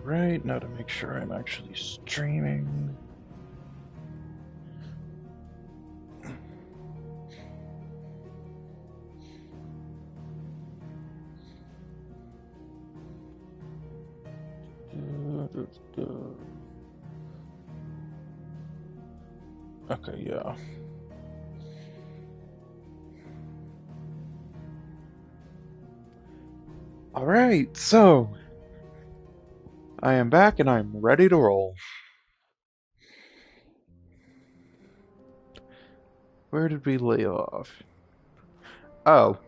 Alright, now to make sure I'm actually streaming. Okay, yeah. Alright, so I am back and I'm ready to roll. Where did we leave off? Oh.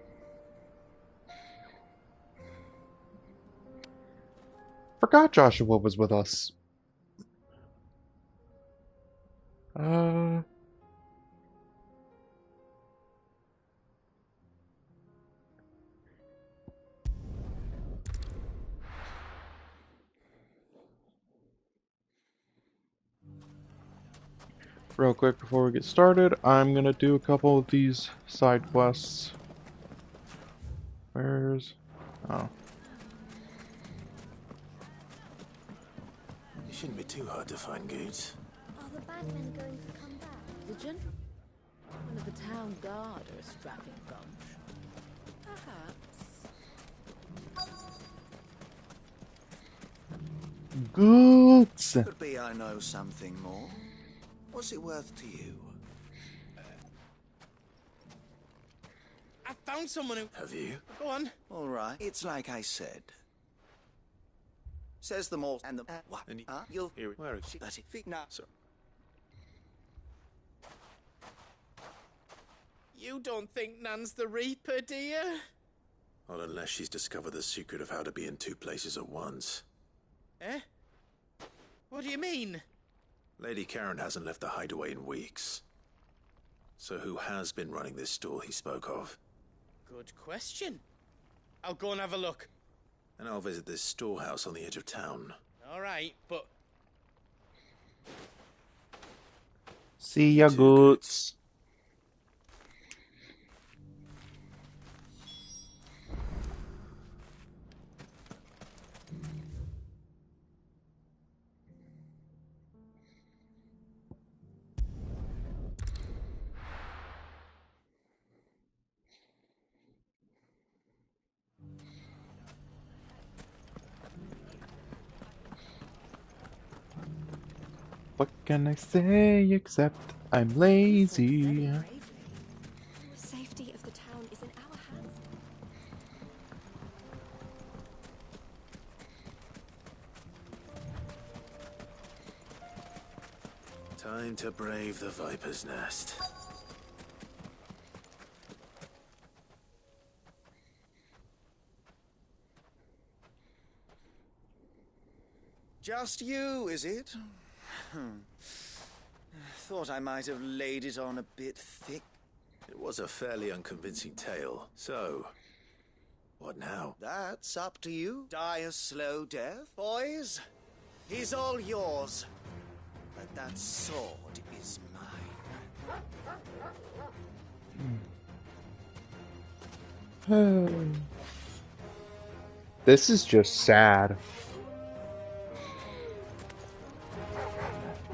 Forgot Joshua was with us. Uh... Real quick before we get started, I'm gonna do a couple of these side quests. Where's... Oh. It shouldn't be too hard to find goods. Are the bad men going to come back? The gentleman of the town guard or a strapping bunch? Perhaps. Goods! Could be I know something more. What's it worth to you? I found someone who... Have you? Go on. All right. It's like I said. Says the more and the... what? And You'll... Here, where is she? That's it. No. So... You don't think Nan's the Reaper, do you? Not unless she's discovered the secret of how to be in two places at once. Eh? What do you mean? Lady Karen hasn't left the hideaway in weeks. So who has been running this store he spoke of? Good question. I'll go and have a look. And I'll visit this storehouse on the edge of town. All right, but... See ya, Goods. What can I say except I'm lazy? The safety of the town is in our hands. Time to brave the Viper's Nest. Just you, is it? Thought I might have laid it on a bit thick. It was a fairly unconvincing tale. So, what now? That's up to you. Die a slow death, boys. He's all yours. But that sword is mine. This is just sad.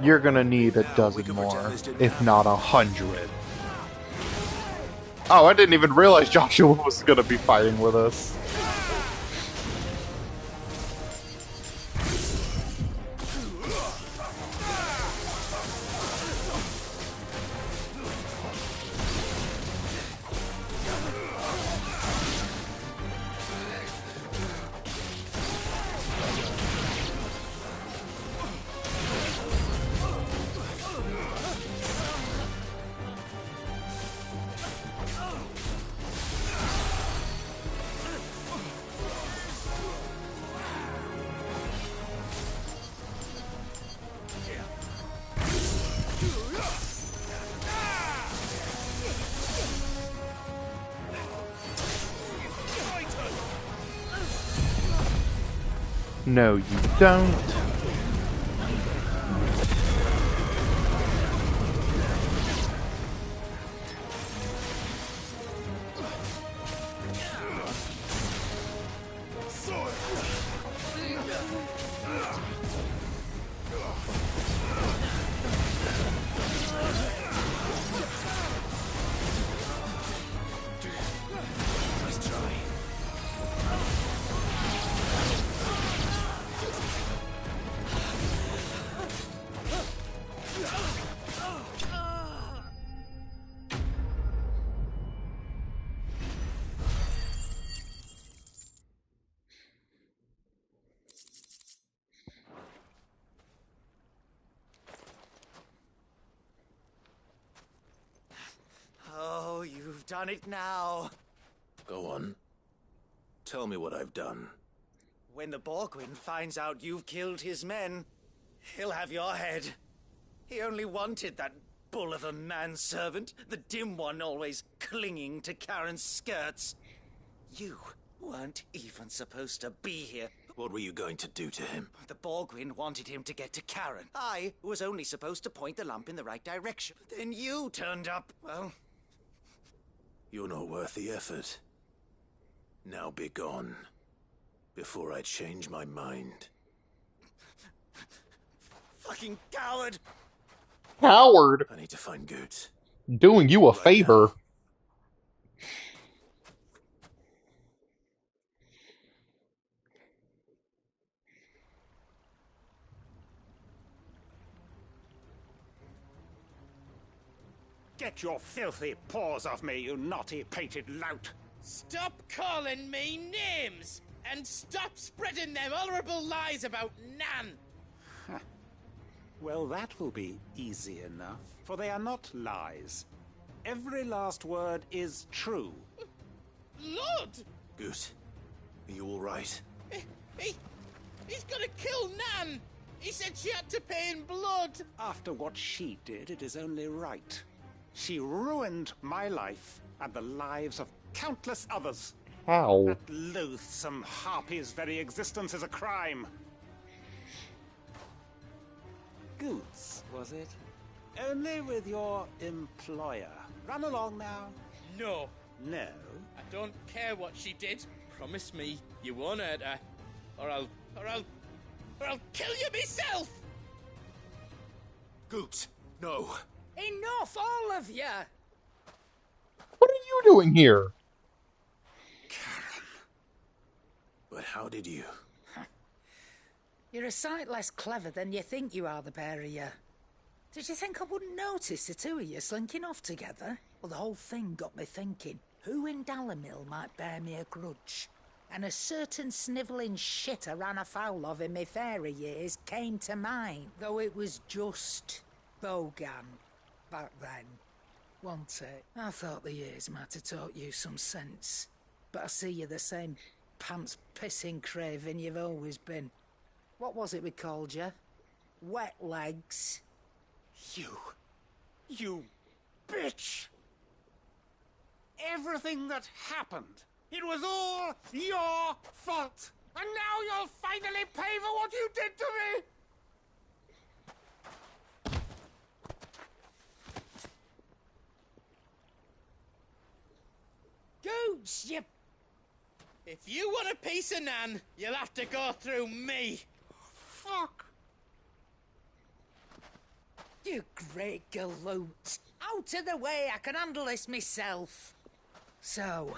You're gonna need a dozen more, if not 100. Oh, I didn't even realize Joshua was gonna be fighting with us. No, you don't. Nice try. Oh, you've done it now. Go on. Tell me what I've done. When the Borgwyn finds out you've killed his men, he'll have your head. He only wanted that bull of a manservant, the dim one always clinging to Karen's skirts. You weren't even supposed to be here. What were you going to do to him? The Borgwyn wanted him to get to Karen. I was only supposed to point the lamp in the right direction. Then you turned up. Well, You're not worth the effort. Now be gone, before I change my mind. fucking coward! Howard, I need to find Goot. doing you a Right favor. now. Get your filthy paws off me, you naughty-pated lout! Stop calling me names! And stop spreading them horrible lies about Nan! Well, that will be easy enough, for they are not lies. Every last word is true. Lord! Goot, are you all right? He's gonna kill Nan! He said she had to pay in blood! After what she did, it is only right. She ruined my life and the lives of countless others. How? That loathsome harpy's very existence is a crime. Goots, was it? Only with your employer. Run along now. No, No. I don't care what she did. Promise me you won't hurt her. Or I'll kill you myself! Goot, no. Enough, all of you! What are you doing here? But how did you? You're a sight less clever than you think you are, the pair of you. Did you think I wouldn't notice the two of you slinking off together? Well, the whole thing got me thinking, who in Dalamil might bear me a grudge? And a certain snivelling shit I ran afoul of in my fairy years came to mind, though it was just Bogan back then, wasn't it? I thought the years might have taught you some sense, but I see you're the same pants-pissing craven you've always been. What was it we called you? Wet legs? You bitch! Everything that happened, it was all your fault! And now you'll finally pay for what you did to me! Goots, you... If you want a piece of Nan, you'll have to go through me. Fuck! You great galoot. Out of the way, I can handle this myself. So,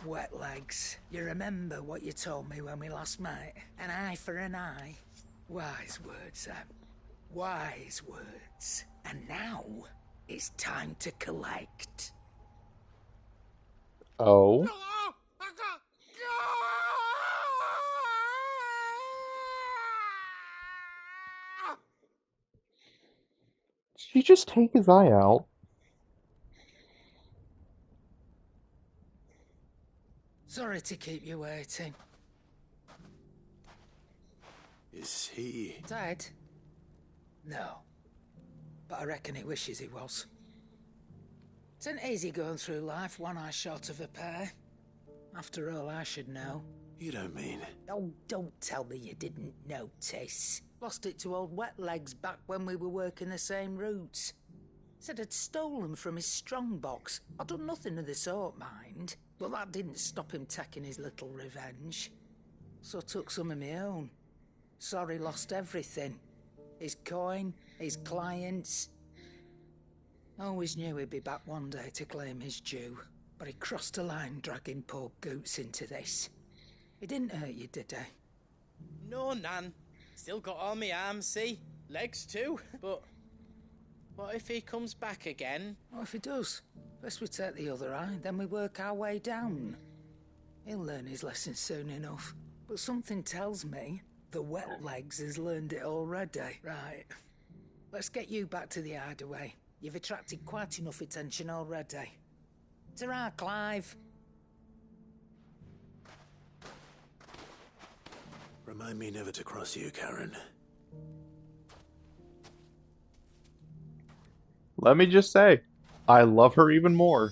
wet legs, you remember what you told me when we last met? An eye for an eye? Wise words, Sam. Wise words. And now, it's time to collect. Oh. Did you just take his eye out? Sorry to keep you waiting. Is he... Dead? No. But I reckon he wishes he was. It ain't easy going through life one eye short of a pair. After all, I should know. You don't mean... Oh, don't tell me you didn't notice. Lost it to old Wet Legs back when we were working the same routes. Said I'd stolen from his strongbox. I'd done nothing of the sort, mind. But that didn't stop him taking his little revenge. So I took some of my own. Sorry lost everything. His coin, his clients. Always knew he'd be back one day to claim his due, but he crossed a line dragging poor Goots into this. He didn't hurt you, did he? No, Nan. Still got all my arms, see? Legs too. But what if he comes back again? What if he does? First we take the other eye, then we work our way down. He'll learn his lesson soon enough. But something tells me the wet legs has learned it already. Right. Let's get you back to the hideaway. You've attracted quite enough attention already. Ta-ra, Clive. Remind me never to cross you, Karen. Let me just say, I love her even more.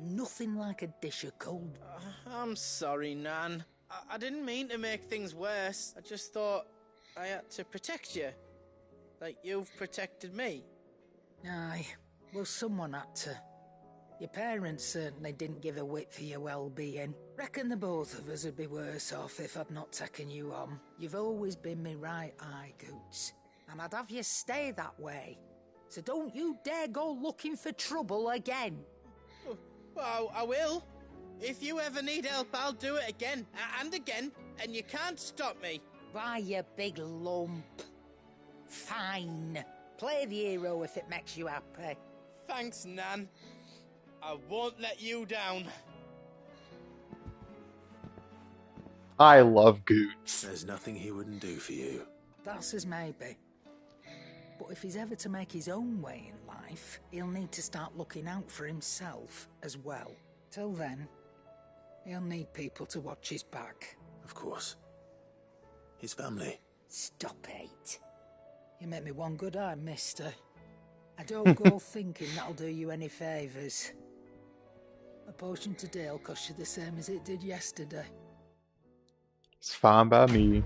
Nothing like a dish of cold. I'm sorry, Nan. I didn't mean to make things worse. I just thought I had to protect you. Like you've protected me. Aye, well, someone had to. Your parents certainly didn't give a whit for your well-being. Reckon the both of us would be worse off if I'd not taken you on. You've always been me right eye, Goots. And I'd have you stay that way. So don't you dare go looking for trouble again. Well, I will. If you ever need help, I'll do it again and again, and you can't stop me. Why, you big lump. Fine. Play the hero if it makes you happy. Thanks, Nan. I won't let you down. I love Goots. There's nothing he wouldn't do for you. That's as maybe. But if he's ever to make his own way in life, he'll need to start looking out for himself as well. Till then, he'll need people to watch his back. Of course. His family. Stop it. You make me one good eye, mister. I don't go thinking that'll do you any favours. A potion today will cost you the same as it did yesterday. It's fine by me.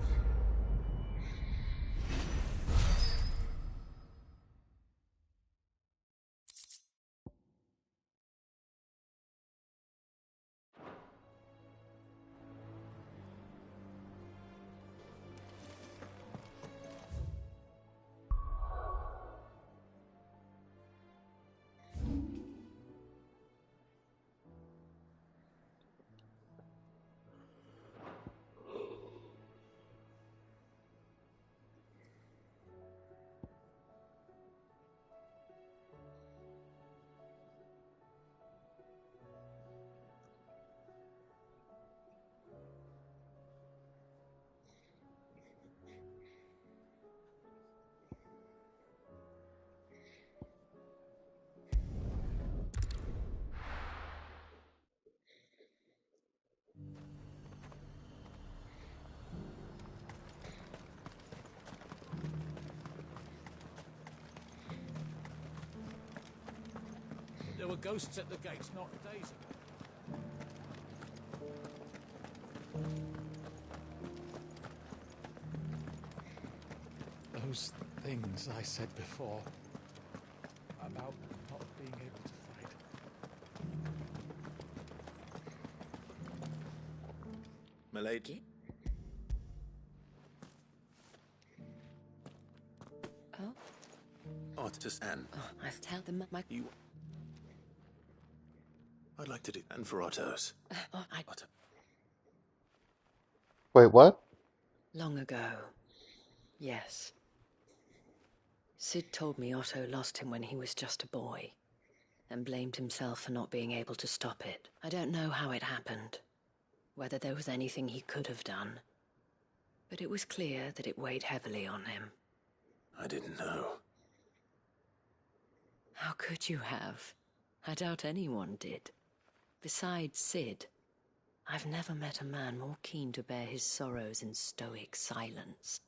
There were ghosts at the gates not days ago. Those things I said before about not being able to fight. Milady? Oh? Artis Anne. Oh, I've told them my... You... I'd like to do... And for Otto's. Otto. Wait, what? Long ago. Yes. Sid told me Otto lost him when he was just a boy, and blamed himself for not being able to stop it. I don't know how it happened, whether there was anything he could have done, but it was clear that it weighed heavily on him. I didn't know. How could you have? I doubt anyone did. Besides Sid, I've never met a man more keen to bear his sorrows in stoic silence.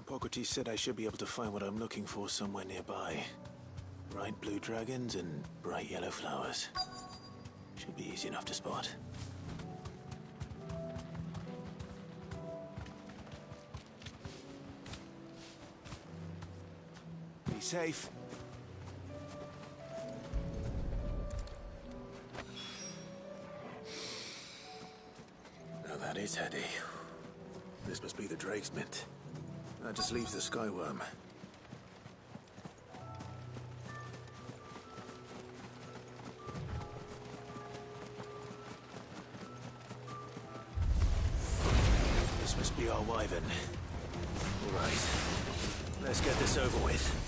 Hippocrates said I should be able to find what I'm looking for somewhere nearby. Bright blue dragons and bright yellow flowers. Should be easy enough to spot. Be safe. Now that is heady. This must be the Drake's Mint. That just leaves the Skyworm. This must be our Wyvern. All right. Let's get this over with.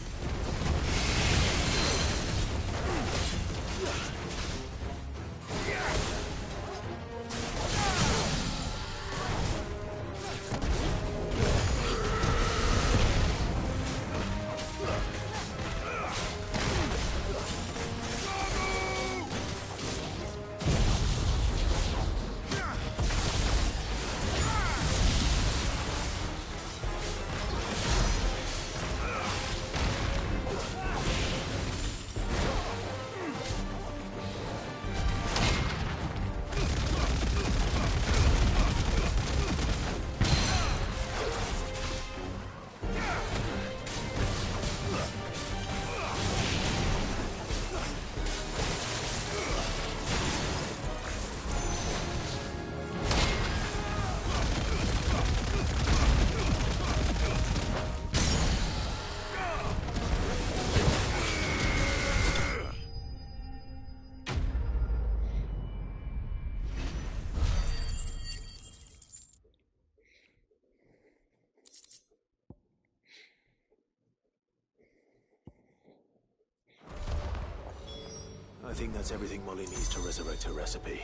I think that's everything Molly needs to resurrect her recipe.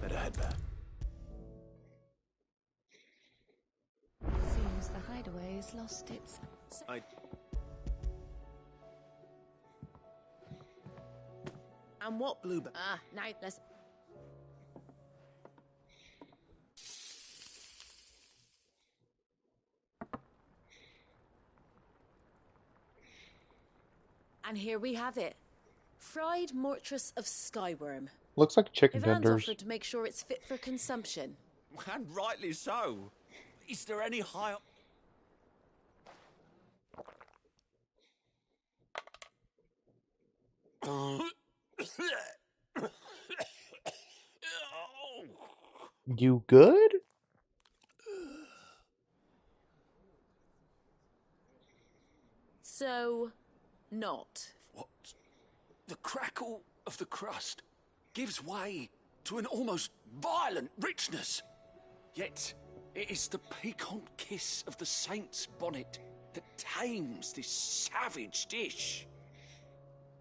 Better head back. Seems the hideaway has lost its... And what bluebird? now let's... And here we have it. Fried mortress of Skyworm. Looks like chicken Ivan's tenders. offered to make sure it's fit for consumption. And rightly so. Is there any higher... You good? So, not. What? The crackle of the crust gives way to an almost violent richness. Yet, it is the piquant kiss of the saint's bonnet that tames this savage dish.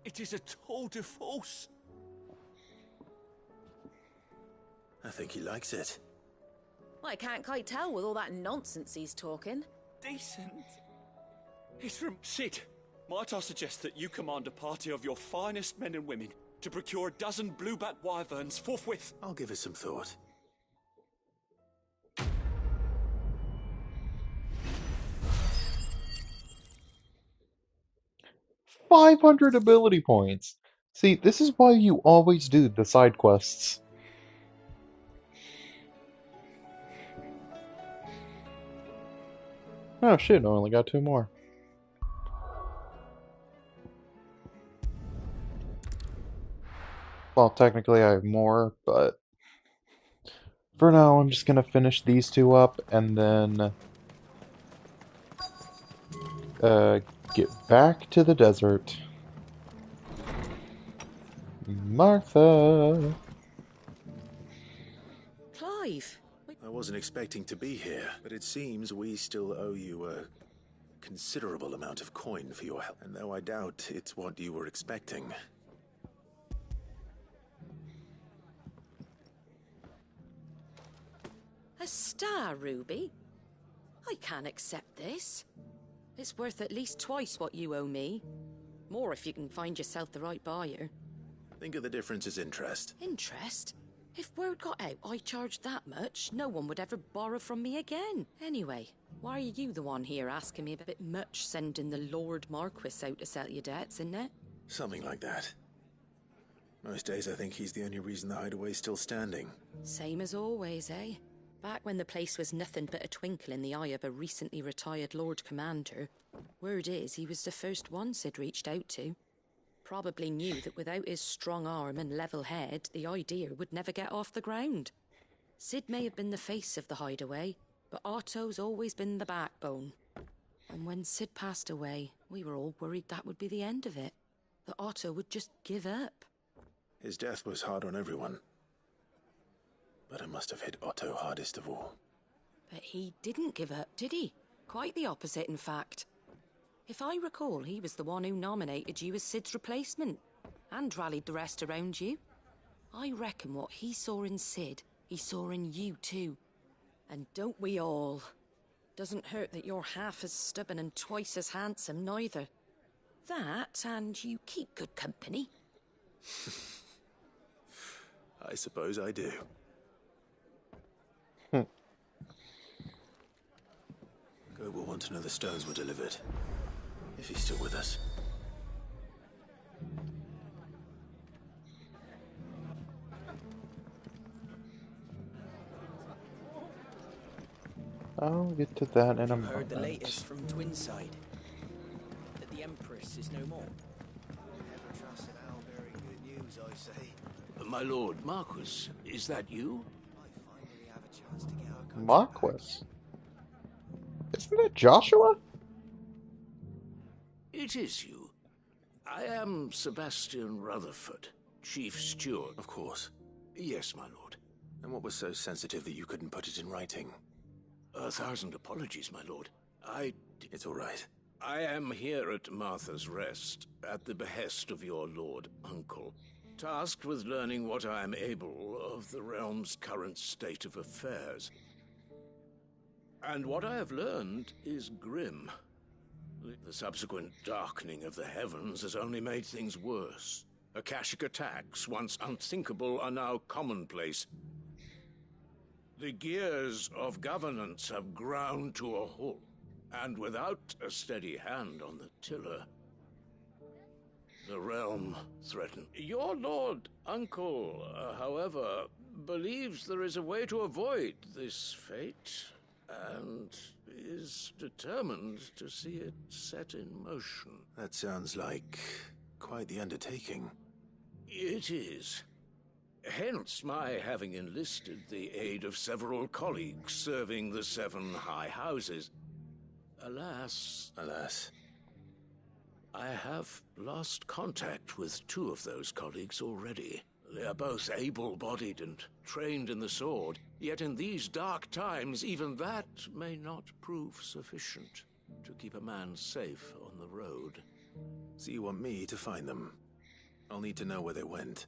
It is a tour de force. I think he likes it. Well, I can't quite tell with all that nonsense he's talking. Decent. It's from Sid. Might I suggest that you command a party of your finest men and women to procure a dozen blueback wyverns forthwith? I'll give it some thought. 500 ability points. See, this is why you always do the side quests. Oh shit, I only got 2 more. Well, technically I have more, but for now I'm just gonna finish these 2 up and then get back to the desert. Martha! Clive! I wasn't expecting to be here, but it seems we still owe you a considerable amount of coin for your help. And though I doubt it's what you were expecting. A star, Ruby? I can't accept this. It's worth at least twice what you owe me. More if you can find yourself the right buyer. Think of the difference as interest. Interest? If word got out I charged that much, no one would ever borrow from me again. Anyway, Why are you the one here asking me a bit much sending the Lord Marquis out to settle your debts, isn't it? Something like that. Most days I think he's the only reason the hideaway's still standing. Same as always, eh? Back when the place was nothing but a twinkle in the eye of a recently retired Lord Commander, word is he was the first one Sid reached out to. Probably knew that without his strong arm and level head, the idea would never get off the ground. Sid may have been the face of the hideaway, but Otto's always been the backbone. And when Sid passed away, we were all worried that would be the end of it. That Otto would just give up. His death was hard on everyone. But it must have hit Otto hardest of all. But he didn't give up, did he? Quite the opposite, in fact. If I recall, he was the one who nominated you as Sid's replacement, and rallied the rest around you. I reckon what he saw in Sid, he saw in you too. And don't we all? Doesn't hurt that you're half as stubborn and twice as handsome, neither. That, and you keep good company. I suppose I do. Go will want to know the stones were delivered. If he's still with us. I'll get to that in a Have you heard the moment. latest from Twinside? That the Empress is no more. Never trusted Al very good news, I say. My lord Marquis, is that you? I finally have a chance to get our country Marquis? Isn't that Joshua? It is you. I am Sebastian Rutherford, Chief Steward. Of course. Yes, my lord. And what was so sensitive that you couldn't put it in writing? 1,000 apologies, my lord. It's all right. I am here at Martha's Rest, at the behest of your lord uncle, tasked with learning what I am able of the realm's current state of affairs. And what I have learned is grim. The subsequent darkening of the heavens has only made things worse. Akashic attacks, once unthinkable, are now commonplace. The gears of governance have ground to a halt, and without a steady hand on the tiller, the realm threatened. Your lord uncle, however, believes there is a way to avoid this fate, and is determined to see it set in motion. That sounds like quite the undertaking. It is. Hence my having enlisted the aid of several colleagues serving the 7 high houses. Alas, I have lost contact with 2 of those colleagues already. They are both able-bodied and trained in the sword, yet in these dark times even that may not prove sufficient to keep a man safe on the road. So you want me to find them? I'll need to know where they went.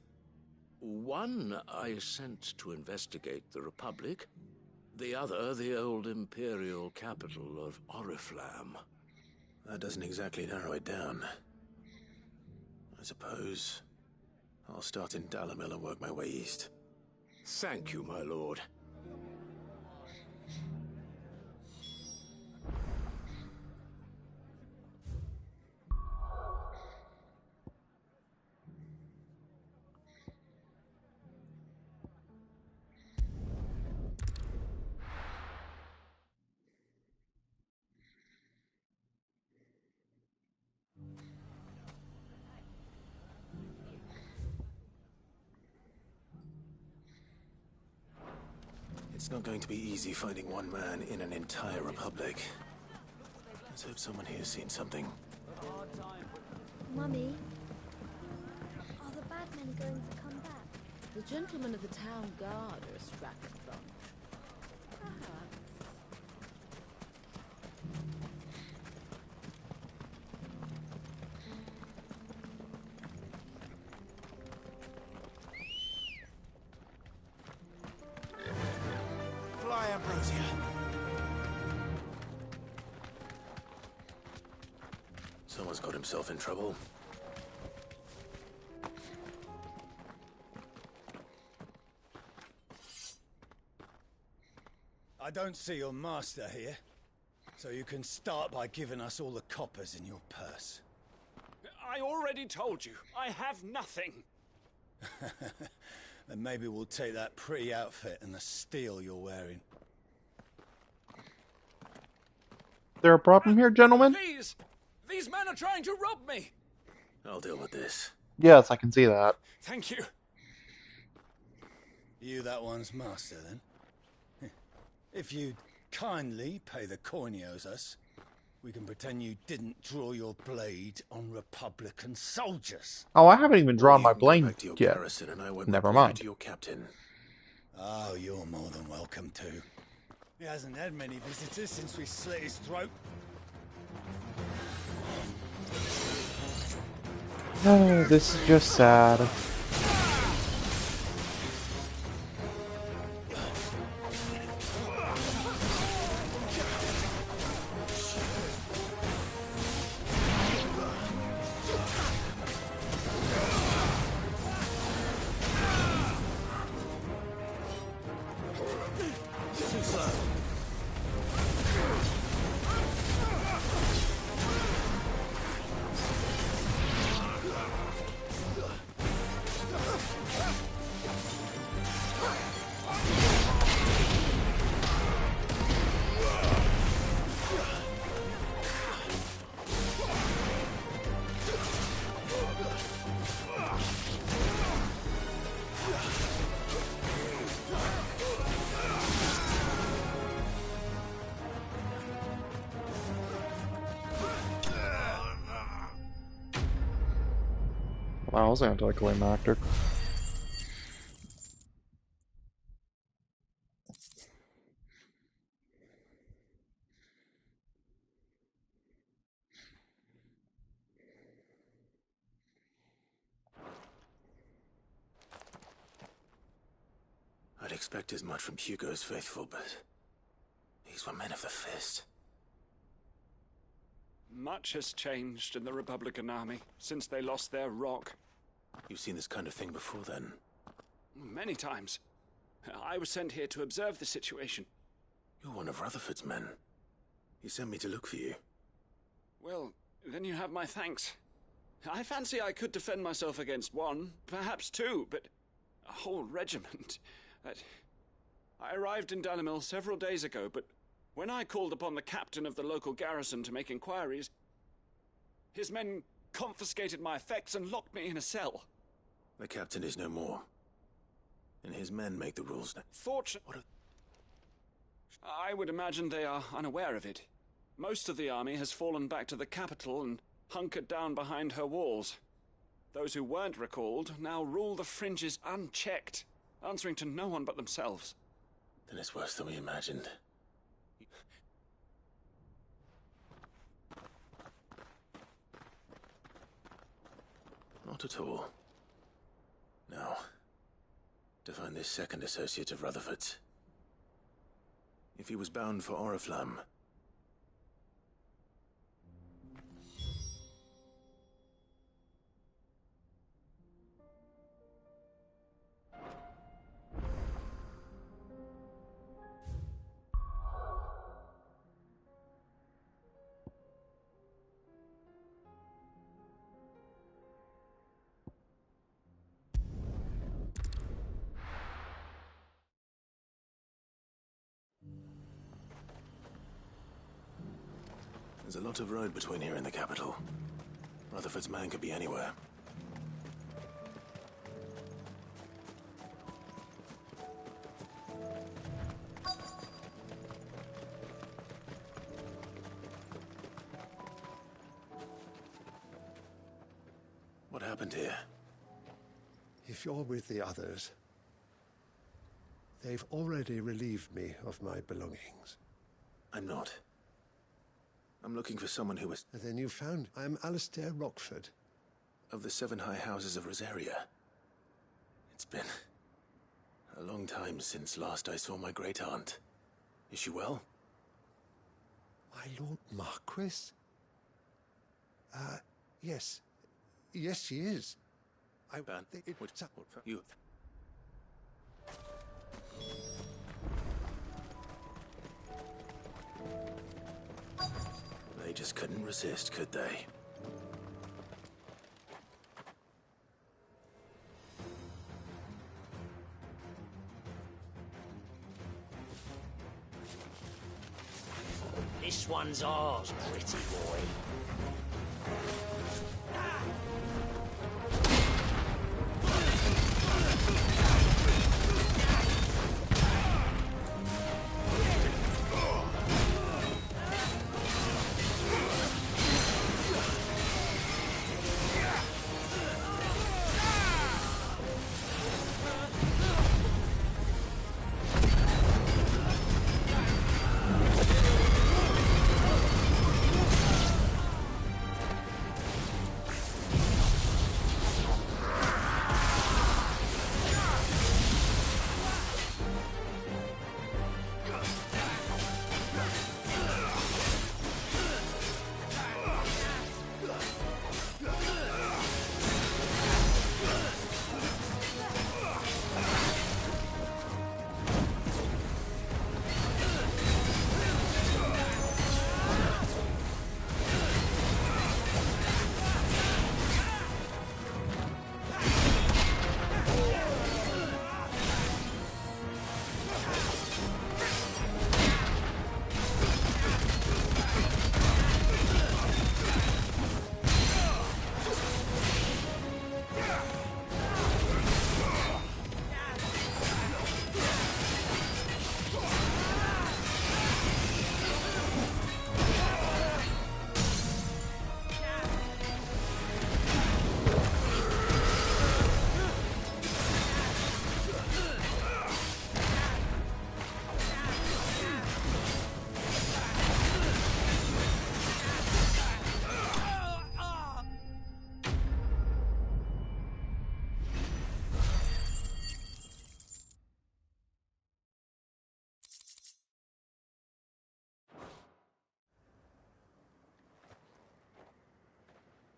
One I sent to investigate the Republic, the other the old Imperial capital of Oriflamme. That doesn't exactly narrow it down. I suppose I'll start in Dalamil and work my way east. Thank you, my lord. It's not going to be easy finding one man in an entire republic. Let's hope someone here's seen something. Mummy, are the bad men going to come back? The gentlemen of the town guard are strapped from. Perhaps. Fly, Ambrosia. Someone's got himself in trouble. I don't see your master here. So you can start by giving us all the coppers in your purse. I already told you, I have nothing. Then maybe we'll take that pretty outfit and the steel you're wearing. There a problem here, gentlemen? Please! These men are trying to rob me! I'll deal with this. Yes, I can see that. Thank you. You that one's master, then? If you'd kindly pay the coin he owes us, we can pretend you didn't draw your blade on Republican soldiers. Oh, I haven't even drawn my Go blade back to your yet. garrison and I won't Never report you mind. to your captain. Oh, you're more than welcome to. He hasn't had many visitors since we slit his throat. Oh, this is just sad. Wow, I was anticlimactic. I'd expect as much from Hugo's faithful, but these were men of the fist. Much has changed in the Republican army since they lost their rock. You've seen this kind of thing before, then? Many times. I was sent here to observe the situation. You're one of Rutherford's men. He sent me to look for you. Well, then you have my thanks. I fancy I could defend myself against one, perhaps two, but a whole regiment. I arrived in Dalimil several days ago, but when I called upon the captain of the local garrison to make inquiries, his men confiscated my effects and locked me in a cell. The captain is no more, and his men make the rules now. Fortunately, I would imagine they are unaware of it. Most of the army has fallen back to the capital and hunkered down behind her walls. Those who weren't recalled now rule the fringes unchecked, answering to no one but themselves. Then it's worse than we imagined. Not at all. Now, to find this second associate of Rutherford's. If he was bound for Oriflamme, there's a lot of road between here and the capital. Rutherford's man could be anywhere. What happened here? If you're with the others, they've already relieved me of my belongings. I'm not. I'm looking for someone who was... And then you found I'm Alistair Rockford. Of the 7 high houses of Rosaria. It's been a long time since last I saw my great-aunt. Is she well? My Lord Marquis? Yes. Yes, she is. You... just couldn't resist, could they? This one's ours, pretty boy.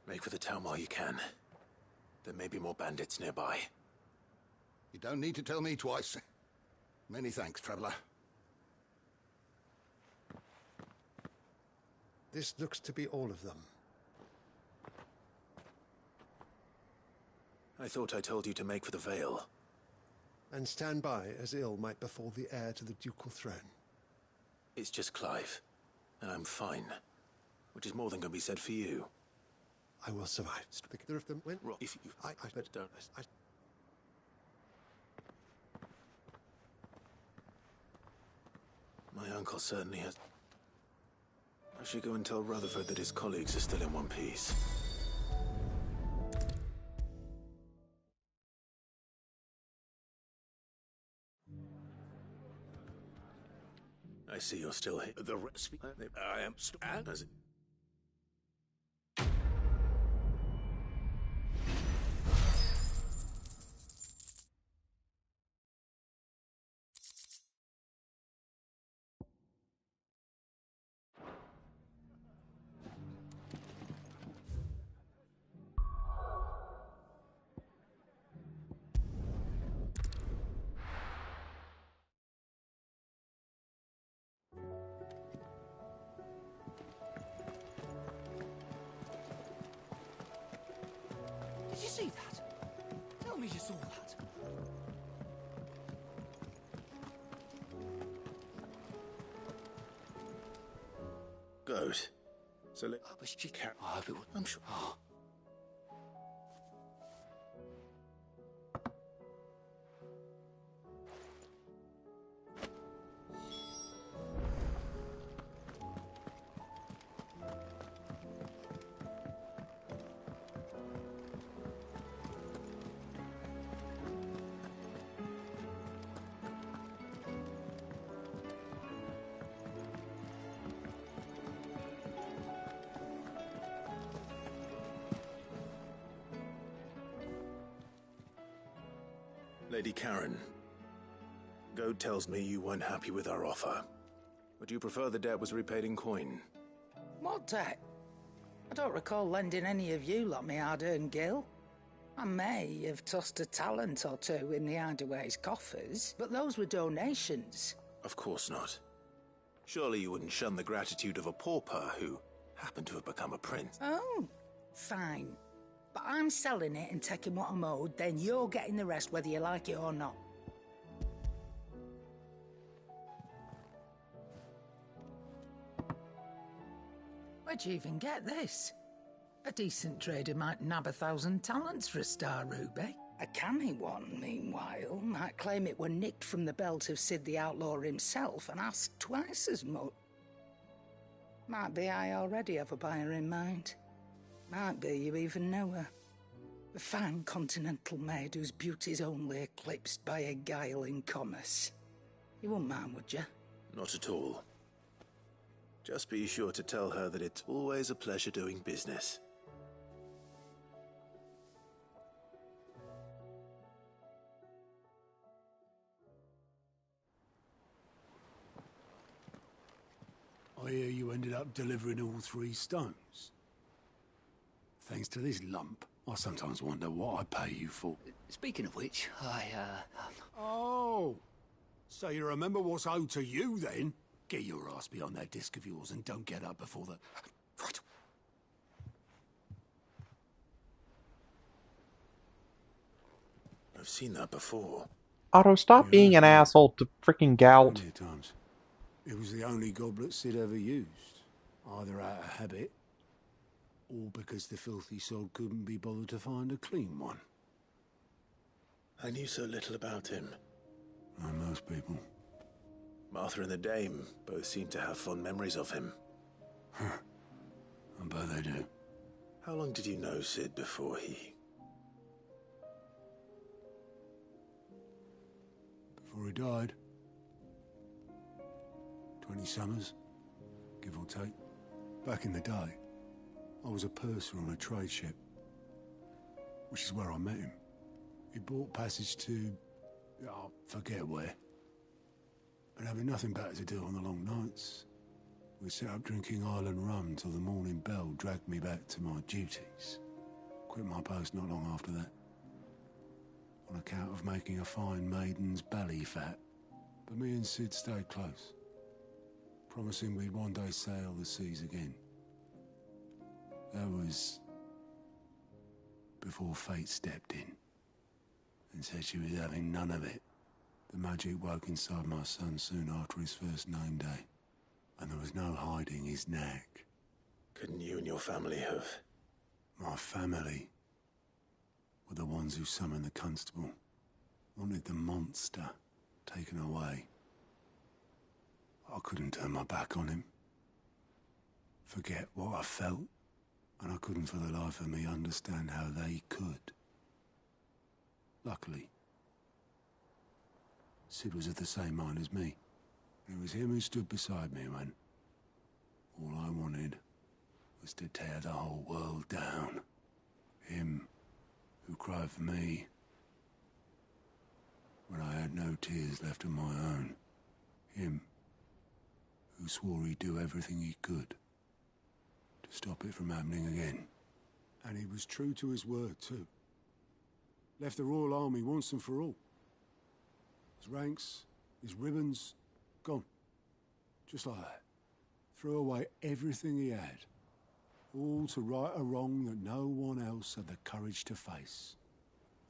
Make for the town while you can. There may be more bandits nearby. You don't need to tell me twice. Many thanks, traveler. This looks to be all of them. I thought I told you to make for the Vale. And stand by as ill might befall the heir to the ducal throne. It's just Clive, and I'm fine. Which is more than can be said for you. I will survive. Either of them went. If you... but don't... My uncle certainly has... I should go and tell Rutherford that his colleagues are still in one piece. I see you're still here. The rest... I am... As it... Did you see that? Tell me you saw that. Good. So let... But she can't... I'm sure... Lady Karen, Goad tells me you weren't happy with our offer. Would you prefer the debt was repaid in coin? What debt? I don't recall lending any of you lot me hard-earned gil. I may have tossed a talent or two in the Hideaway's coffers, but those were donations. Of course not. Surely you wouldn't shun the gratitude of a pauper who happened to have become a prince. Oh, fine. But I'm selling it and taking what I'm owed, then you're getting the rest whether you like it or not. Where'd you even get this? A decent trader might nab 1,000 talents for a star ruby. A canny one, meanwhile, might claim it were nicked from the belt of Sid the Outlaw himself and ask twice as much. Might be I already have a buyer in mind. Might be you even know her. A fine continental maid whose beauty's only eclipsed by a guile in commerce. You wouldn't mind, would you? Not at all. Just be sure to tell her that it's always a pleasure doing business. I hear you ended up delivering all 3 stones. Thanks to this lump, I sometimes wonder what I pay you for. Speaking of which, Oh! So you remember what's owed to you, then? Get your ass behind that disc of yours and don't get up before the... Right. I've seen that before. Otto, stop being an asshole to freaking Gout. Plenty of times. It was the only goblet Sid ever used. Either out of habit, or because the filthy sod couldn't be bothered to find a clean one. I knew so little about him. Like most people. Martha and the Dame both seem to have fond memories of him. I bet they do. How long did you know Sid before he... Before he died. 20 summers, give or take. Back in the day, I was a purser on a trade ship, which is where I met him. He bought passage to... I forget where. But having nothing better to do on the long nights, we set up drinking island rum till the morning bell dragged me back to my duties. Quit my post not long after that, on account of making a fine maiden's belly fat. But me and Sid stayed close, promising we'd one day sail the seas again. That was before fate stepped in and said she was having none of it. The magic woke inside my son soon after his first name day, and there was no hiding his knack. Couldn't you and your family have... My family were the ones who summoned the constable, wanted the monster taken away. I couldn't turn my back on him, forget what I felt, and I couldn't for the life of me understand how they could. Luckily, Sid was of the same mind as me. It was him who stood beside me when all I wanted was to tear the whole world down. Him who cried for me when I had no tears left of my own. Him who swore he'd do everything he could to stop it from happening again. And he was true to his word, too. Left the Royal Army once and for all. His ranks, his ribbons, gone. Just like that. Threw away everything he had. All to right a wrong that no one else had the courage to face.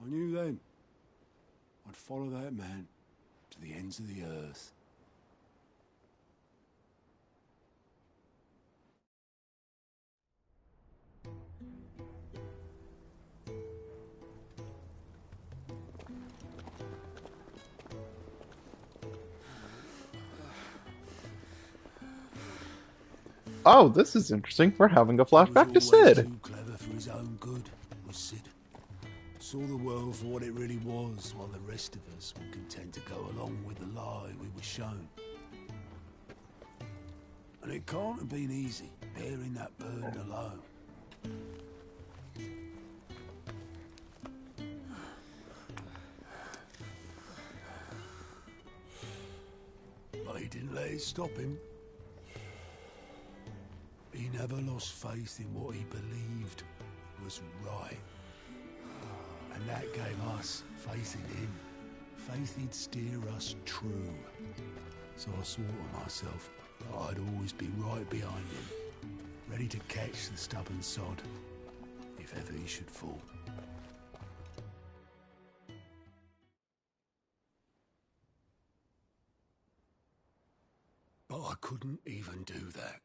I knew then I'd follow that man to the ends of the earth. Oh, this is interesting. We're having a flashback to He was always Sid. too clever for his own good, was Sid. Saw the world for what it really was, while the rest of us were content to go along with the lie we were shown. And it can't have been easy, bearing that burden alone. But he didn't let it stop him. He never lost faith in what he believed was right. And that gave us faith in him. Faith he'd steer us true. So I swore to myself that I'd always be right behind him, ready to catch the stubborn sod, if ever he should fall. But I couldn't even do that.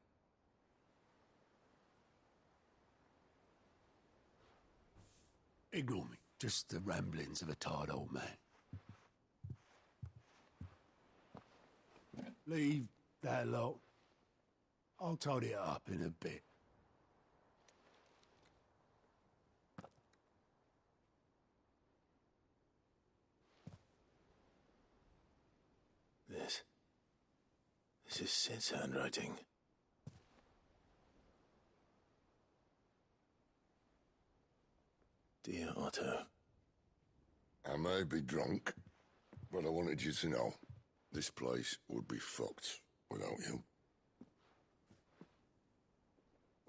Ignore me, just the ramblings of a tired old man. Leave that lot. I'll tidy it up in a bit. This is Sid's handwriting. Dear Otto. I may be drunk, but I wanted you to know this place would be fucked without you.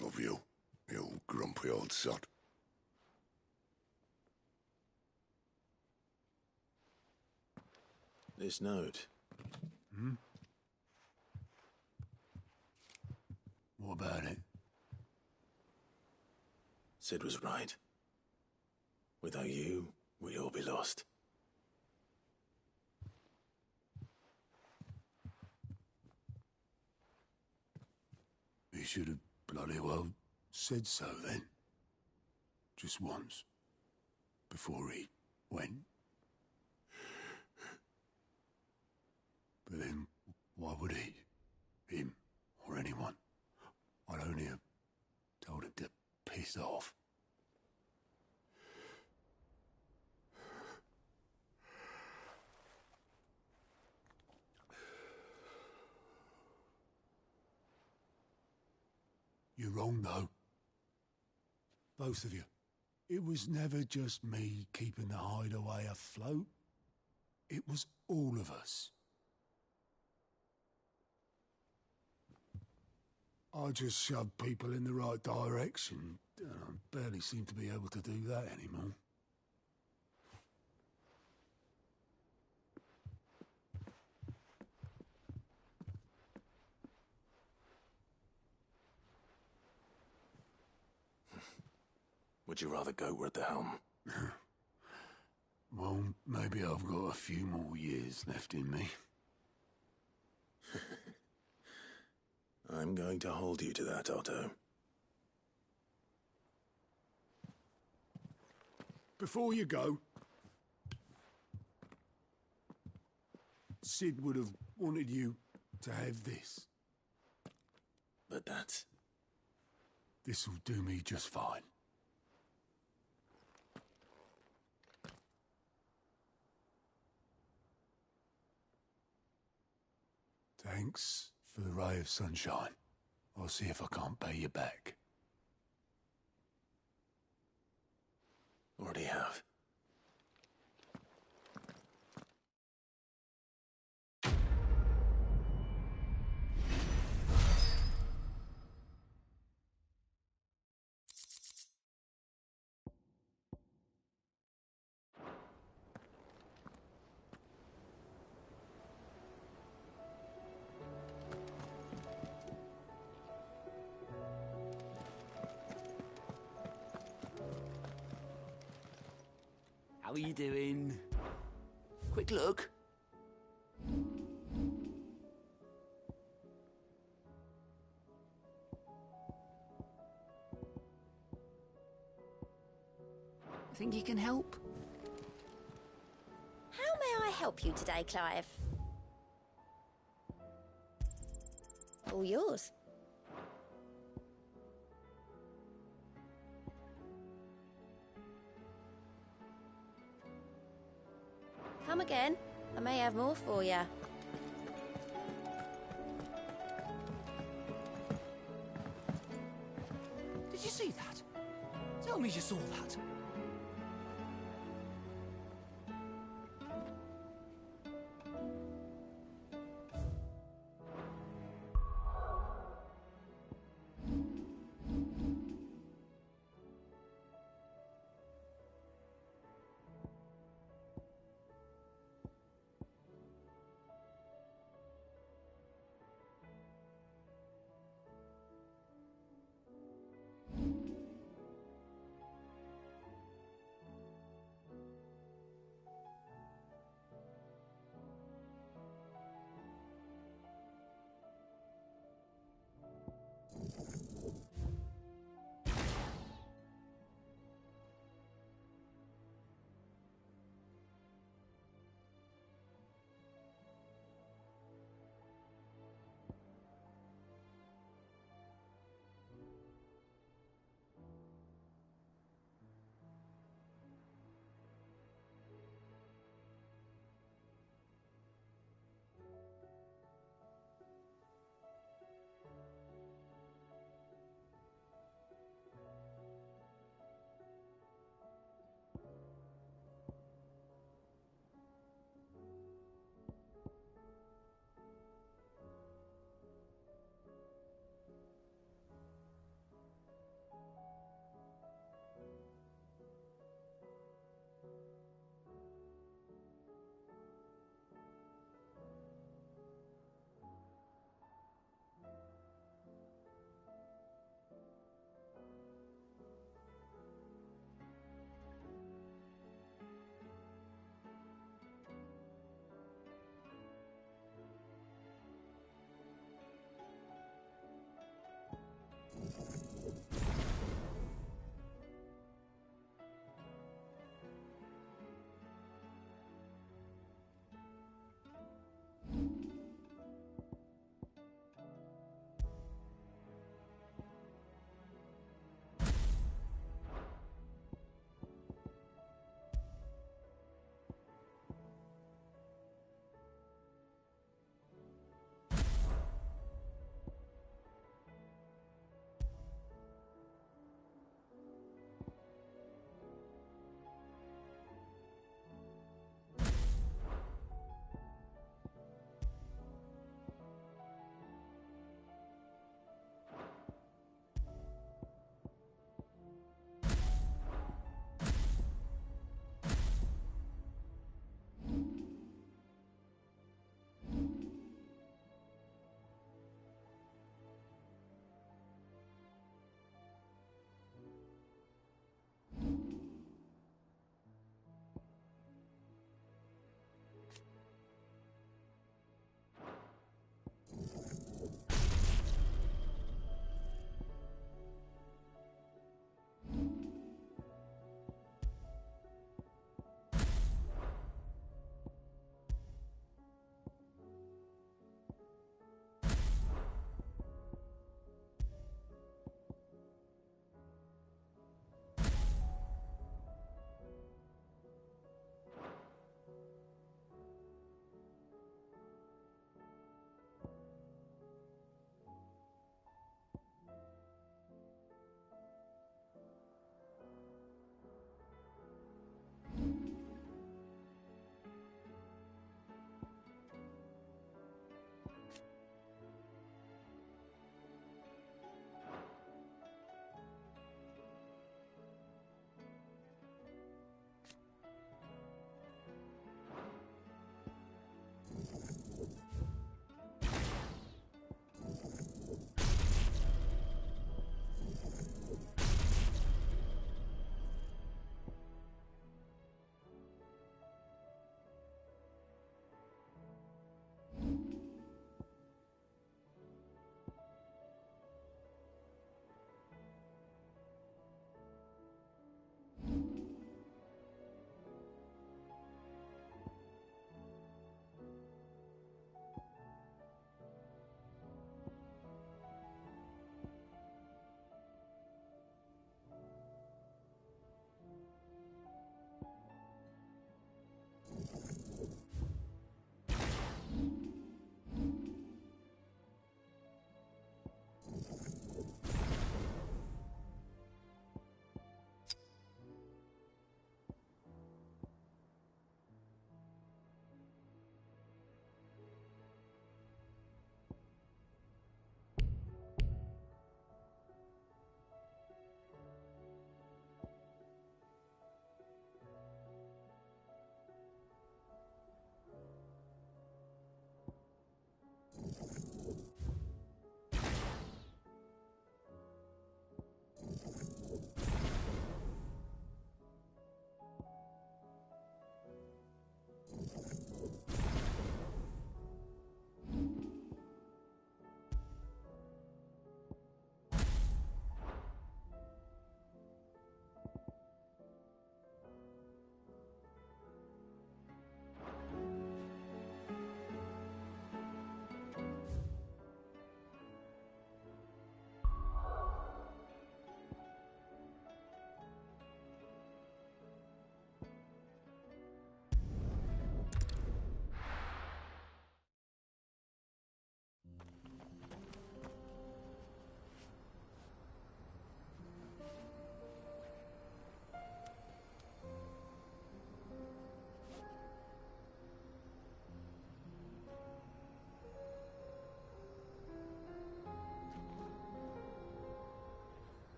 Love you, you grumpy old sod. This note. Hmm? What about it? Sid was right. Without you, we'd all be lost. He should have bloody well said so then. Just once. Before he went. But then, why would he? Him, or anyone? I'd only have told him to piss off. You're wrong, though. Both of you. It was never just me keeping the hideaway afloat. It was all of us. I just shoved people in the right direction. I barely seem to be able to do that anymore. Would you rather go at the helm? Well, maybe I've got a few more years left in me. I'm going to hold you to that, Otto. Before you go, Sid would have wanted you to have this. But that's... This'll do me just fine. Thanks for the ray of sunshine. I'll see if I can't pay you back. Already have. How are you doing? Quick look. Think you can help? How may I help you today, Clive? All yours. Come again. I may have more for you. Did you see that? Tell me you saw that.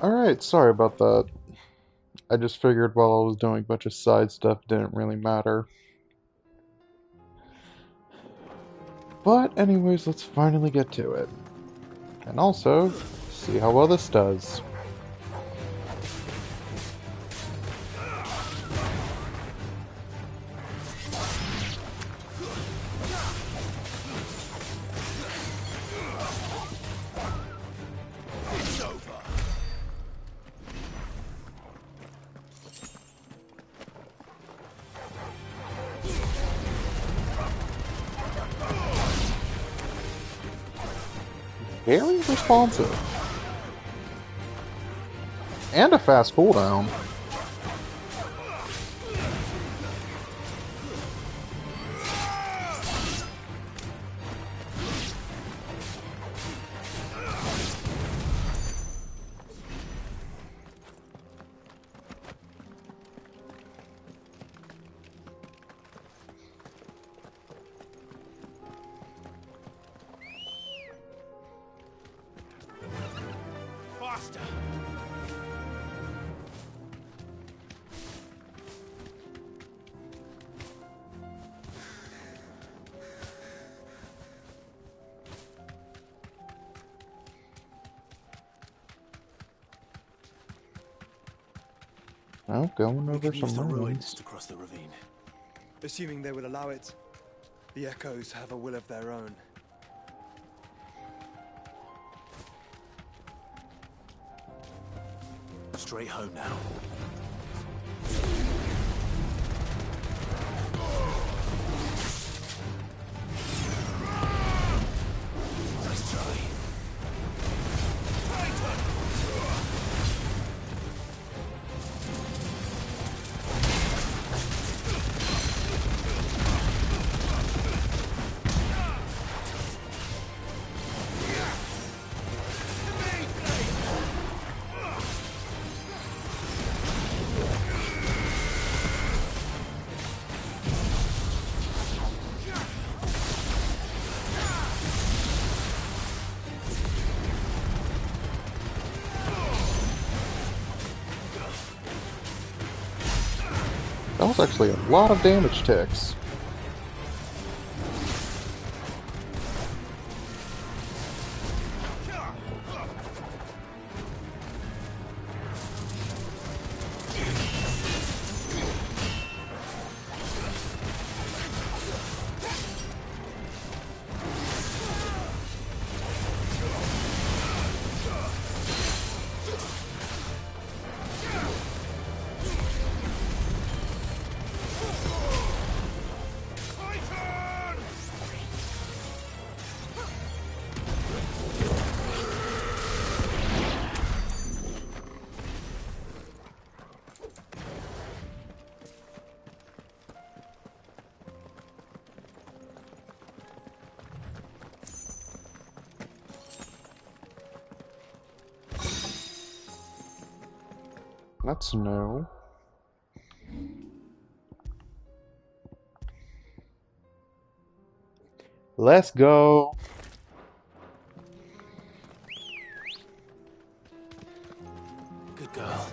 Alright, sorry about that. I just figured while I was doing a bunch of side stuff, it didn't really matter. But anyways, let's finally get to it. And also, see how well this does. Very responsive. And a fast cooldown. Faster! Oh, going We over could use the some ruins ruins. to cross the ravine. Assuming they would allow it. The echoes have a will of their own. Straight home now. Nice try. That was actually a lot of damage ticks. That's no. Let's go. Good girl.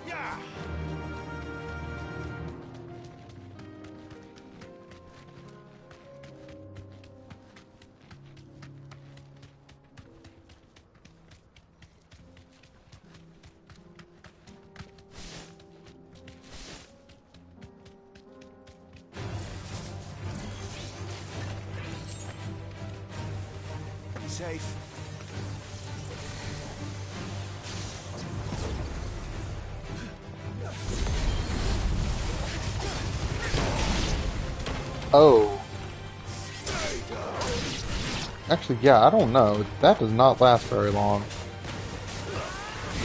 Yeah! Be safe. Oh. Actually, yeah, I don't know. That does not last very long.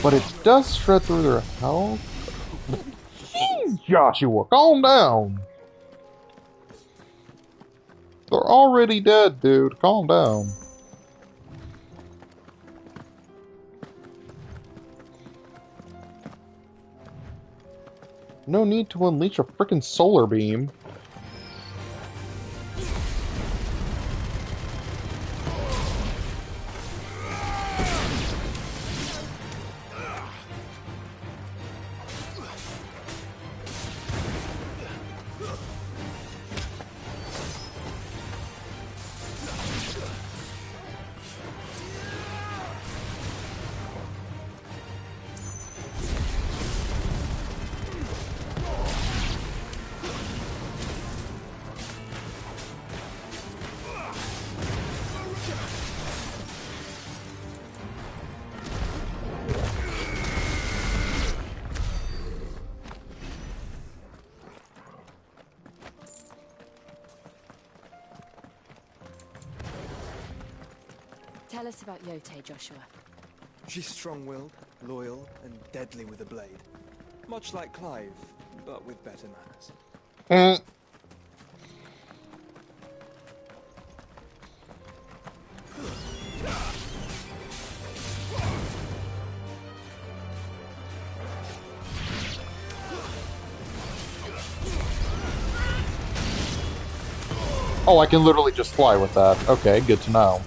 But it does shred through their health. Jeez, Joshua, calm down. They're already dead, dude. Calm down. No need to unleash a frickin' solar beam. Tell us about Yote, Joshua. She's strong-willed, loyal, and deadly with a blade. Much like Clive, but with better manners. Oh, I can literally just fly with that. Okay, good to know.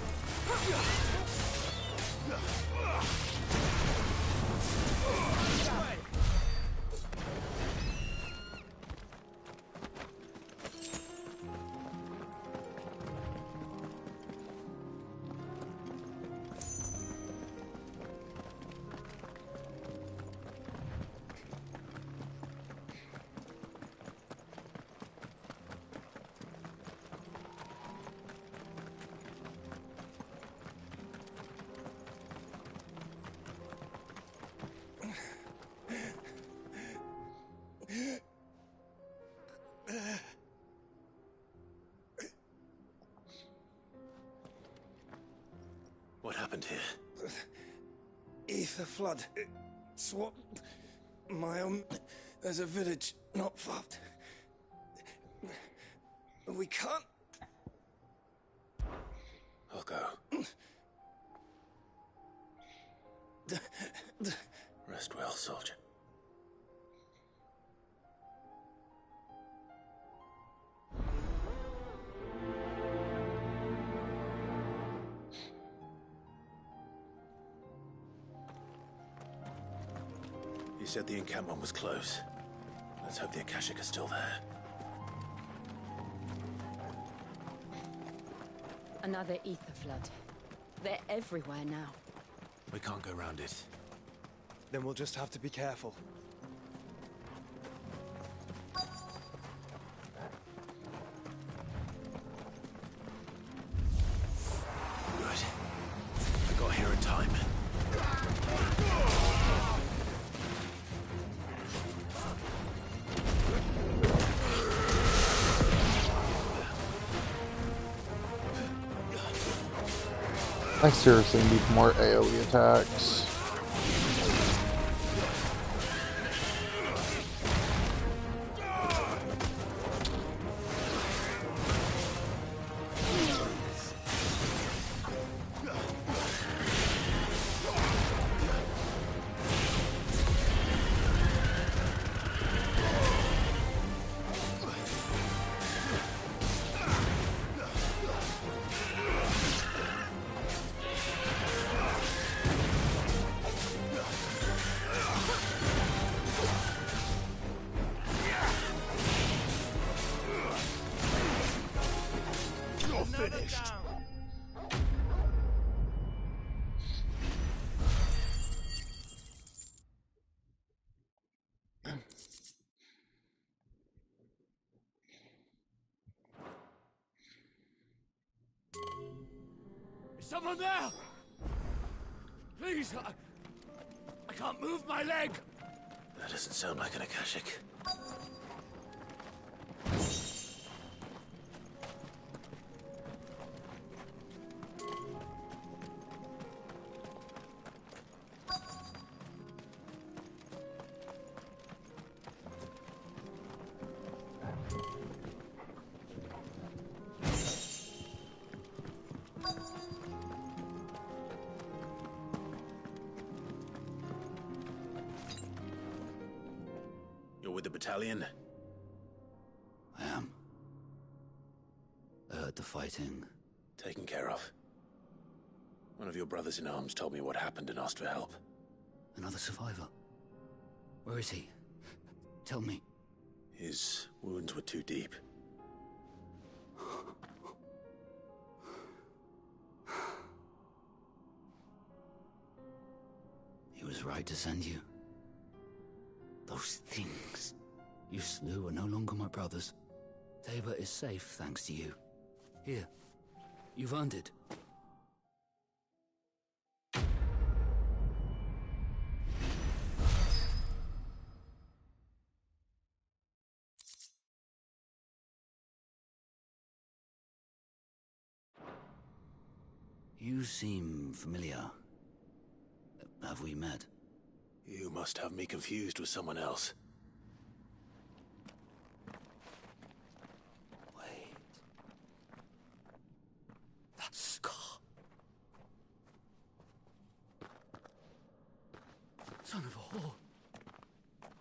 What happened here? Ether flood. It's what... There's a village not far. We can't... I'll go. Rest well, soldier. You said the encampment was close. Let's hope the Akashic are still there. Another ether flood. They're everywhere now. We can't go round it. Then we'll just have to be careful. Good. I got here in time. I seriously need more AoE attacks. Is someone there? Please, I can't move my leg. That doesn't sound like an Akashic. With the battalion? I am. I heard the fighting. Taken care of. One of your brothers-in-arms told me what happened and asked for help. Another survivor? Where is he? Tell me. His wounds were too deep. He was right to send you. Those things you slew are no longer my brothers. Tabor is safe thanks to you. Here, you've earned it. You seem familiar. Have we met? You must have me confused with someone else. Wait. That scar. Son of a whore.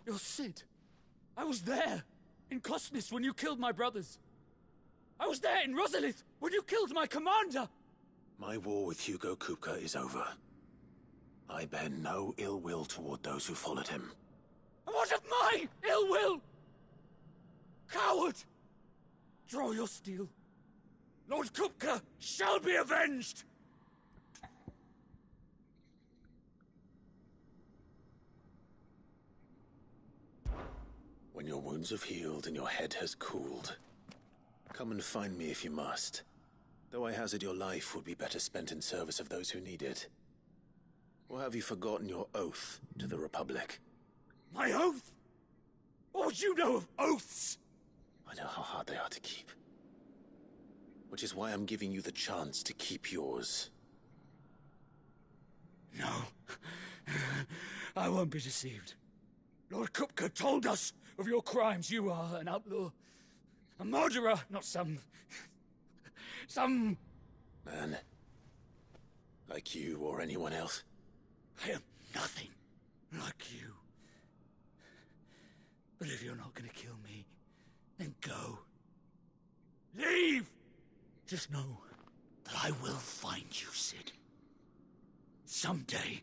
You're Sid. I was there, in Cosnis, when you killed my brothers. I was there in Rosalith, when you killed my commander. My war with Hugo Kupka is over. I bear no ill will toward those who followed him. And what of my ill will? Coward! Draw your steel. Lord Kupka shall be avenged! When your wounds have healed and your head has cooled, come and find me if you must. Though I hazard your life would be better spent in service of those who need it. Or have you forgotten your oath to the Republic? My oath? What would you know of oaths? I know how hard they are to keep. Which is why I'm giving you the chance to keep yours. No. I won't be deceived. Lord Kupka told us of your crimes. You are an outlaw. A murderer, not some... Man. Like you or anyone else. I am nothing like you. But if you're not gonna kill me, then go. Leave! Just know that I will find you, Sid. Someday.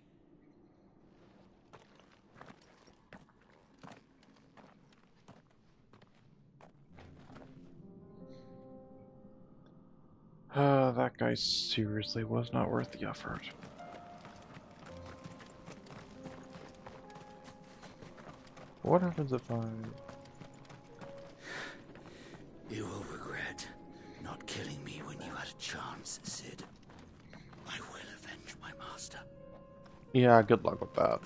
That guy seriously was not worth the effort. What happens if I... You will regret not killing me when you had a chance, Sid. I will avenge my master. Yeah, good luck with that.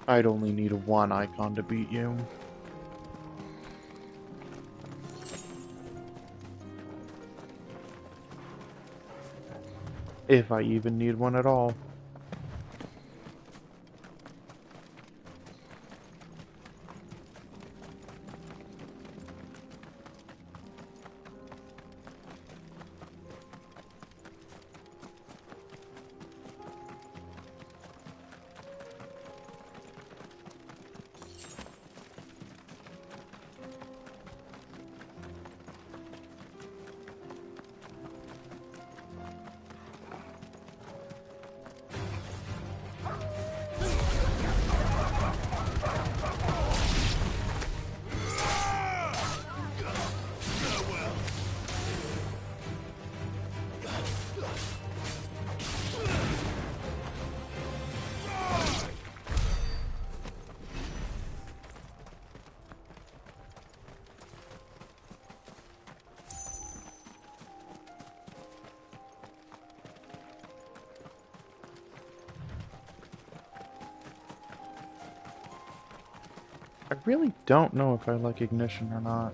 I'd only need one icon to beat you. If I even need one at all. I really don't know if I like Ignition or not.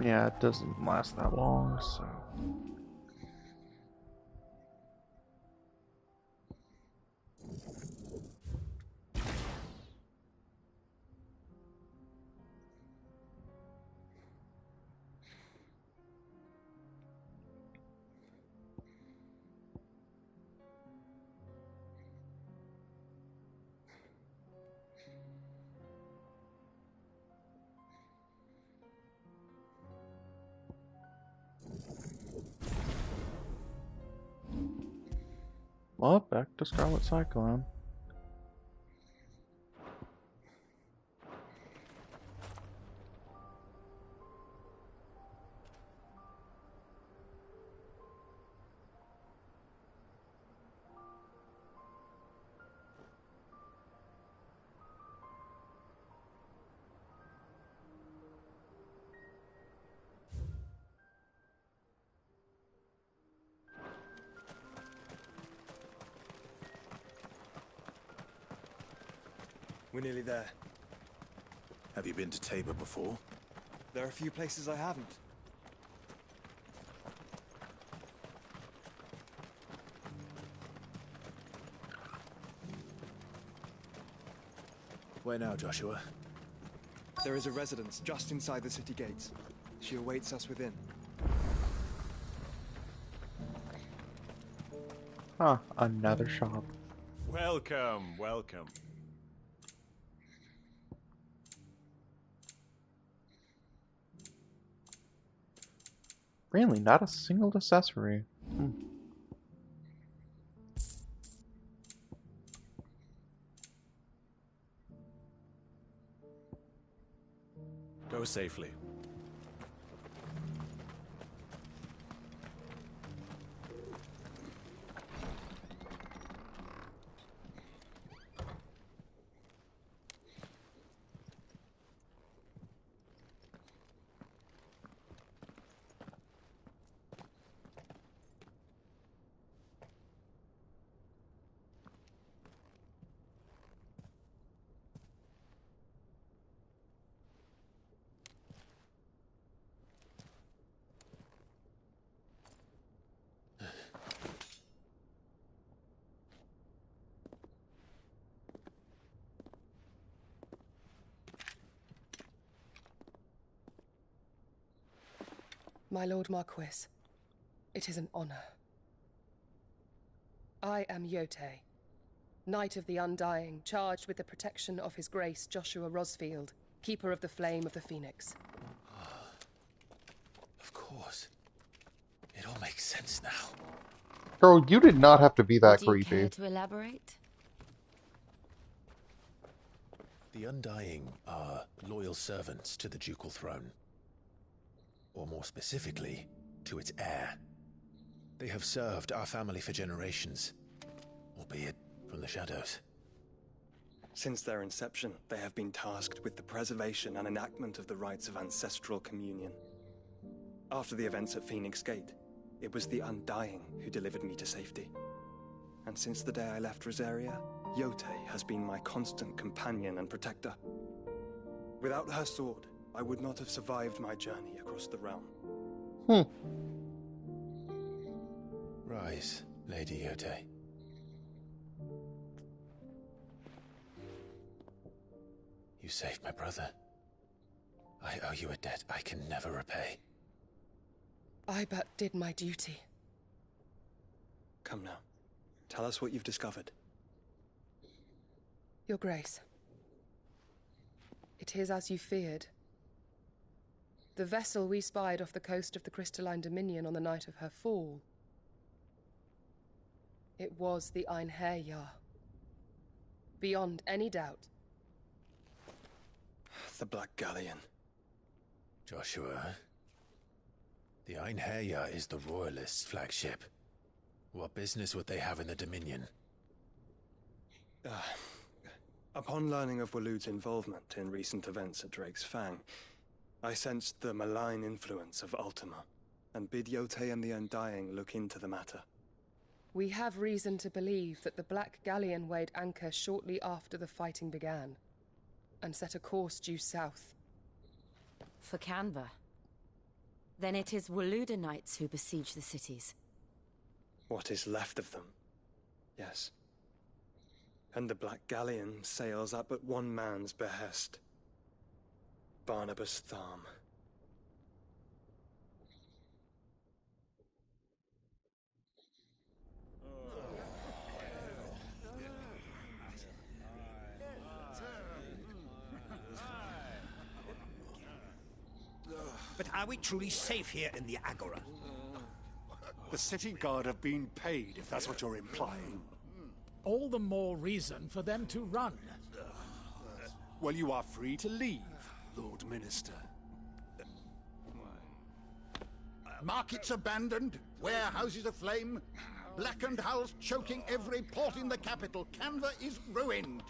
Yeah, it doesn't last that long, so... Well, back to Scarlet Cyclone. We're nearly there. Have you been to Tabor before? There are a few places I haven't. Where now, Joshua? There is a residence just inside the city gates. She awaits us within. Huh, another shop. Welcome, welcome. Really, not a single accessory. Go safely. My Lord Marquis, it is an honor. I am Yote, Knight of the Undying, charged with the protection of His Grace Joshua Rosfield, Keeper of the Flame of the Phoenix. Of course. It all makes sense now. Girl, you did not have to be that Would you creepy. care to elaborate? The Undying are loyal servants to the ducal throne. Or more specifically, to its heir. They have served our family for generations, albeit from the shadows. Since their inception, they have been tasked with the preservation and enactment of the rites of ancestral communion. After the events at Phoenix Gate, it was the Undying who delivered me to safety. And since the day I left Rosaria, Yote has been my constant companion and protector. Without her sword, I would not have survived my journey across the realm. Rise, Lady Yote. You saved my brother. I owe you a debt I can never repay. I but did my duty. Come now. Tell us what you've discovered. Your Grace. It is as you feared. The vessel we spied off the coast of the Crystalline Dominion on the night of her fall. It was the Einherjar. Beyond any doubt. The Black Galleon. Joshua, the Einherjar is the Royalists' flagship. What business would they have in the Dominion? Upon learning of Waloed's involvement in recent events at Drake's Fang, I sensed the malign influence of Ultima, and bid Yote and the Undying look into the matter. We have reason to believe that the Black Galleon weighed anchor shortly after the fighting began, and set a course due south. For Canva. Then it is Waloeda knights who besiege the cities. What is left of them, yes. And the Black Galleon sails at but one man's behest. Barnabas Tharm. But are we truly safe here in the Agora? The city guard have been paid, if that's what you're implying. All the more reason for them to run. Well, you are free to leave, Lord Minister. Markets abandoned, warehouses aflame, blackened hulls choking every port in the capital. Canva is ruined.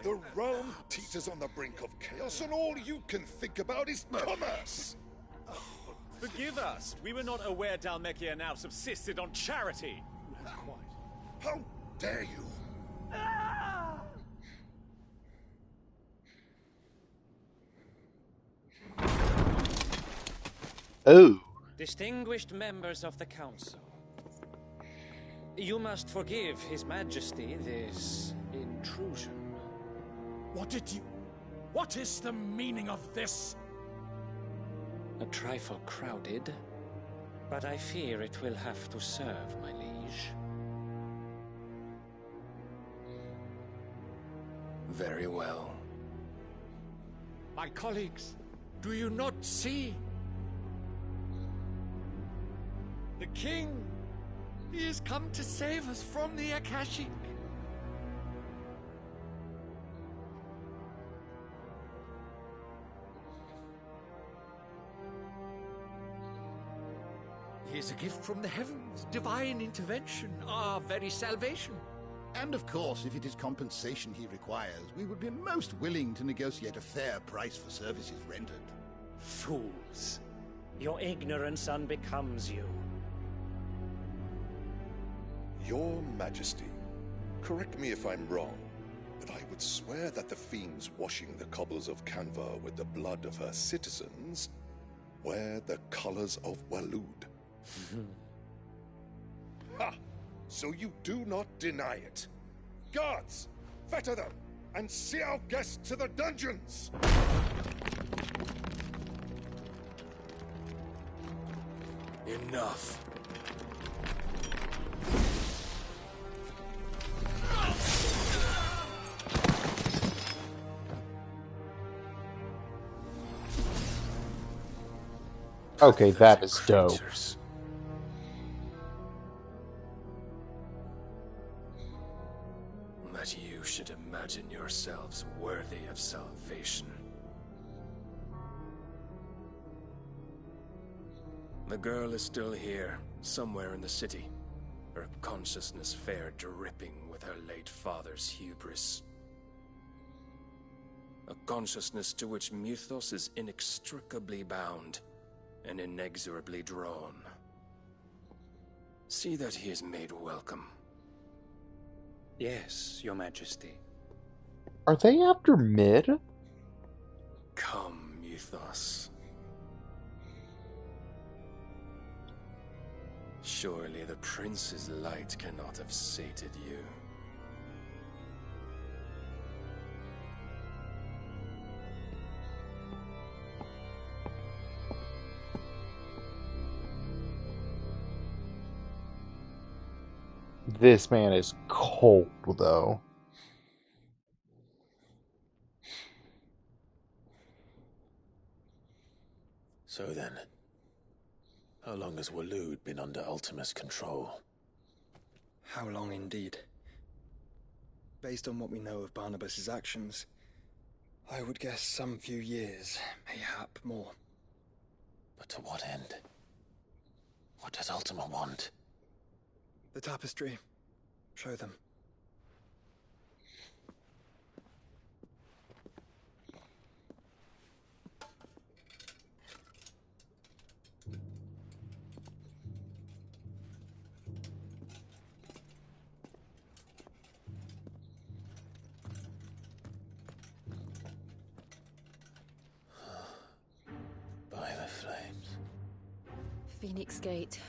The realm teeters on the brink of chaos, and all you can think about is commerce! Forgive us. We were not aware Dhalmekia now subsisted on charity. How dare you? Oh. Distinguished members of the council, you must forgive His Majesty this intrusion. What is the meaning of this? A trifle crowded, but I fear it will have to serve, my liege. Very well. My colleagues, do you not see? The king! He has come to save us from the Akashic! He is a gift from the heavens, divine intervention, our very salvation. And of course, if it is compensation he requires, we would be most willing to negotiate a fair price for services rendered. Fools! Your ignorance unbecomes you. Your Majesty, correct me if I'm wrong, but I would swear that the fiends washing the cobbles of Canva with the blood of her citizens wear the colors of Waloed. Ha! So you do not deny it. Guards, fetter them, and see our guests to the dungeons! Enough. Okay, that is dope. That you should imagine yourselves worthy of salvation. The girl is still here, somewhere in the city. Her consciousness fair dripping with her late father's hubris. A consciousness to which Mythos is inextricably bound and inexorably drawn. See that he is made welcome. Yes, Your Majesty. Are they after Mid? Come, Mythos. Surely the prince's light cannot have sated you. This man is cold, though. So then, how long has Waloed been under Ultima's control? How long indeed? Based on what we know of Barnabas's actions, I would guess some few years, mayhap more. But to what end? What does Ultima want? The tapestry. Show them. By the flames. Phoenix Gate,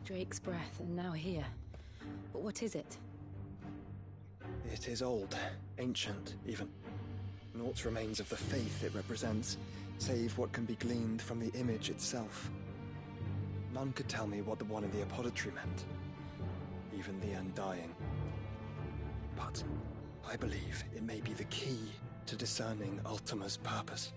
Drake's Breath, and now here. But what is it? It is old, ancient, even. Naught remains of the faith it represents, save what can be gleaned from the image itself. None could tell me what the one in the apothecary meant, even the Undying. But I believe it may be the key to discerning Ultima's purpose.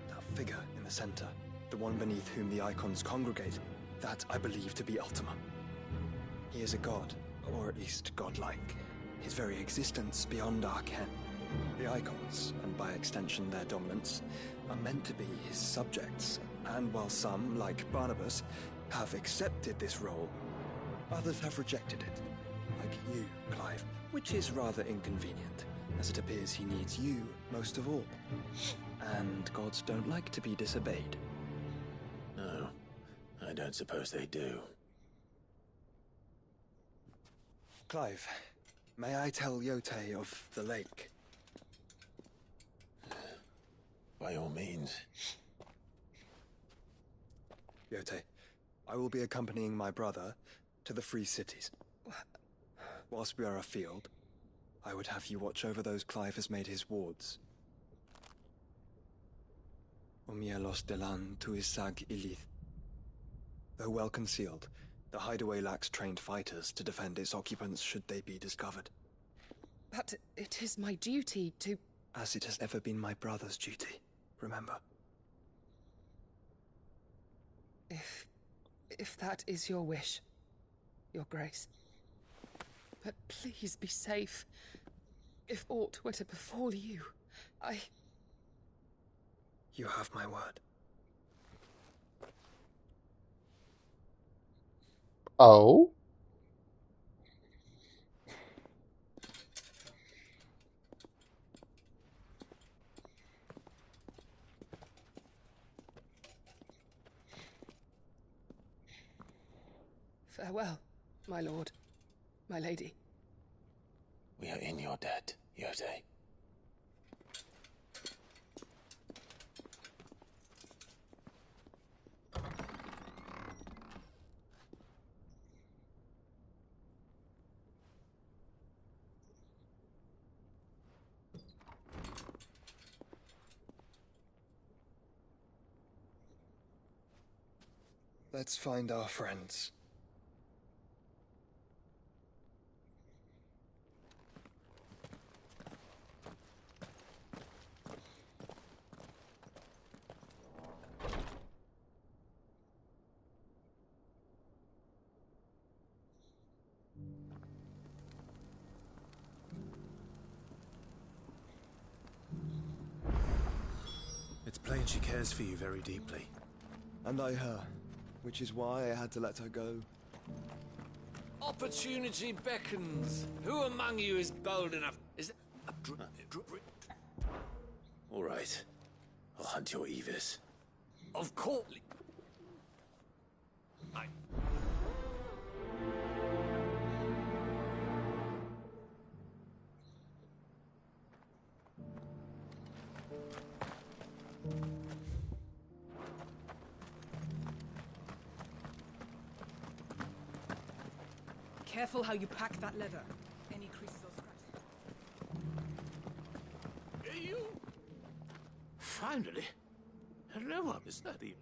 That figure in the center, the one beneath whom the icons congregate, that I believe to be Ultima. He is a god, or at least godlike. His very existence beyond our ken. The icons, and by extension their dominants, are meant to be his subjects, and while some, like Barnabas, have accepted this role, others have rejected it. Like you, Clive, which is rather inconvenient, as it appears he needs you most of all. And gods don't like to be disobeyed. No, I don't suppose they do. Clive, may I tell Yote of the lake? By all means. Yote, I will be accompanying my brother to the Free Cities. Whilst we are afield, I would have you watch over those Clive has made his wards. Umielos delan tuisag ilith. Though well concealed, the hideaway lacks trained fighters to defend its occupants should they be discovered. But it is my duty to... As it has ever been my brother's duty, remember. If that is your wish, Your Grace. But please be safe. If aught were to befall you, You have my word. Oh? Farewell, my lord, my lady. We are in your debt, Yote. Let's find our friends. It's plain she cares for you very deeply. And I her, which is why I had to let her go. Opportunity beckons. Who among you is bold enough? Is it All right. I'll hunt your Evis. Of course. Careful how you pack that leather. Any creases or scratches. You? Finally. Hello, Miss Daddy.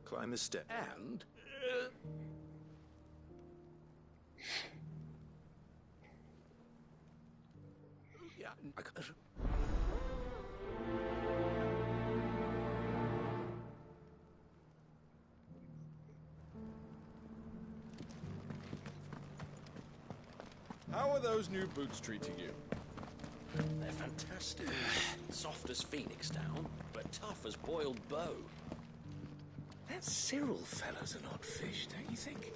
Climb a step. And... yeah, How are those new boots treating you? They're fantastic. Soft as phoenix down, but tough as boiled bow. That Cyril fellow's an odd fish, don't you think?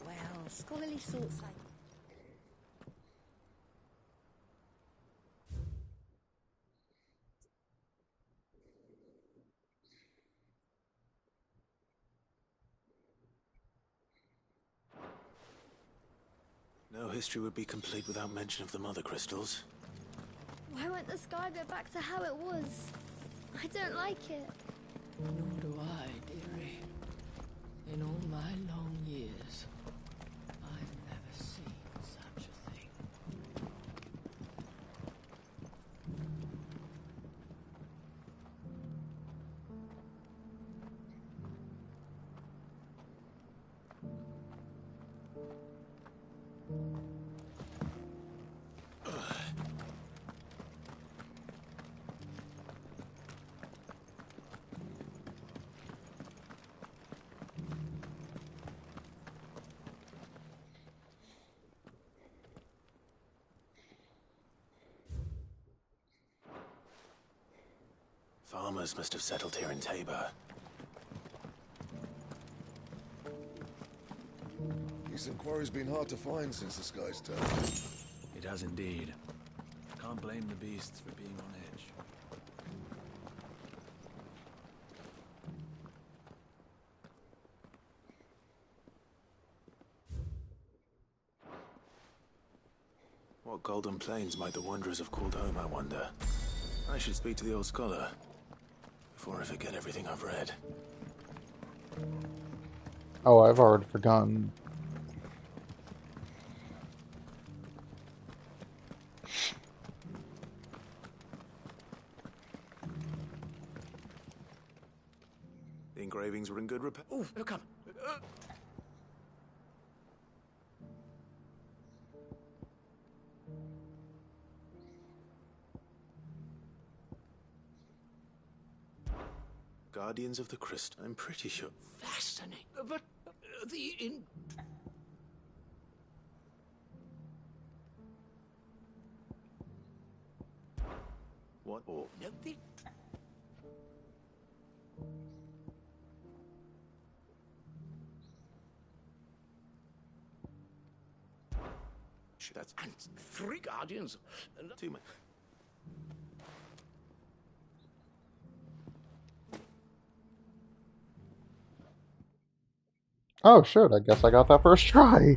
Well, scholarly sorts like... No history would be complete without mention of the mother crystals. Why won't the sky go back to how it was? I don't like it. Nor do I, dearie. In all my long years, I've never seen such a thing. Farmers must have settled here in Tabor. This inquiry's been hard to find since the sky's turned. It has indeed. Can't blame the beasts for being on edge. What golden plains might the wanderers have called home, I wonder? I should speak to the old scholar before I forget everything I've read. Oh, I've already forgotten. The engravings were in good repair. Oh, look up. Guardians of the Crystal. I'm pretty sure. Fascinating. But the What? Or no, the that's and 3 guardians. too much. Oh, shit, I guess I got that first try.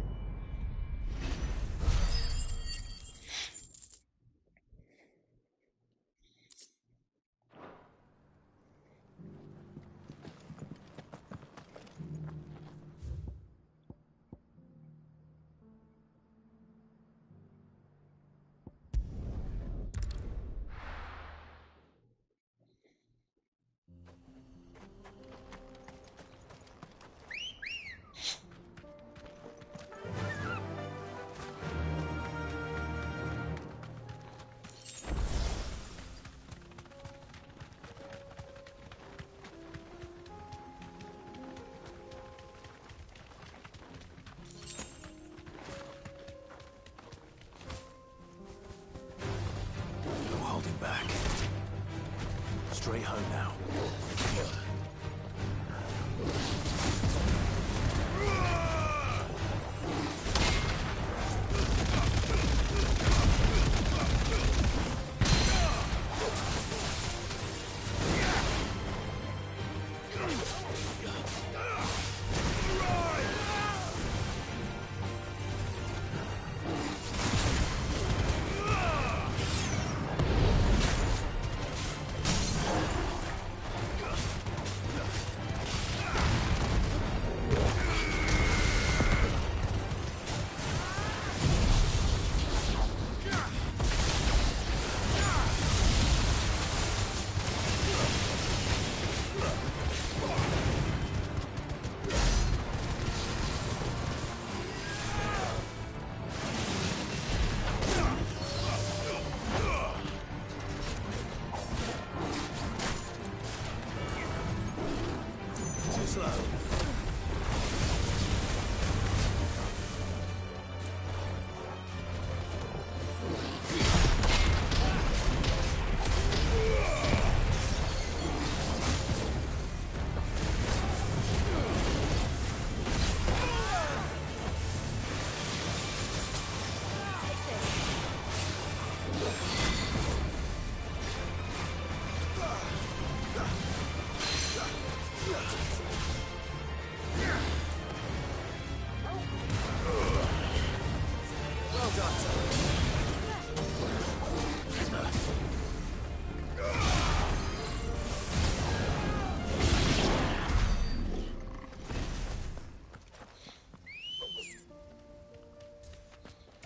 No holding back. Straight home now.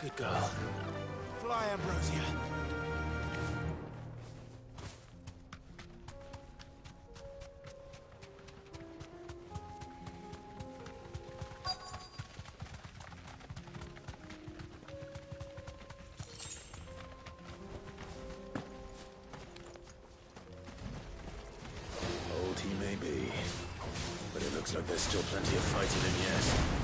Good girl. Fly, Ambrosia. Old he may be, but it looks like there's still plenty of fight in him yet.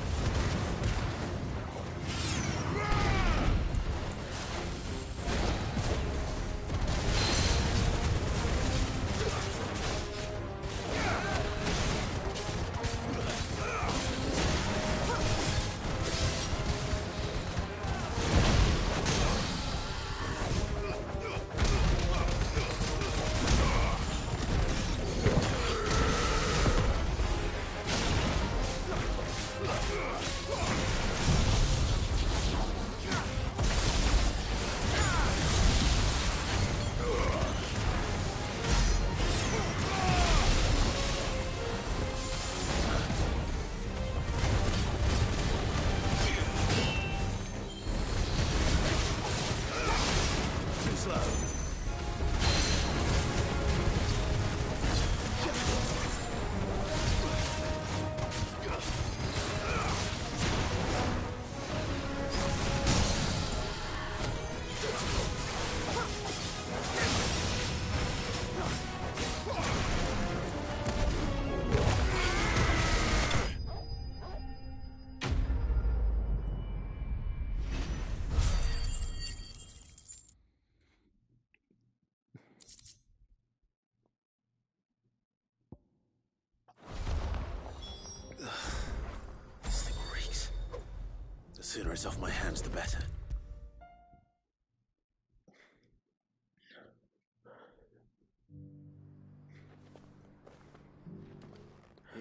it's off my hands, the better.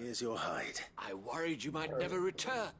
Here's your hide. I worried you might never return.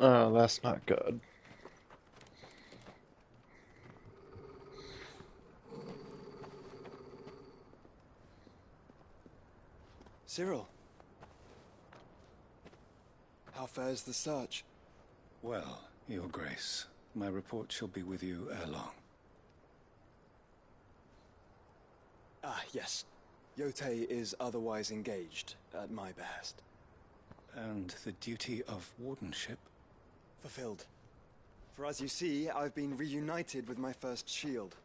Oh, that's not good. Cyril. How fares the search? Well, Your Grace, my report shall be with you ere long. Ah, yes. Yotei is otherwise engaged, at my behest. And the duty of wardenship? Fulfilled. For as you see, I've been reunited with my first shield.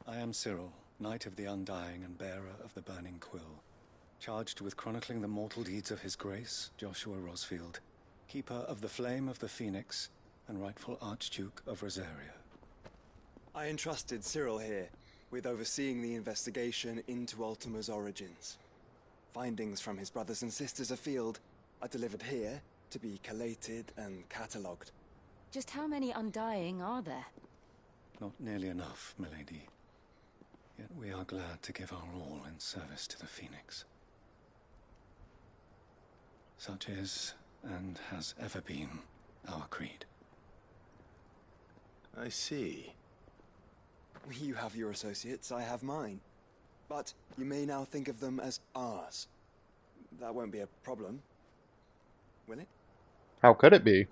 I am Cyril, Knight of the Undying and bearer of the Burning Quill, charged with chronicling the mortal deeds of His Grace, Joshua Rosfield, Keeper of the Flame of the Phoenix, and rightful Archduke of Rosaria. I entrusted Cyril here with overseeing the investigation into Ultima's origins. Findings from his brothers and sisters afield are delivered here to be collated and catalogued. Just how many Undying are there? Not nearly enough, milady. Yet we are glad to give our all in service to the Phoenix. Such is, and has ever been, our creed. I see. You have your associates, I have mine. But you may now think of them as ours. That won't be a problem, will it? How could it be?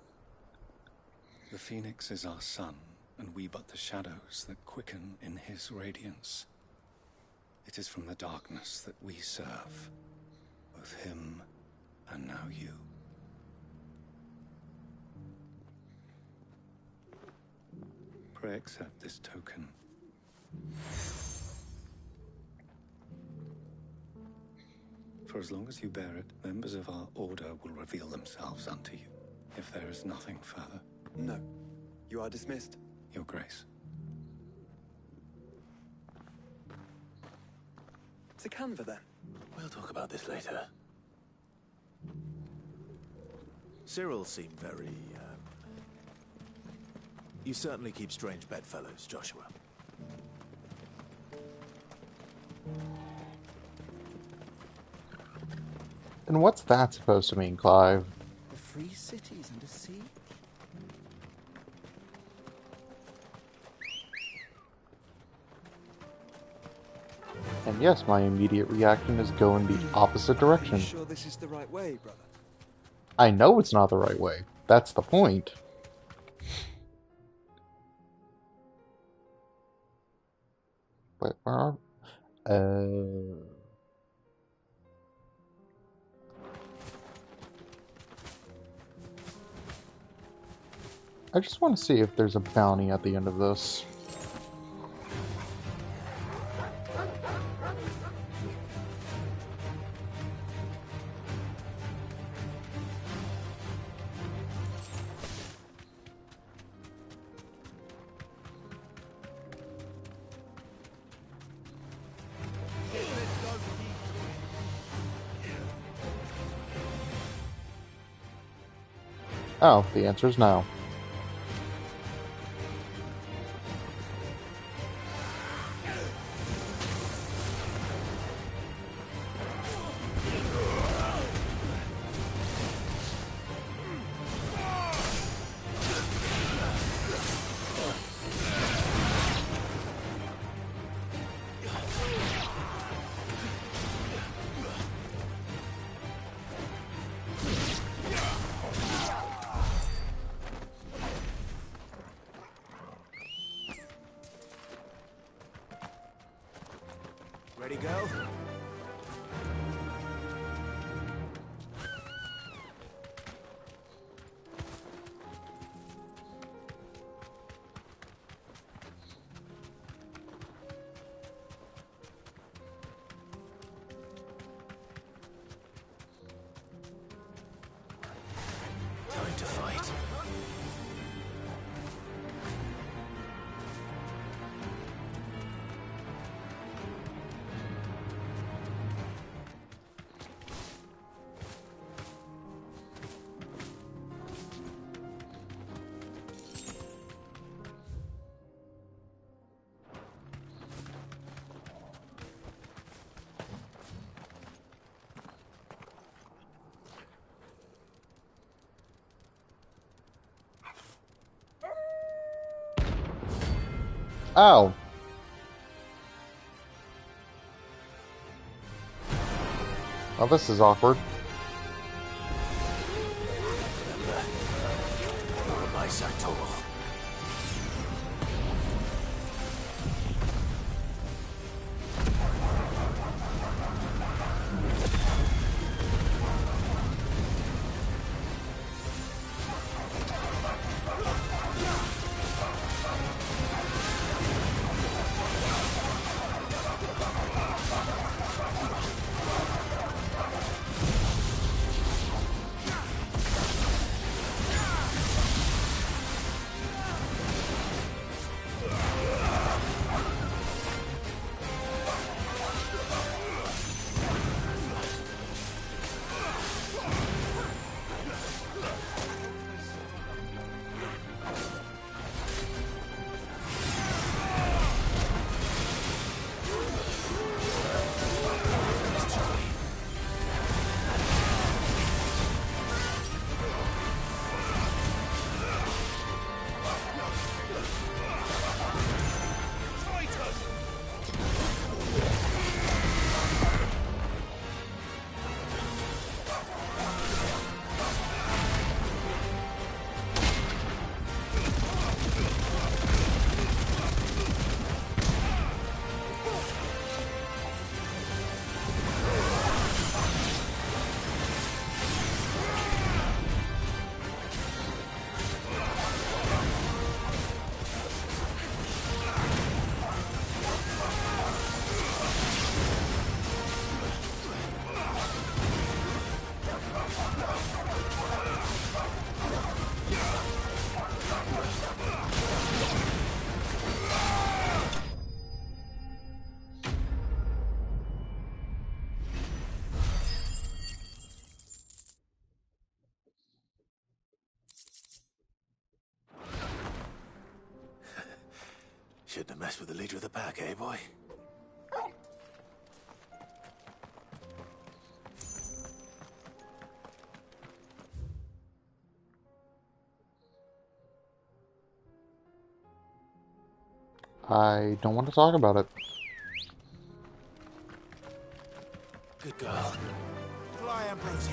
The Phoenix is our sun, and we but the shadows that quicken in his radiance. It is from the darkness that we serve, both him and now you. Pray accept this token. For as long as you bear it, members of our order will reveal themselves unto you, if there is nothing further. No. You are dismissed. Your Grace. To Canva, then. We'll talk about this later. Cyril seemed very, You certainly keep strange bedfellows, Joshua. And what's that supposed to mean, Clive? The free cities and a sea? And yes, my immediate reaction is go in the opposite direction. Are you sure this is the right way, brother? I know it's not the right way. That's the point. Wait, where are... I just want to see if there's a bounty at the end of this. Oh, the answer is no. girl. Time to fight. Ow. Oh, this is awkward. Shouldn't have messed with the leader of the pack, eh, boy? I don't want to talk about it. Good girl. Fly, Ambrosia.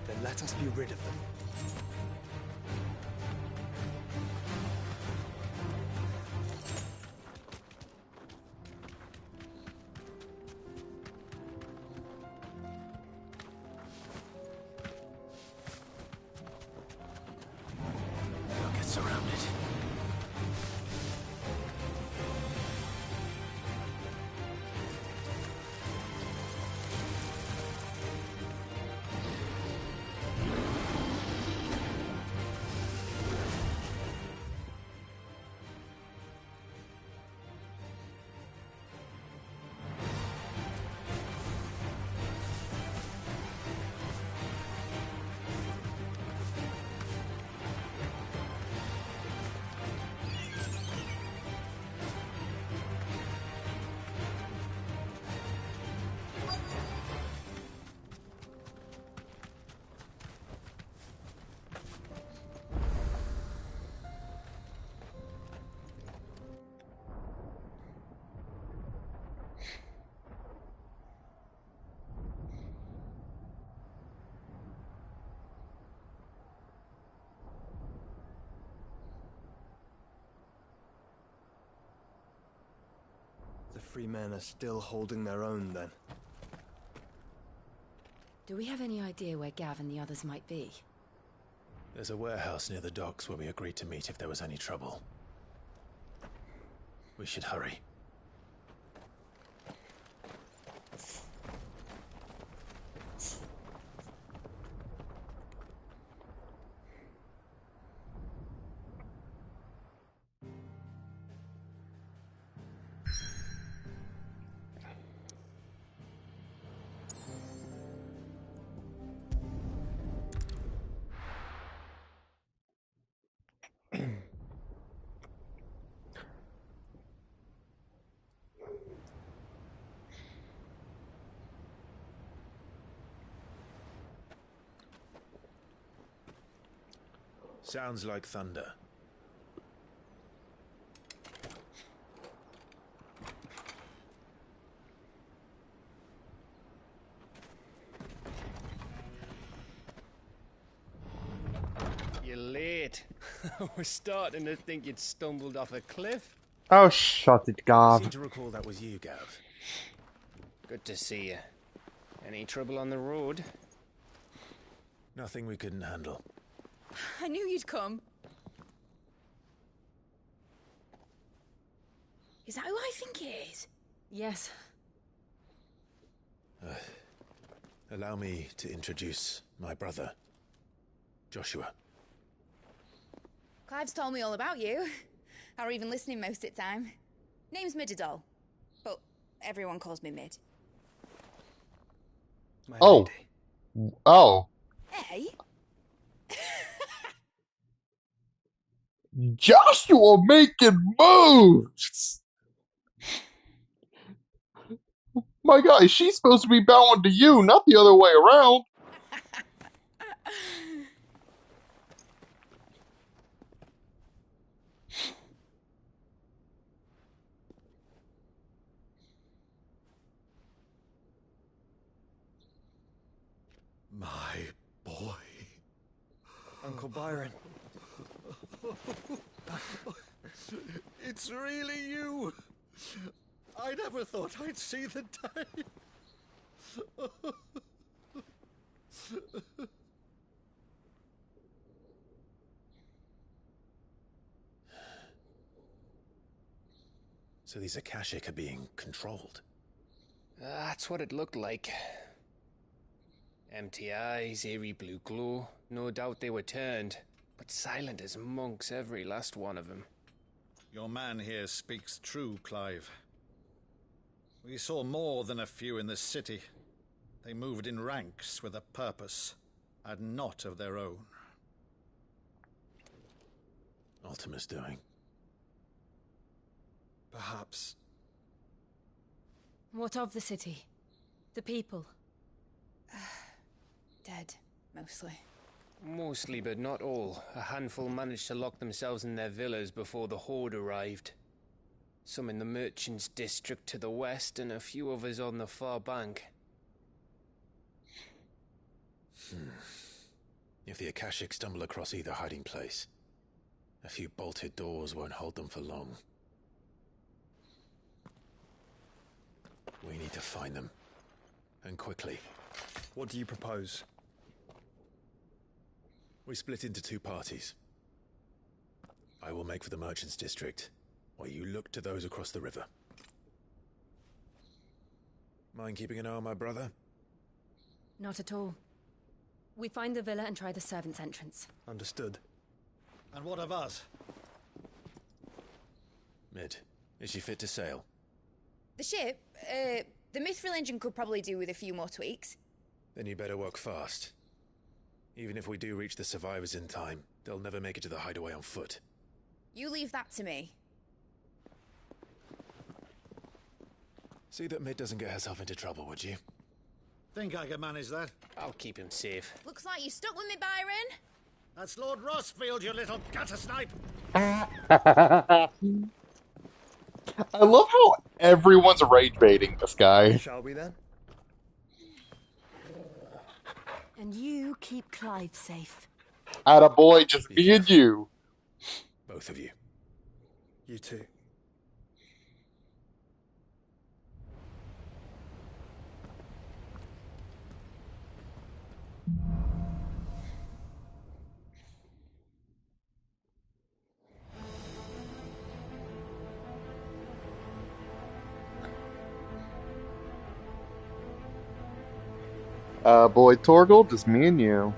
Then let us be rid of them. Don't get surrounded. free men are still holding their own, then. Do we have any idea where Gav and the others might be? There's a warehouse near the docks where we agreed to meet if there was any trouble. We should hurry. Sounds like thunder. You're late. I was starting to think you'd stumbled off a cliff. Oh, shut it, I Gav. seem to recall that was you, Gav. Good to see you. Any trouble on the road? Nothing we couldn't handle. I knew you'd come. Is that who I think it is? Yes. Allow me to introduce my brother, Joshua. Clive's told me all about you. Or even listening most of the time. Name's Midadol, but everyone calls me Mid. Oh. Oh. Hey? Joshua making moves! My God, she's supposed to be bowing to you, not the other way around. My boy. Uncle Byron. It's really you. I never thought I'd see the day. So these Akashic are being controlled. That's what it looked like. Empty eyes, eerie blue glow. No doubt they were turned, but silent as monks, every last one of them. Your man here speaks true, Clive. We saw more than a few in the city. They moved in ranks with a purpose, and not of their own. Ultima's doing. Perhaps. What of the city? The people? Dead, mostly. Mostly, but not all. A handful managed to lock themselves in their villas before the Horde arrived. Some in the merchants' district to the west, and a few others on the far bank. If the Akashic stumble across either hiding place, a few bolted doors won't hold them for long. We need to find them. And quickly. What do you propose? We split into two parties. I will make for the merchants' district, while you look to those across the river. Mind keeping an eye on my brother? Not at all. We find the villa and try the servants' entrance. Understood. And what of us? Mid, is she fit to sail? The ship, the Mithril engine could probably do with a few more tweaks. Then you better work fast. Even if we do reach the survivors in time, they'll never make it to the hideaway on foot. You leave that to me. See that Mid doesn't get herself into trouble, would you? Think I can manage that? I'll keep him safe. Looks like you stuck with me, Byron. That's Lord Rossfield, you little gutter snipe. I love how everyone's rage baiting this guy. Shall we then? And you keep Clive safe. Attaboy, just being you. Both of you. You too. Boy Torgal, just me and you.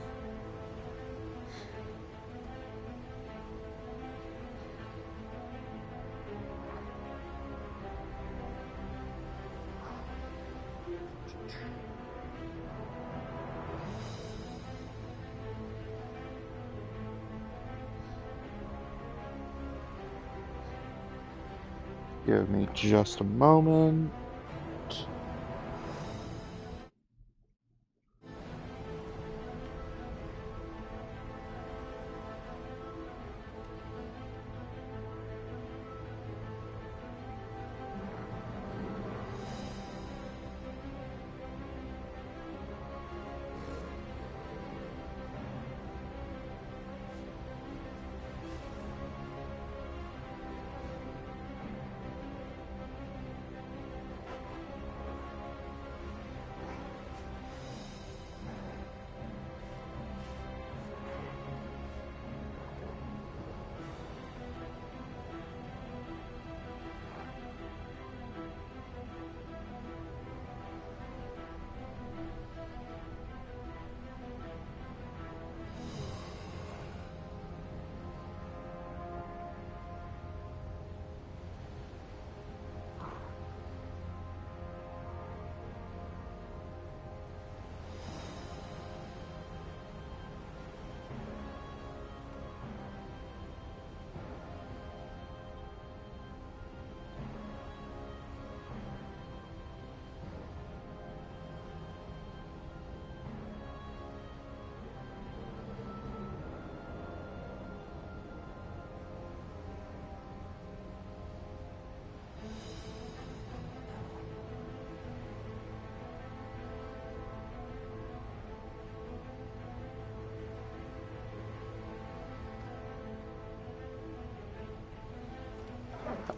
Give me just a moment.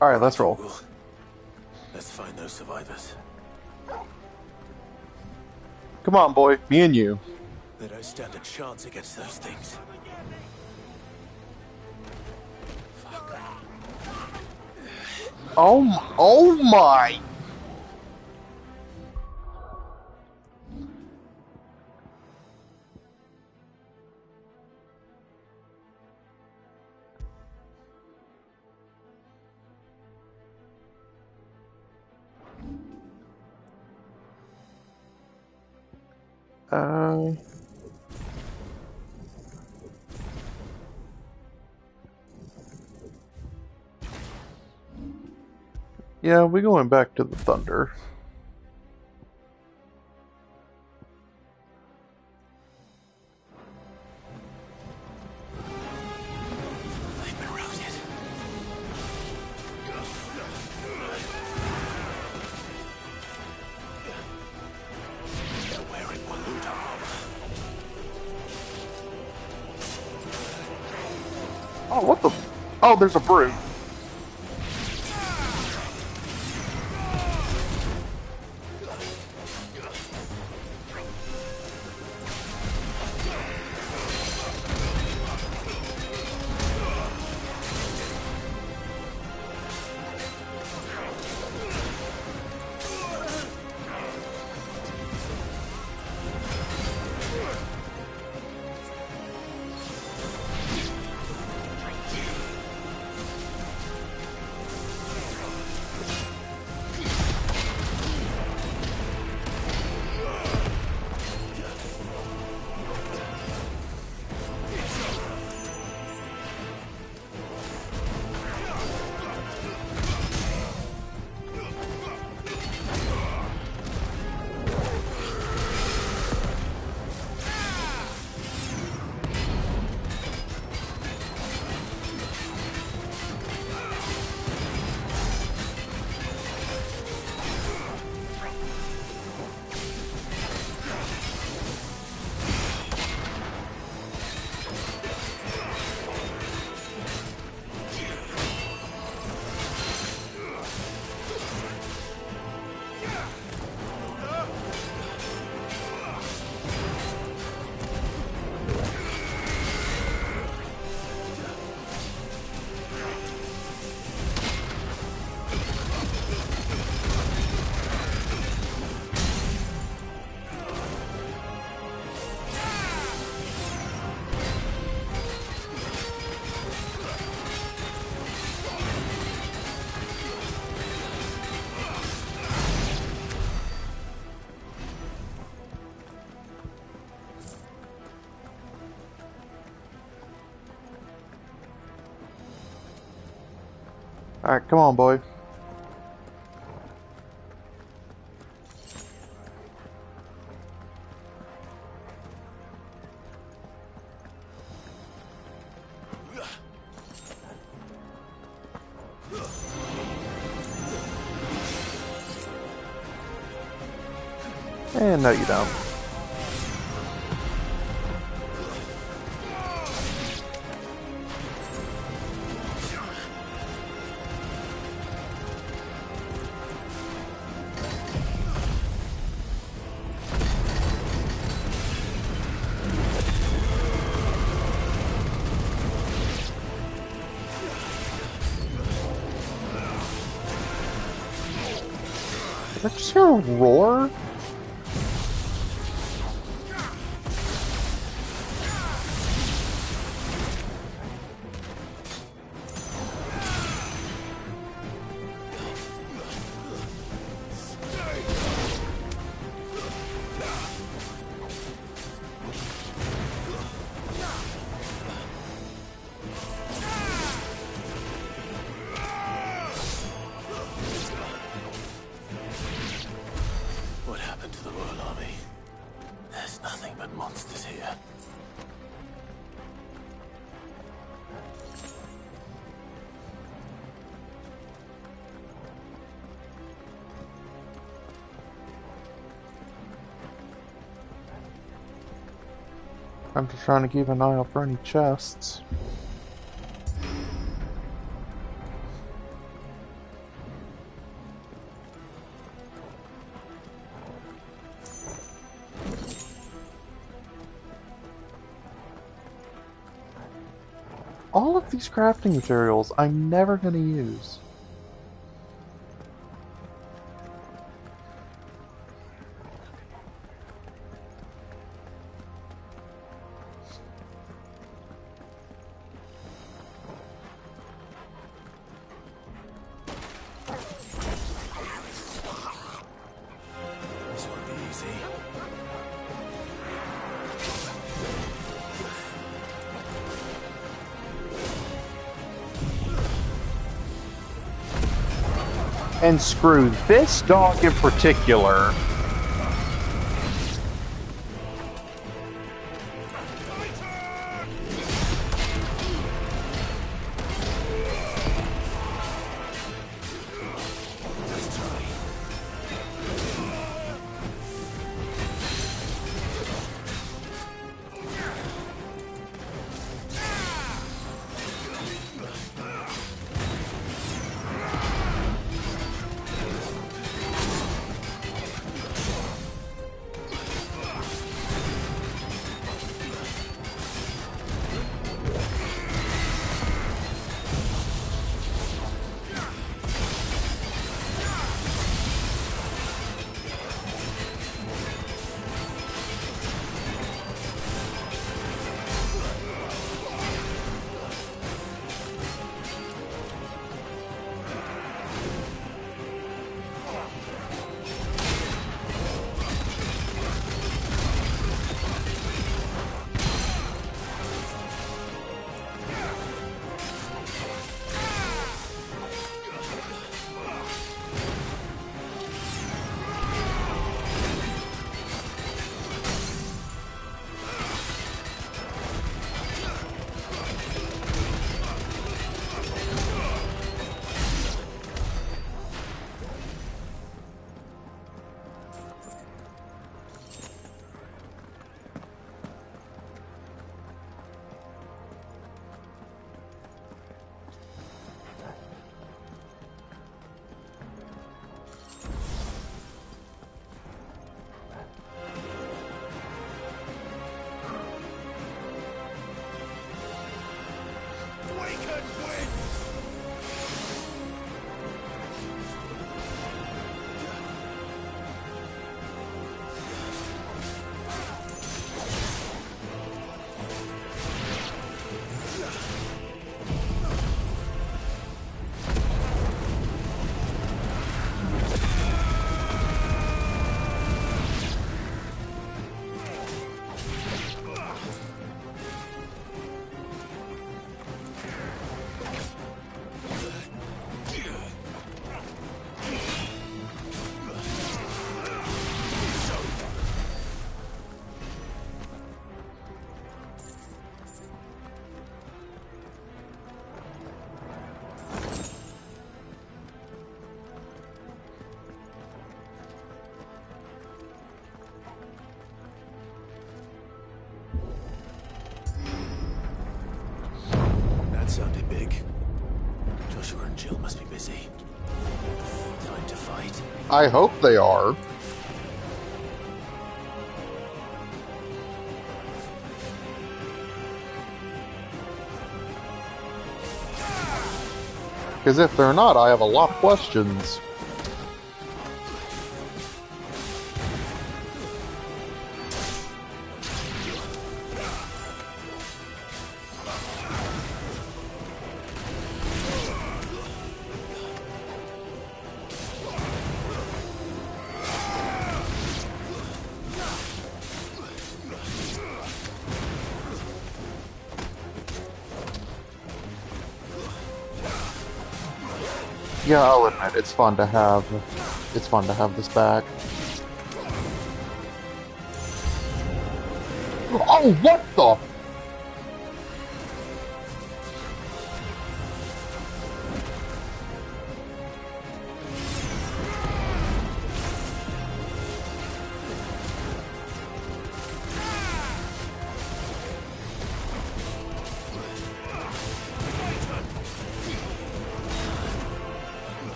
Alright, let's roll. Let's find those survivors. Come on, boy. Me and you. They don't stand a chance against those things. Oh my! Yeah, we're going back to the Thunder. They've been routed. They're wearing Waluda armor. Oh, what the? Oh, there's a brute. Alright, come on, boy. And no, you don't. Did I just hear a roar? What happened to the Royal Army? There's nothing but monsters here. I'm just trying to keep an eye out for any chests. All of these crafting materials I'm never going to use. This won't be easy. And screw this dog in particular. sounded big. Joshua and Jill must be busy. Time to fight. I hope they are. Because if they're not, I have a lot of questions. Yeah, I'll admit, it's fun to have this back. Oh, what the?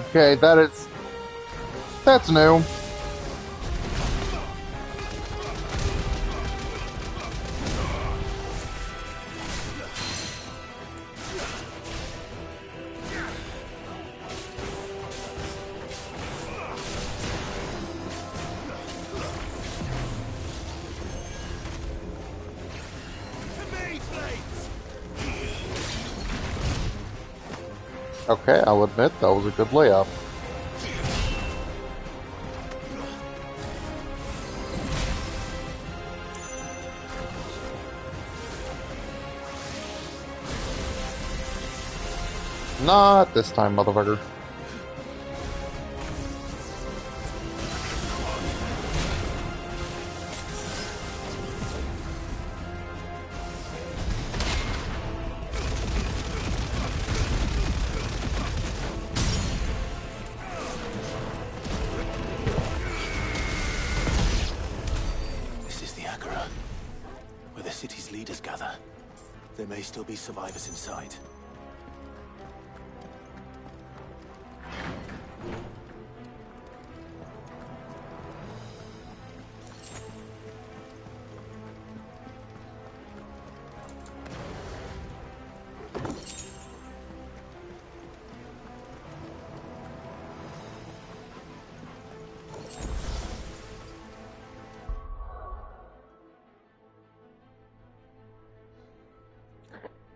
Okay, that's new. Okay, I'll admit that was a good layup. Not this time, motherfucker. This is the Agora, where the city's leaders gather. There may still be survivors inside.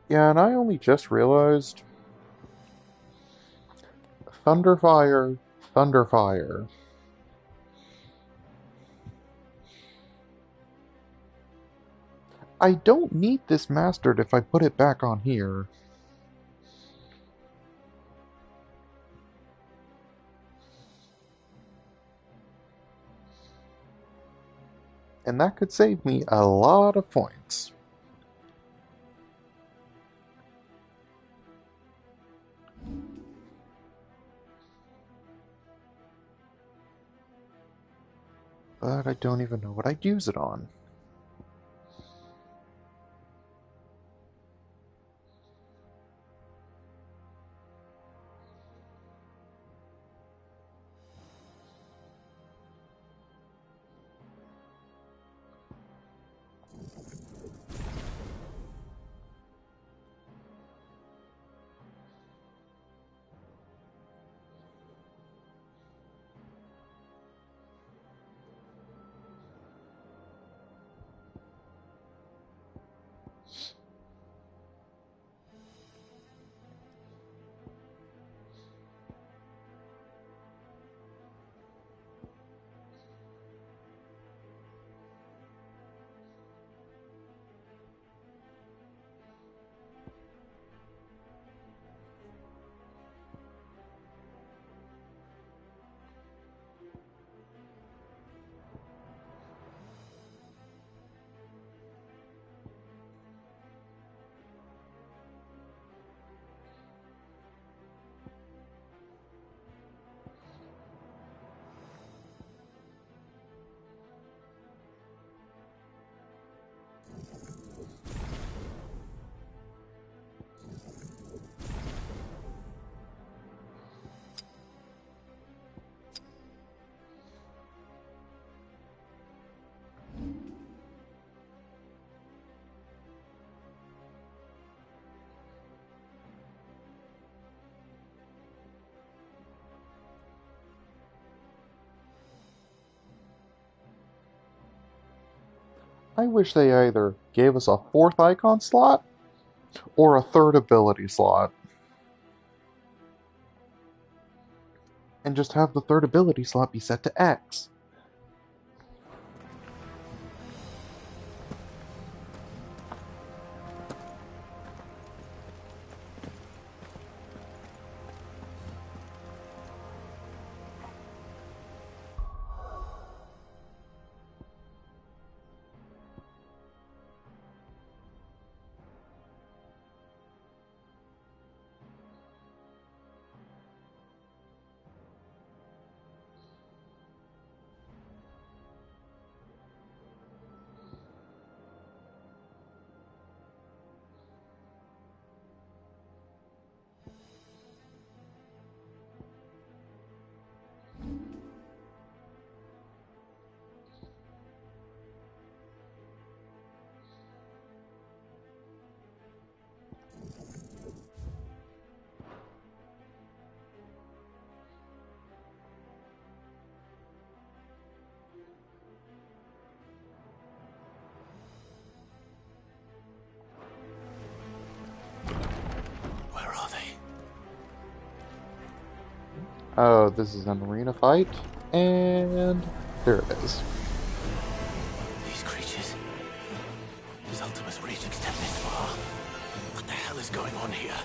Yeah, and I only just realized... Thunderfire, Thunderfire. I don't need this mastered if I put it back on here. And that could save me a lot of points. But I don't even know what I'd use it on. I wish they either gave us a 4th icon slot or a 3rd ability slot. And just have the 3rd ability slot be set to X. Where are they? Oh, this is an arena fight, and there it is. These creatures. His Ultima's reach extend this far. What the hell is going on here?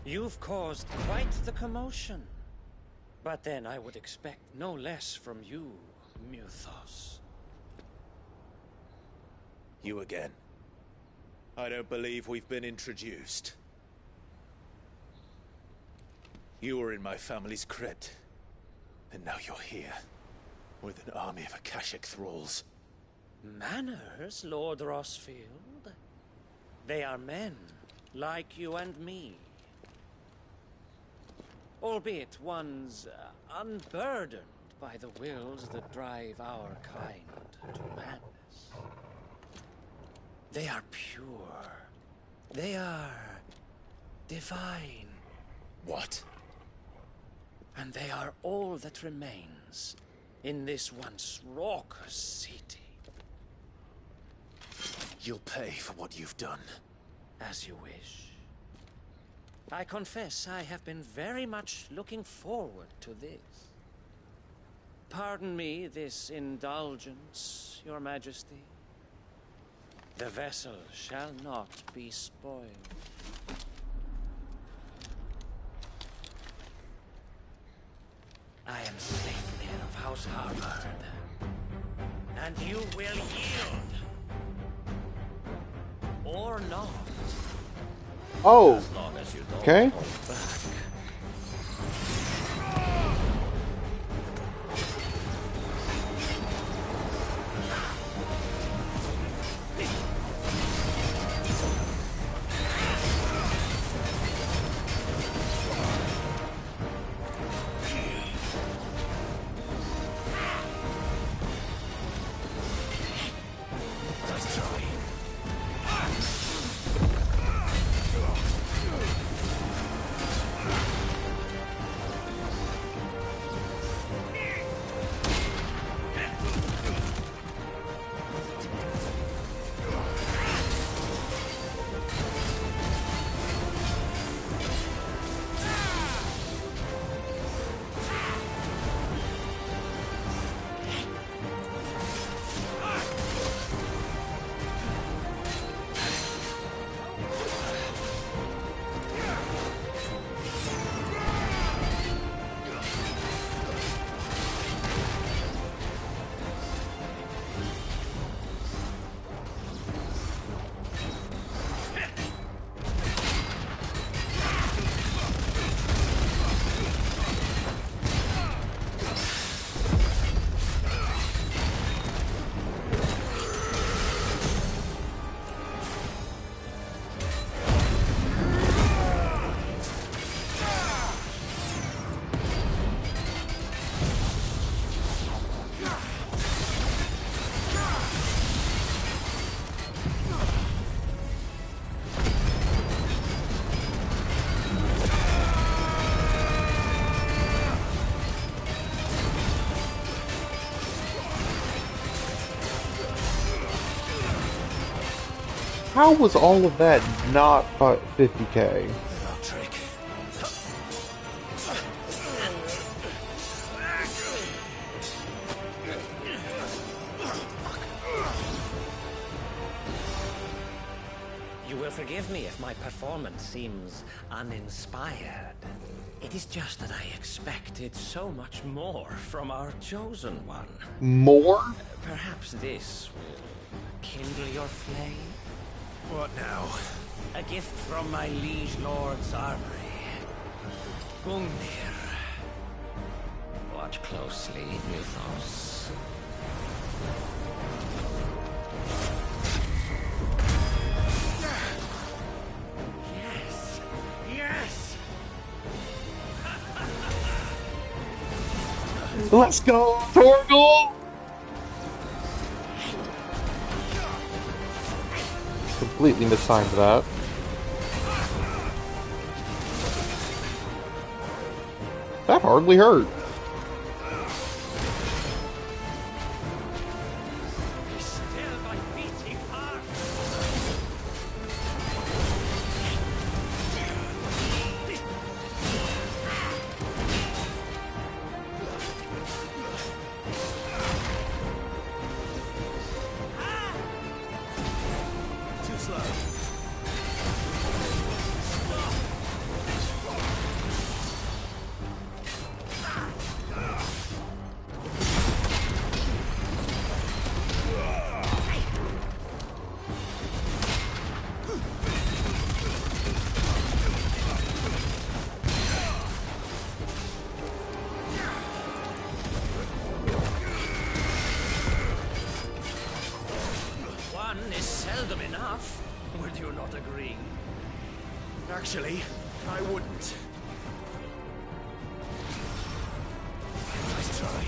You've caused quite the commotion. But then I would expect no less from you, Muthos. You again. I don't believe we've been introduced. You were in my family's crypt. And now you're here. With an army of Akashic thralls. Manners, Lord Rosfield? They are men, like you and me. Albeit ones unburdened by the wills that drive our kind to madness. They are pure. They are divine. What? And they are all that remains in this once raucous city. You'll pay for what you've done. As you wish. I confess I have been very much looking forward to this. Pardon me this indulgence, Your Majesty. The vessel shall not be spoiled. I am Sleipnir of House Harvard, and you will yield. Or not. Oh, As long as you don't okay. hold back. How was all of that not 50k? Trick. You will forgive me if my performance seems uninspired. It is just that I expected so much more from our chosen one. More? Perhaps this will kindle your flame? What now? A gift from my liege lord's armory. Gungnir. Watch closely, Mythos. Yes! Yes! Let's go, Torgal! Completely mistimed that. That hardly hurt. One is seldom enough. Would you not agree? Actually, I wouldn't. Nice try.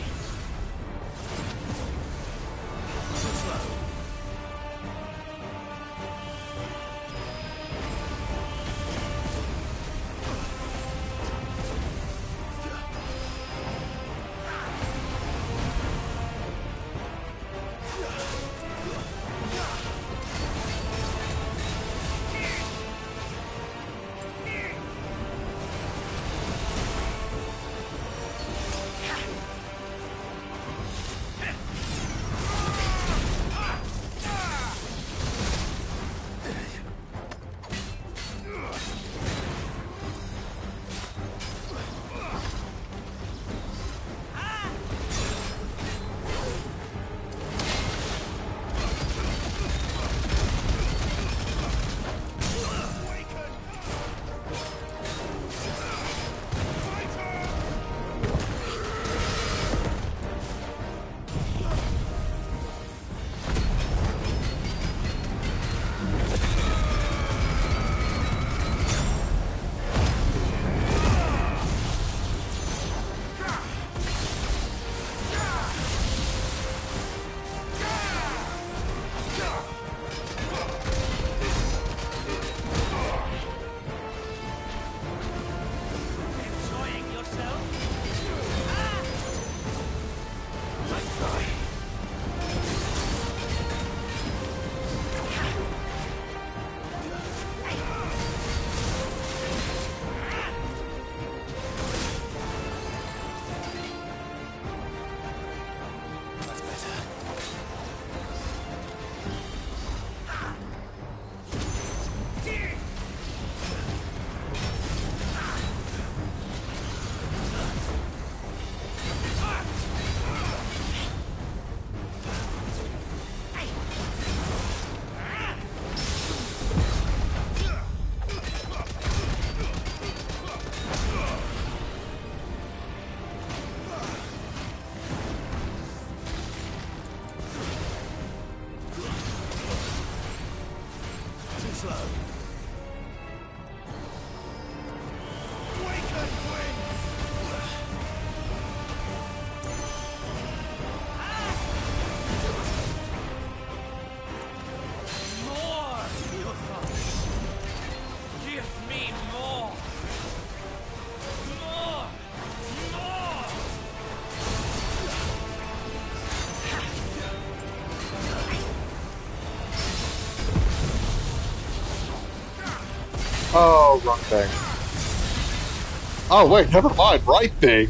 Too slow. Oh, wrong thing. Oh, wait, never mind. Right thing.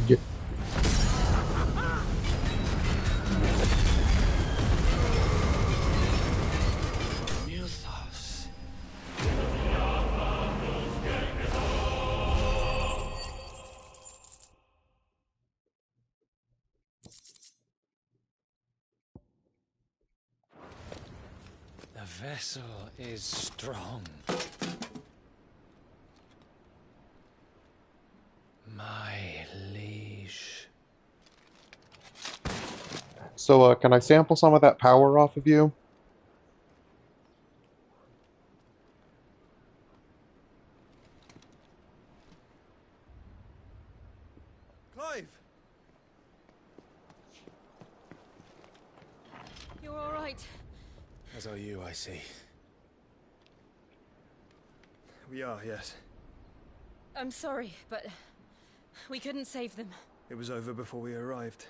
The vessel is strong. My liege. So, can I sample some of that power off of you? Clive! You're all right. As are you, I see. We are, yes. I'm sorry, but we couldn't save them. It was over before we arrived.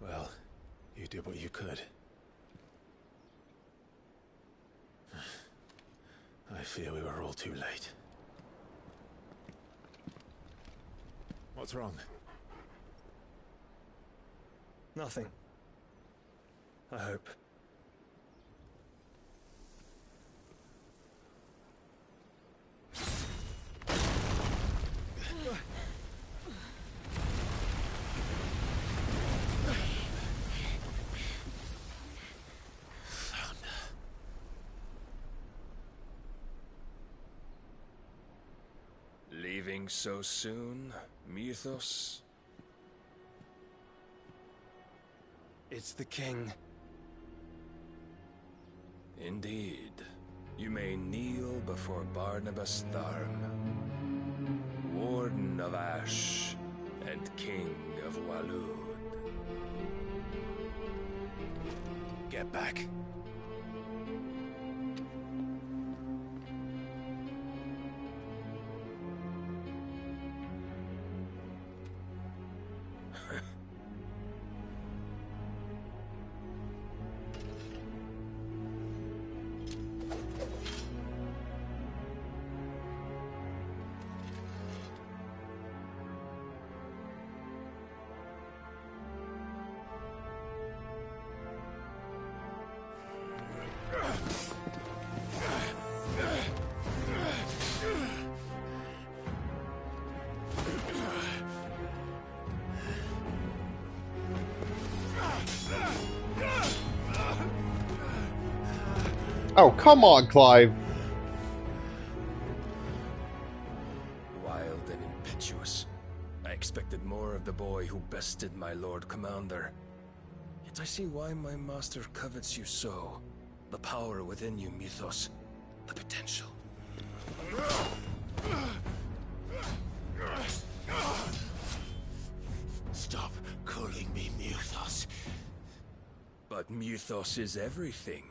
Well, you did what you could. I fear we were all too late. What's wrong? Nothing. I hope. Leaving so soon, Mythos? It's the king. Indeed. You may kneel before Barnabas Tharm, Warden of Ash and King of Walud. Get back. Oh, come on, Clive. Wild and impetuous. I expected more of the boy who bested my Lord Commander. Yet I see why my master covets you so. The power within you, Mythos. The potential. Stop calling me Mythos. But Mythos is everything.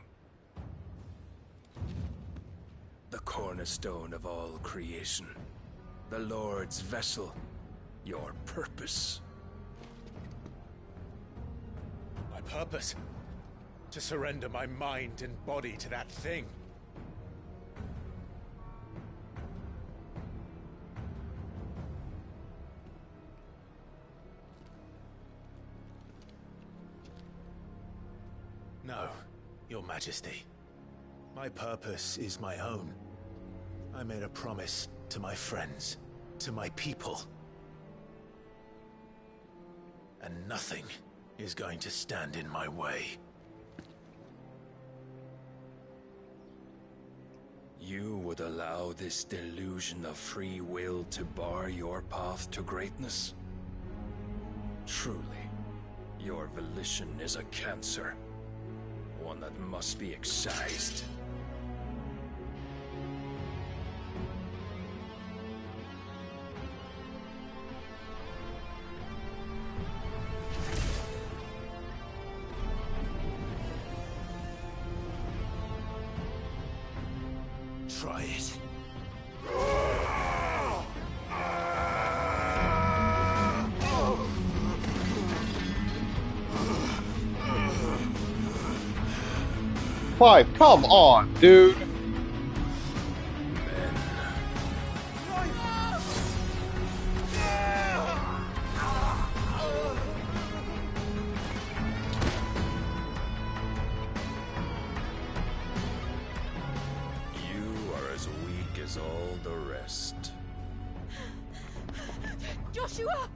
The cornerstone of all creation. The Lord's vessel. Your purpose. My purpose? To surrender my mind and body to that thing. No, Your Majesty. My purpose is my own. I made a promise to my friends, to my people. And nothing is going to stand in my way. You would allow this delusion of free will to bar your path to greatness? Truly, your volition is a cancer. One that must be excised. Try it. Clive, come on, dude. is all the rest. Joshua!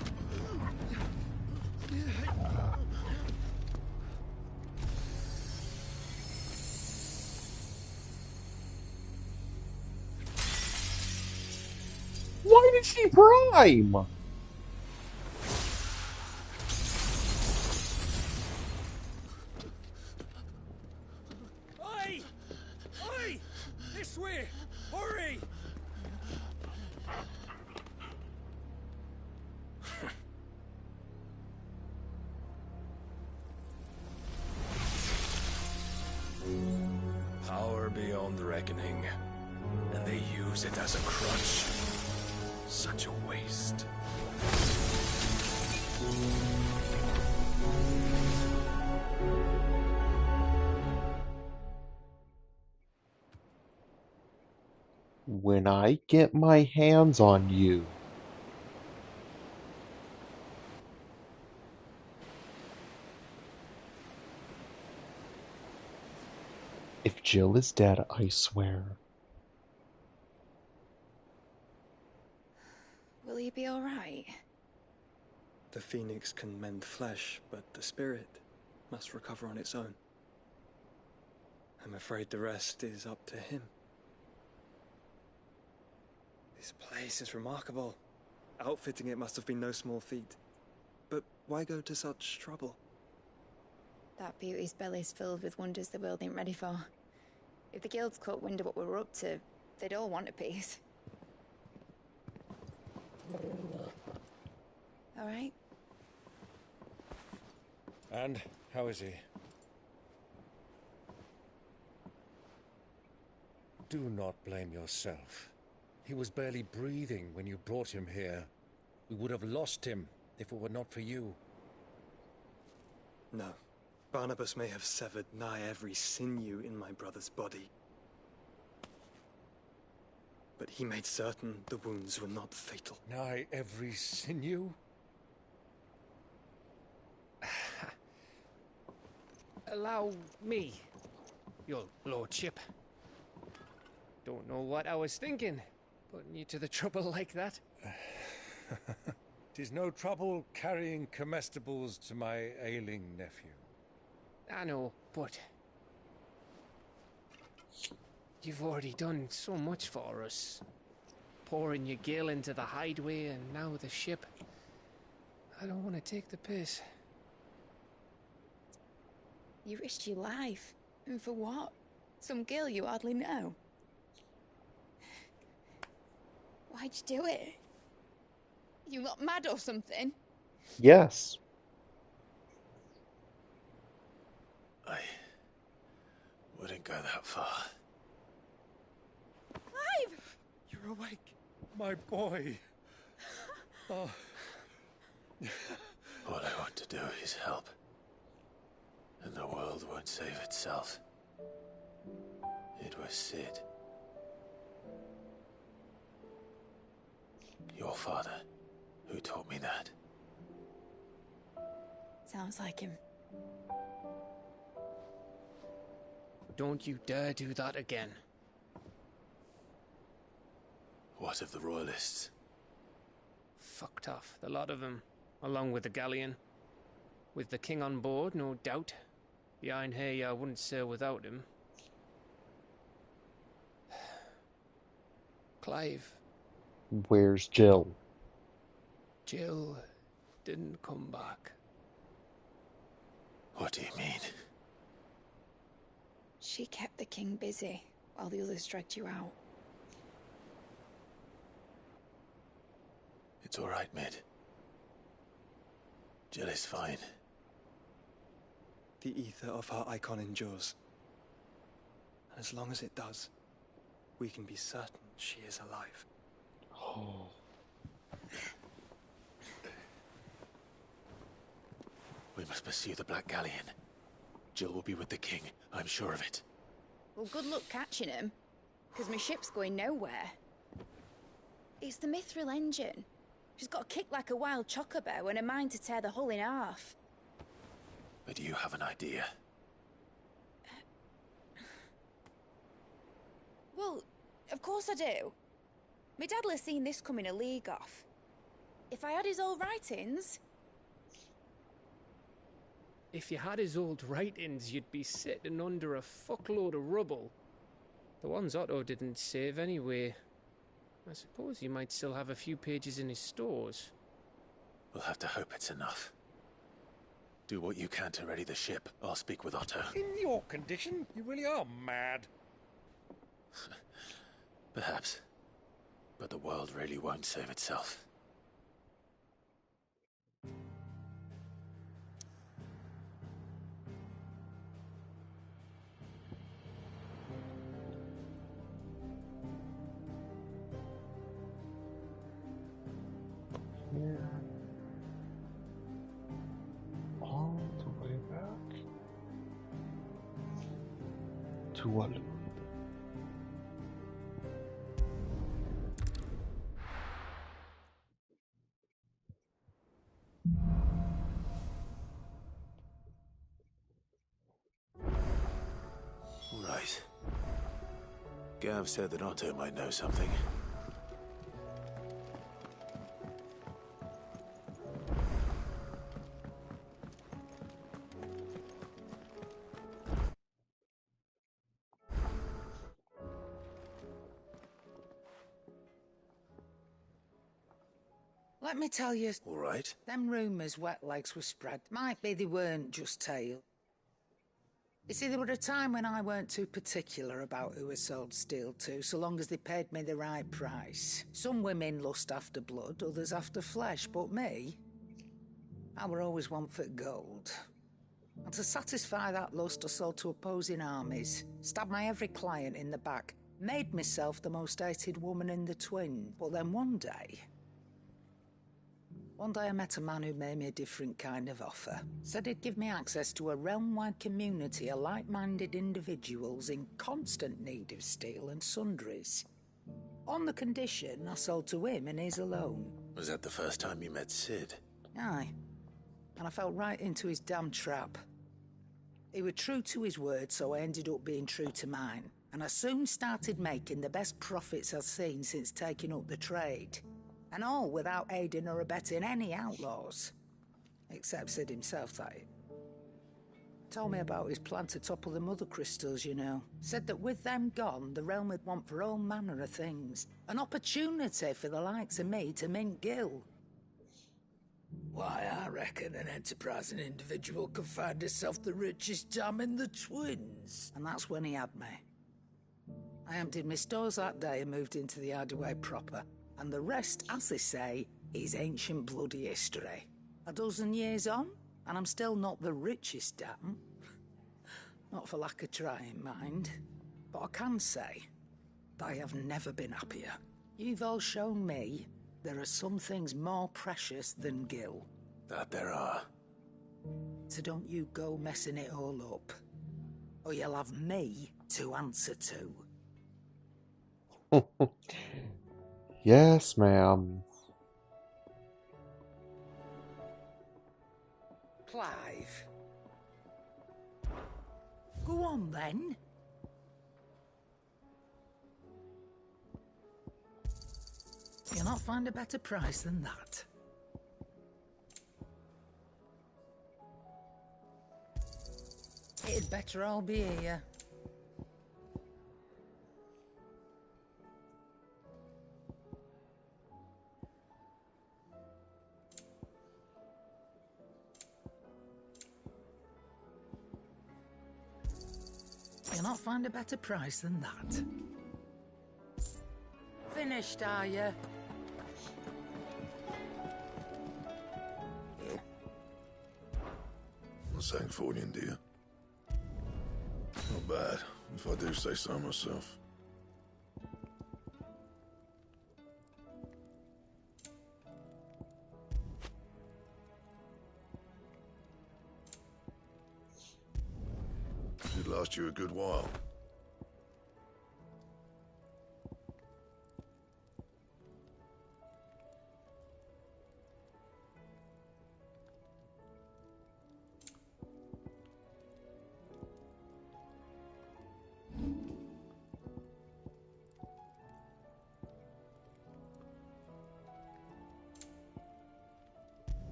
Why did she prime? Oi! Oi! This way! Hurry! Power beyond reckoning, and they use it as a crutch. Such a waste. When I get my hands on you. If Jill is dead, I swear. Will he be alright? The phoenix can mend flesh, but the spirit must recover on its own. I'm afraid the rest is up to him. This place is remarkable. Outfitting it must have been no small feat. But why go to such trouble? That beauty's belly's filled with wonders the world ain't ready for. If the guilds caught wind of what we were up to, they'd all want a piece. All right? And how is he? Do not blame yourself. He was barely breathing when you brought him here. We would have lost him if it were not for you. No. Barnabas may have severed nigh every sinew in my brother's body. But he made certain the wounds were not fatal. Nigh every sinew? Allow me, your lordship. Don't know what I was thinking, putting you to the trouble like that. 'Tis no trouble carrying comestibles to my ailing nephew. I know, but you've already done so much for us. Pouring your gil into the hideaway and now the ship. I don't want to take the piss. You risked your life. And for what? Some girl you hardly know. Why'd you do it? You got mad or something? Yes. I wouldn't go that far. Clive! You're awake, my boy. Oh. All I want to do is help. And the world won't save itself. It was Sid. Your father, who taught me that. Sounds like him. Don't you dare do that again. What of the Royalists? Fucked off, the lot of them, along with the galleon. With the king on board, no doubt. Behind here, I wouldn't sail without him. Clive. Where's Jill? Jill didn't come back. What do you mean? She kept the king busy while the others dragged you out. It's all right, Mid. Jill is fine. The ether of her icon endures. And as long as it does, we can be certain she is alive. Oh. We must pursue the Black Galleon. Jill will be with the king, I'm sure of it. Well, good luck catching him, because my ship's going nowhere. It's the Mithril engine. She's got a kick like a wild chocobo and a mind to tear the hull in half. But do you have an idea? Well, of course I do. My dad'll have seen this coming a league off. If I had his old writings... If you had his old writings, you'd be sitting under a fuckload of rubble. The ones Otto didn't save anyway. I suppose you might still have a few pages in his stores. We'll have to hope it's enough. Do what you can to ready the ship. I'll speak with Otto. In your condition, you really are mad. Perhaps. But the world really won't save itself. Here. All the way back to Walud. Right. Gav said that Otto might know something. Let me tell you... All right. Them rumours wet legs were spread. Might be they weren't just tale. You see, there were a time when I weren't too particular about who I sold steel to, so long as they paid me the right price. Some women lust after blood, others after flesh, but me, I were always one for gold. And to satisfy that lust, I sold to opposing armies, stabbed my every client in the back, made myself the most hated woman in the twin. But then one day I met a man who made me a different kind of offer. Said he'd give me access to a realm-wide community of like-minded individuals in constant need of steel and sundries. On the condition I sold to him and his alone. Was that the first time you met Sid? Aye. And I fell right into his damn trap. He was true to his word, so I ended up being true to mine. And I soon started making the best profits I've seen since taking up the trade. And all without aiding or abetting any outlaws. Except Sid himself, that is. Told me about his plan to topple the mother crystals, you know. Said that with them gone, the realm would want for all manner of things. An opportunity for the likes of me to mint gil. Why, I reckon an enterprising individual could find himself the richest dam in the twins. And that's when he had me. I emptied my stores that day and moved into the hideaway proper. And the rest, as they say, is ancient bloody history. A dozen years on, and I'm still not the richest dam. Not for lack of trying, mind. But I can say that I have never been happier. You've all shown me there are some things more precious than gil. That there are. So don't you go messing it all up, or you'll have me to answer to. Yes, ma'am. Clive. Go on, then. You'll not find a better price than that. It'd better all be here. You'll not find a better price than that. Finished, are you? A Sancfordian, do you? Not bad, if I do say so myself. It'd last you a good while.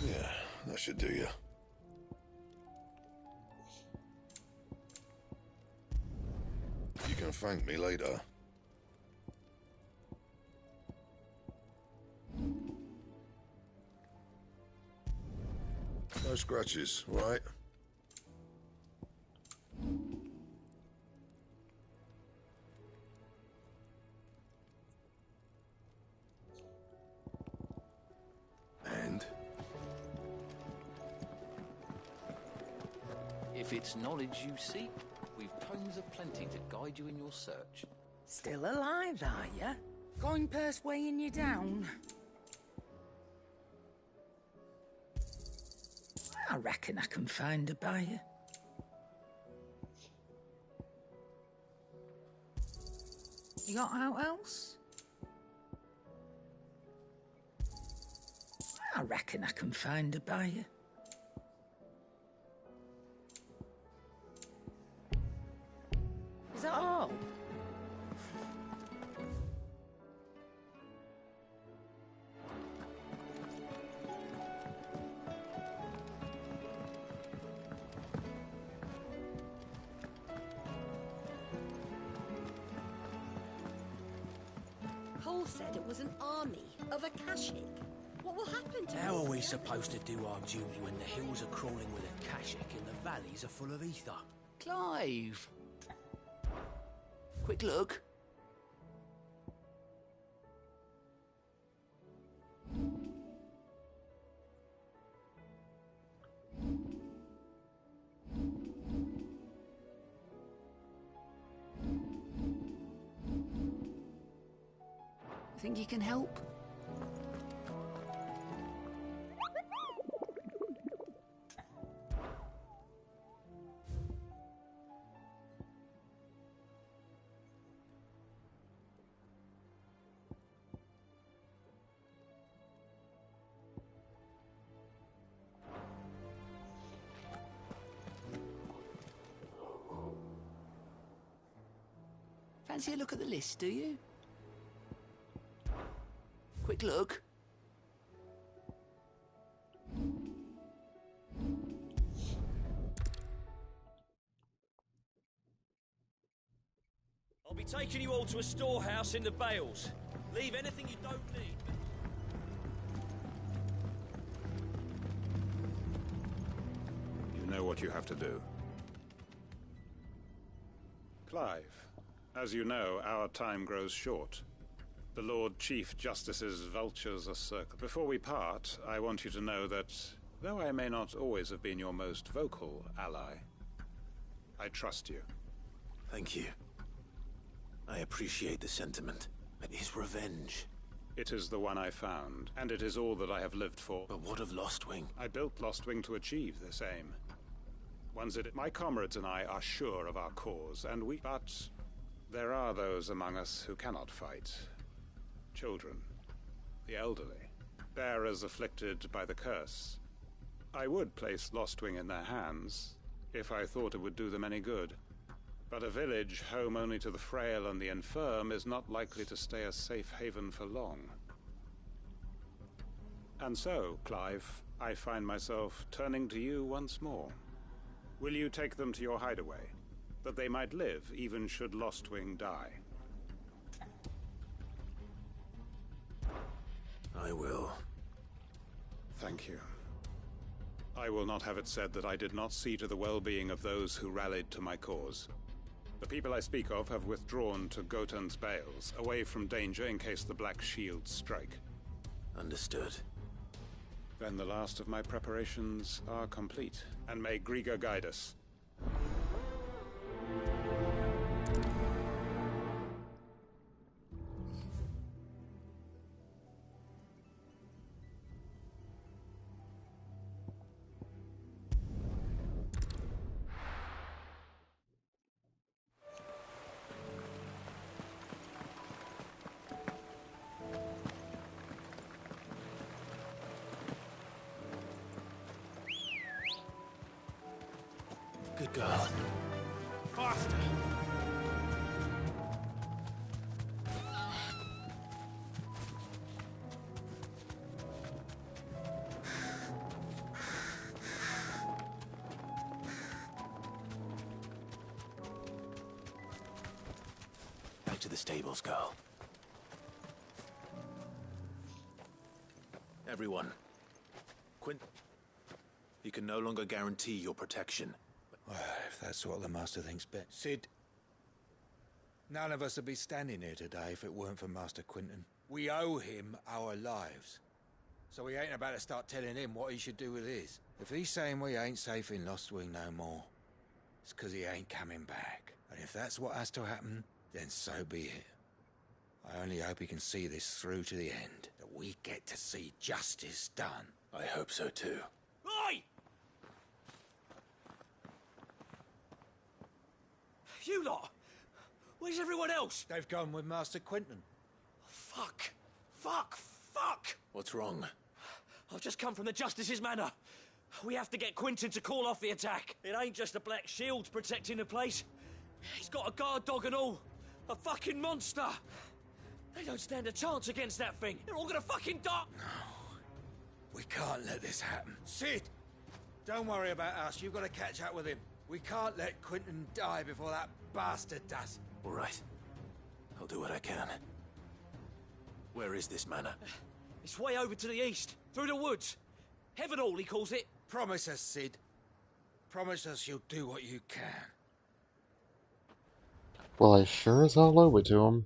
Yeah, that should do you. You can thank me later. No scratches, right? And? If it's knowledge you seek, we've tomes aplenty to guide you in your search. Still alive, are ya? Coin purse weighing you down? I reckon I can find a buyer. You got out else? I reckon I can find a buyer. Is that all? Cole said it was an army of Akashic. What will happen to How us? are we supposed to do our duty when the hills are crawling with Akashic and the valleys are full of ether? Clive! Quick look. Think you can help? Fancy a look at the list, do you? Quick look. I'll be taking you all to a storehouse in the Bales. Leave anything you don't need. You know what you have to do. Clive, as you know, our time grows short. The Lord Chief Justice's vultures are circling. Before we part, I want you to know that, though I may not always have been your most vocal ally, I trust you. Thank you. I appreciate the sentiment, but his revenge... It is the one I found, and it is all that I have lived for. But what of Lostwing? I built Lostwing to achieve this aim. My comrades and I are sure of our cause, and we... But there are those among us who cannot fight. Children, the elderly, bearers afflicted by the curse. I would place Lostwing in their hands, if I thought it would do them any good. But a village home only to the frail and the infirm is not likely to stay a safe haven for long. And so, Clive, I find myself turning to you once more. Will you take them to your hideaway, that they might live even should Lostwing die? I will. Thank you. I will not have it said that I did not see to the well-being of those who rallied to my cause. The people I speak of have withdrawn to Gotan's Bales, away from danger in case the Black Shields strike. Understood. Then the last of my preparations are complete, and may Griga guide us. Good girl. Faster! to the stables, girl. Everyone. Quint... You can no longer guarantee your protection. Well, if that's what the Master thinks best. Sid, none of us would be standing here today if it weren't for Master Quinton. We owe him our lives. So we ain't about to start telling him what he should do with his. If he's saying we ain't safe in Lost Wing no more, it's 'cause he ain't coming back. And if that's what has to happen, then so be it. I only hope he can see this through to the end, that we get to see justice done. I hope so too. Oi! You lot! Where's everyone else? They've gone with Master Quinton. Fuck! Fuck! Fuck! What's wrong? I've just come from the Justice's manor. We have to get Quinton to call off the attack. It ain't just the Black Shields protecting the place. He's got a guard dog and all. A fucking monster. They don't stand a chance against that thing. They're all gonna fucking die. No. We can't let this happen. Sid! Don't worry about us. You've got to catch up with him. We can't let Quinton die before that bastard does. All right. I'll do what I can. Where is this manor? It's way over to the east, through the woods. Heaven Hall, he calls it. Promise us, Sid. Promise us you'll do what you can. Well, I sure as hell owe it to him.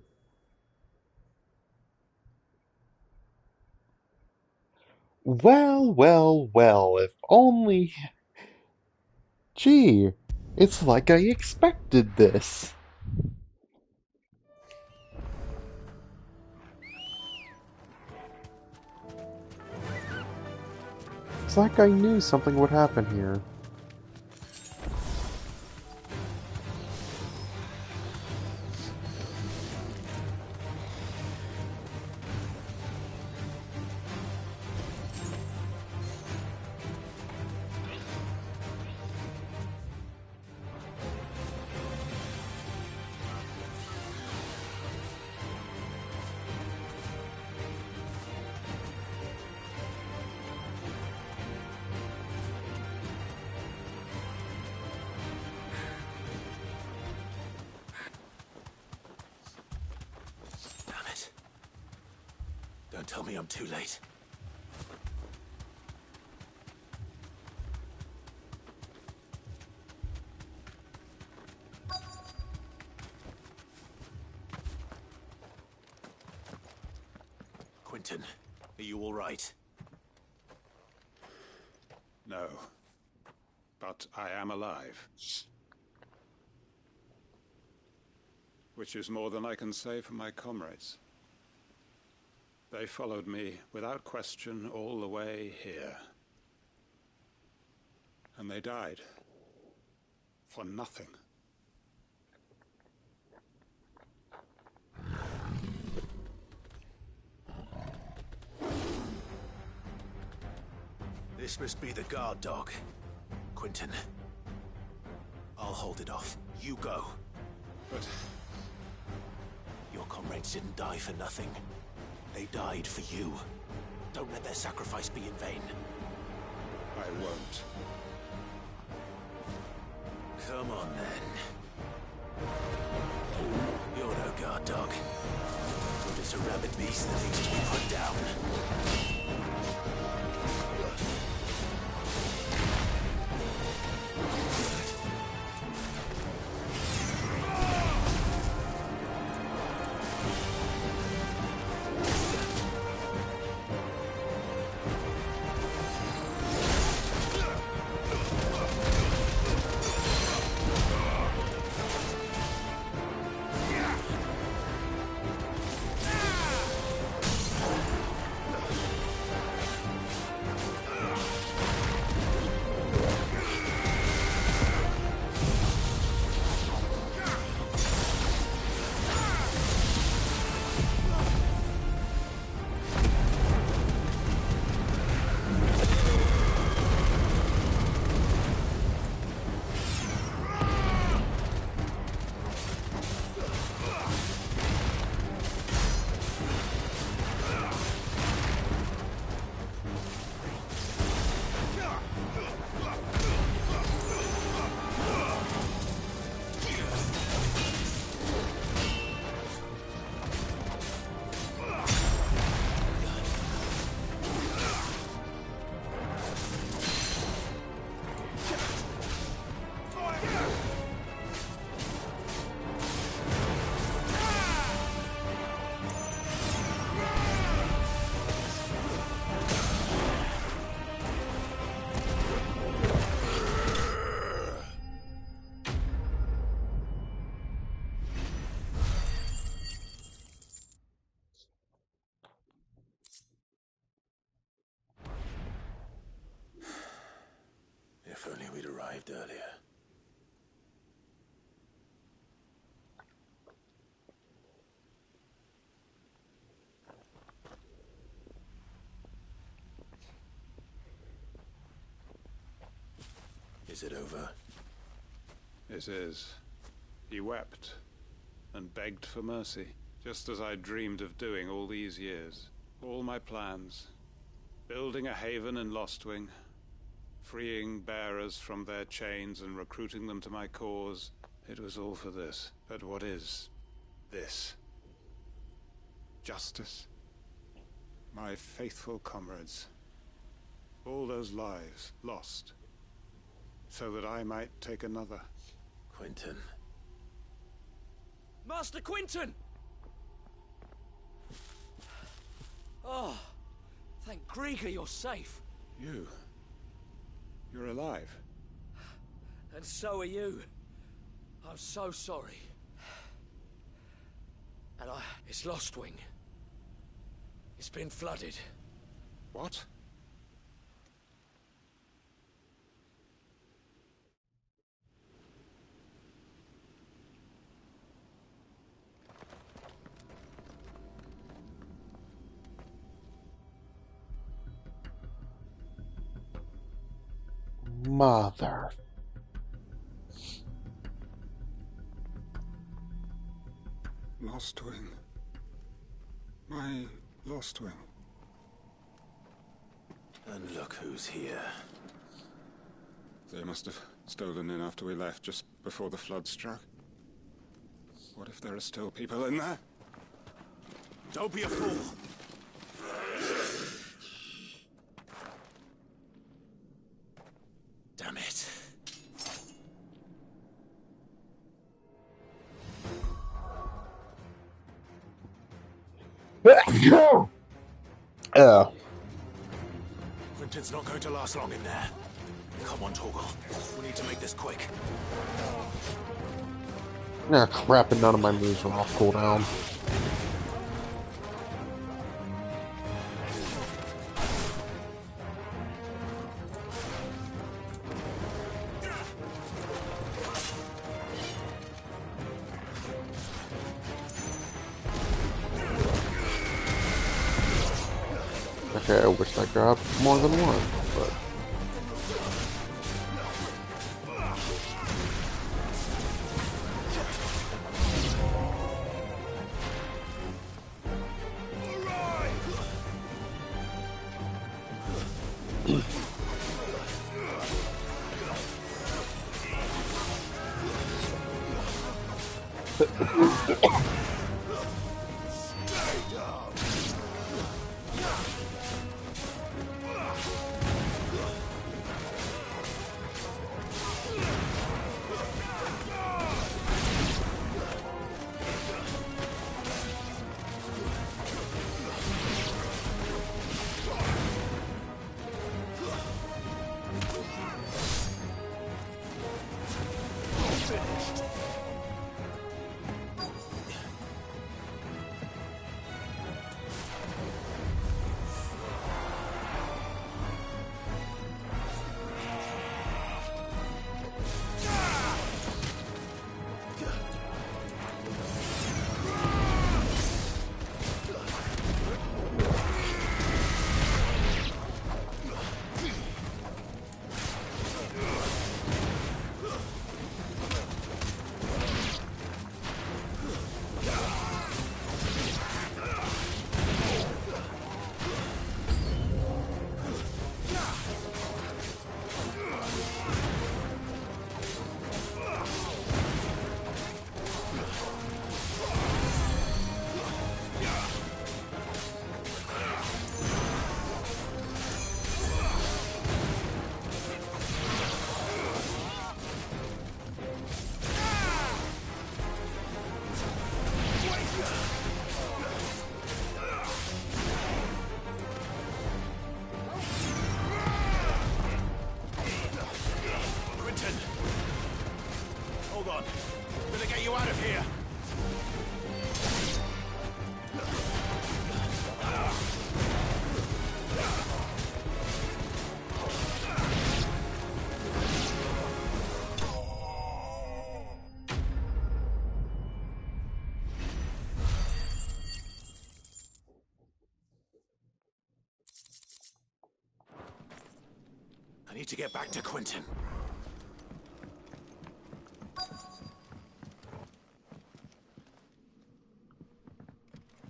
Well, well, well, if only... Gee, it's like I expected this. It's like I knew something would happen here. Don't tell me I'm too late. Quinton, are you all right? No. But I am alive. Which is more than I can say for my comrades. They followed me without question all the way here. And they died. For nothing. This must be the guard dog. Quinton. I'll hold it off. You go. But... Your comrades didn't die for nothing. They died for you. Don't let their sacrifice be in vain. I won't. Come on, then. You're no guard dog. You're just a rabid beast that needs to be put down. arrived earlier. Is it over? It is. He wept and begged for mercy, just as I dreamed of doing all these years. All my plans. Building a haven in Lostwing, freeing bearers from their chains and recruiting them to my cause. It was all for this. But what is this? Justice? My faithful comrades. All those lives lost, so that I might take another. Quentin. Master Quentin! Oh, thank Grieger you're safe. You're alive. And so are you. I'm so sorry. And it's Lostwing. It's been flooded. What? Mother. Lostwing. My Lostwing. And look who's here. They must have stolen in after we left, just before the flood struck. What if there are still people in there? Don't be a fool. Damn it. Quentin's not going to last long in there. Come on, Torgal. We need to make this quick. Nah, crap, and none of my moves are off cooldown. Okay, I wish I grabbed more than one, but... I need to get back to Quentin.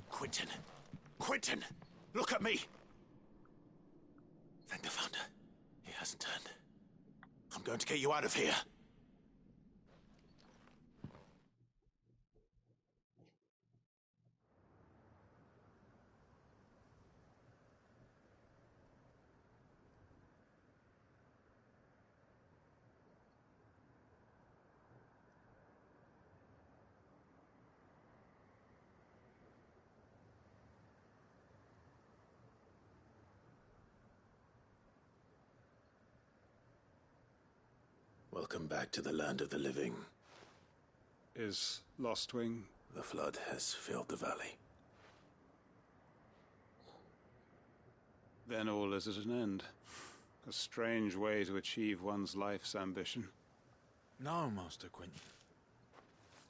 Quentin! Quentin! Look at me! Thank the Founder. He hasn't turned. I'm going to get you out of here. Welcome back to the land of the living. Is Lostwing? The flood has filled the valley. Then all is at an end. A strange way to achieve one's life's ambition. No, Master Quentin.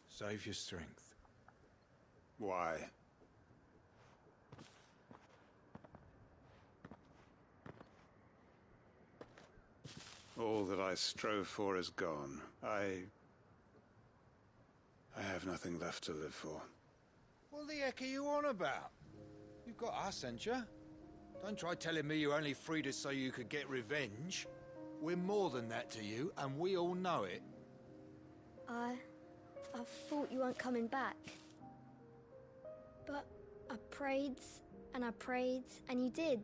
Save your strength. Why? All that I strove for is gone. I have nothing left to live for. What the heck are you on about? You've got us, ain't you? Don't try telling me you only freed us so you could get revenge. We're more than that to you, and we all know it. I thought you weren't coming back. But I prayed, and you did.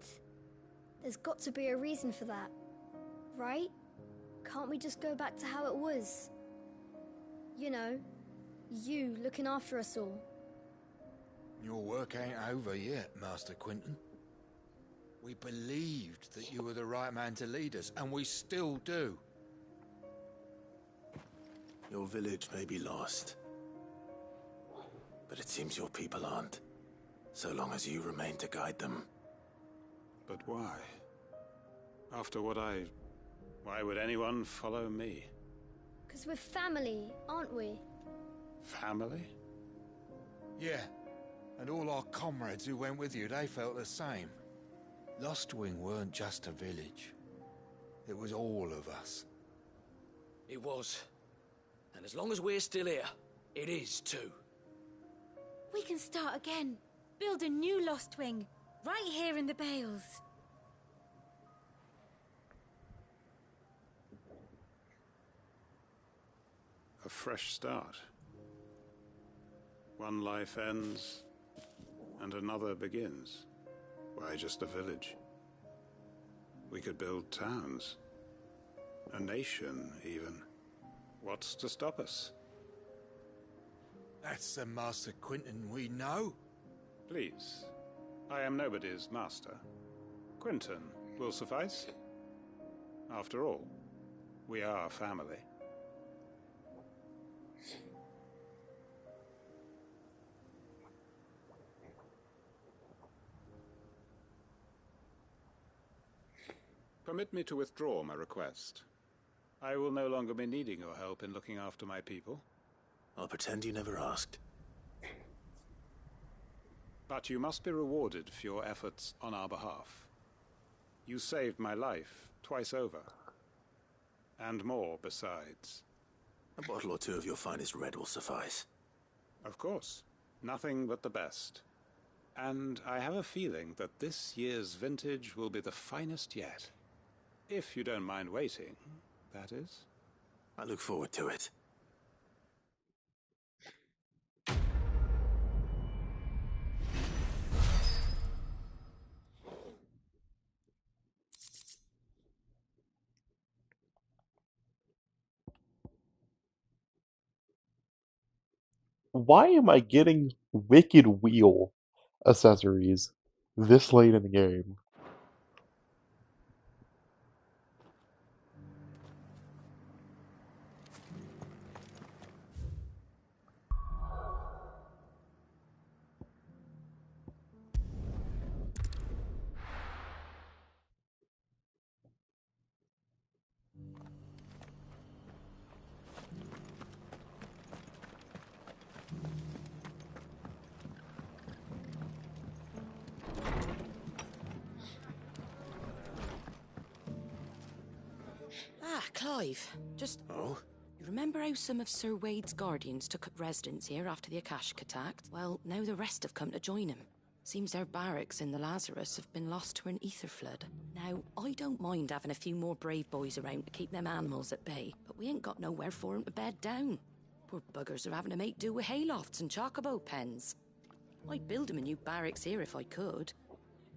There's got to be a reason for that, right? Can't we just go back to how it was? You know, you looking after us all. Your work ain't over yet, Master Quentin. We believed that you were the right man to lead us, and we still do. Your village may be lost, but it seems your people aren't, so long as you remain to guide them. But why? After what why would anyone follow me? 'Cause we're family, aren't we? Family? Yeah, and all our comrades who went with you, they felt the same. Lostwing weren't just a village. It was all of us. It was. And as long as we're still here, it is too. We can start again. Build a new Lostwing, right here in the Bales. A fresh start. One life ends, and another begins. Why, just a village. We could build towns. A nation, even. What's to stop us? That's the Master Quentin we know. Please. I am nobody's master. Quentin will suffice. After all, we are family. Permit me to withdraw my request. I will no longer be needing your help in looking after my people. I'll pretend you never asked. But you must be rewarded for your efforts on our behalf. You saved my life twice over. And more besides. A bottle or two of your finest red will suffice. Of course. Nothing but the best. And I have a feeling that this year's vintage will be the finest yet. If you don't mind waiting, that is. I look forward to it. Why am I getting Wicked Wheel accessories this late in the game? Clive, just... Oh? You remember how some of Sir Wade's guardians took up residence here after the Akashic attacked? Well, now the rest have come to join him. Seems their barracks in the Lazarus have been lost to an ether flood. Now, I don't mind having a few more brave boys around to keep them animals at bay, but we ain't got nowhere for 'em to bed down. Poor buggers are having to make do with haylofts and chocobo pens. I'd build 'em a new barracks here if I could,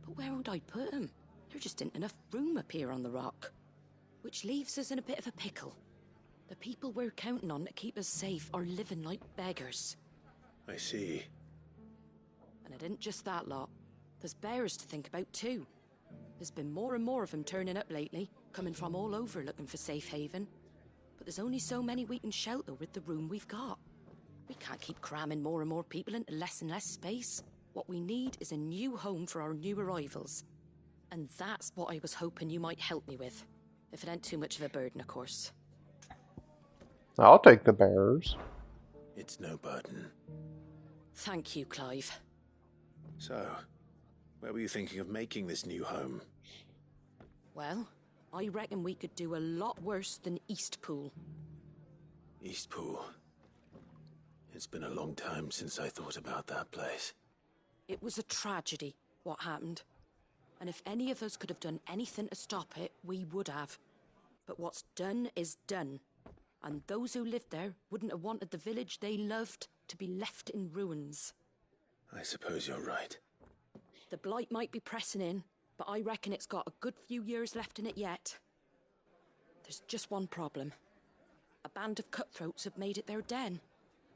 but where would I put 'em? There just ain't enough room up here on the rock. Which leaves us in a bit of a pickle. The people we're counting on to keep us safe are living like beggars. I see. And it ain't just that lot. There's bears to think about too. There's been more and more of them turning up lately, coming from all over looking for safe haven. But there's only so many we can shelter with the room we've got. We can't keep cramming more and more people into less and less space. What we need is a new home for our new arrivals. And that's what I was hoping you might help me with. If it ain't too much of a burden, of course. I'll take the bears. It's no burden. Thank you, Clive. So, where were you thinking of making this new home? Well, I reckon we could do a lot worse than Eastpool. Eastpool. It's been a long time since I thought about that place. It was a tragedy, what happened. And if any of us could have done anything to stop it, we would have. But what's done is done. And those who lived there wouldn't have wanted the village they loved to be left in ruins. I suppose you're right. The blight might be pressing in, but I reckon it's got a good few years left in it yet. There's just one problem. A band of cutthroats have made it their den,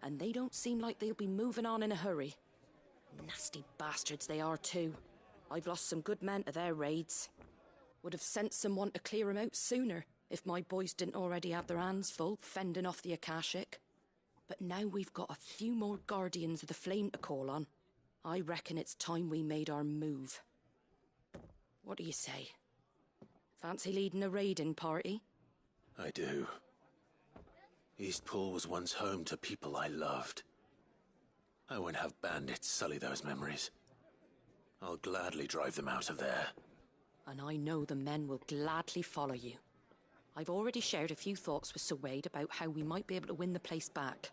and they don't seem like they'll be moving on in a hurry. Nasty bastards they are too. I've lost some good men to their raids. Would have sent someone to clear 'em out sooner, if my boys didn't already have their hands full fending off the Akashic. But now we've got a few more guardians of the flame to call on. I reckon it's time we made our move. What do you say? Fancy leading a raiding party? I do. Eastpool was once home to people I loved. I won't have bandits sully those memories. I'll gladly drive them out of there. And I know the men will gladly follow you. I've already shared a few thoughts with Sir Wade about how we might be able to win the place back.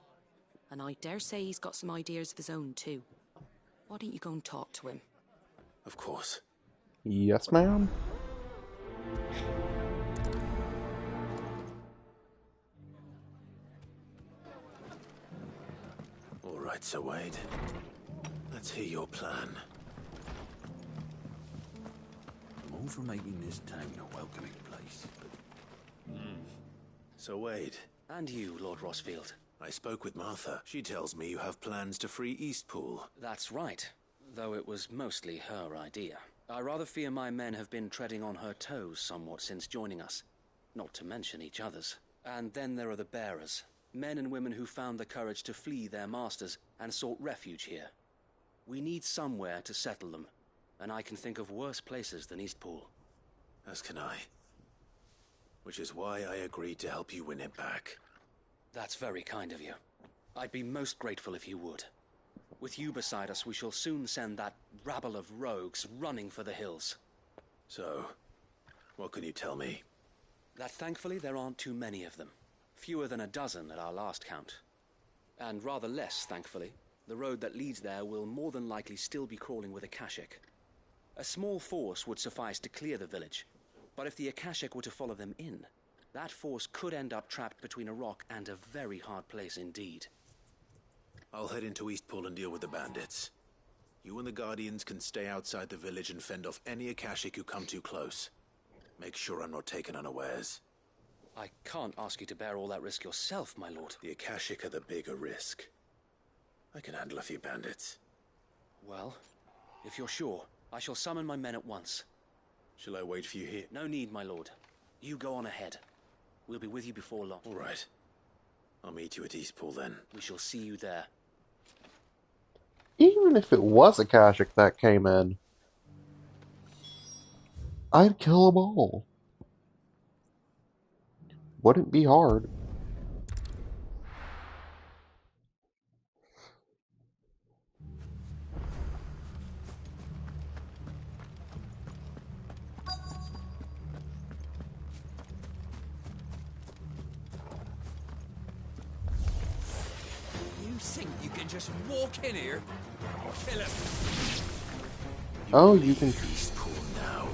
And I dare say he's got some ideas of his own too. Why don't you go and talk to him? Of course. Yes, ma'am. All right, Sir Wade. Let's hear your plan. I'm all for making this town a welcoming place, but... Sir Wade. And you, Lord Rossfield. I spoke with Martha. She tells me you have plans to free Eastpool. That's right, though it was mostly her idea. I rather fear my men have been treading on her toes somewhat since joining us, not to mention each other's. And then there are the bearers, men and women who found the courage to flee their masters and sought refuge here. We need somewhere to settle them, and I can think of worse places than Eastpool. As can I. Which is why I agreed to help you win it back. That's very kind of you. I'd be most grateful if you would. With you beside us, we shall soon send that rabble of rogues running for the hills. So, what can you tell me? That thankfully there aren't too many of them. Fewer than a dozen at our last count. And rather less, thankfully, the road that leads there will more than likely still be crawling with Akashic. A small force would suffice to clear the village, but if the Akashic were to follow them in, that force could end up trapped between a rock and a very hard place indeed. I'll head into Eastpool and deal with the bandits. You and the Guardians can stay outside the village and fend off any Akashic who come too close. Make sure I'm not taken unawares. I can't ask you to bear all that risk yourself, my lord. The Akashic are the bigger risk. I can handle a few bandits. Well, if you're sure, I shall summon my men at once. Shall I wait for you here? No need, my lord. You go on ahead. We'll be with you before long. All right. I'll meet you at Eastpool then. We shall see you there. Even if it was Akashic that came in, I'd kill them all. Wouldn't be hard. You think you can just walk in here? Kill him. Oh, you can. East Pool now,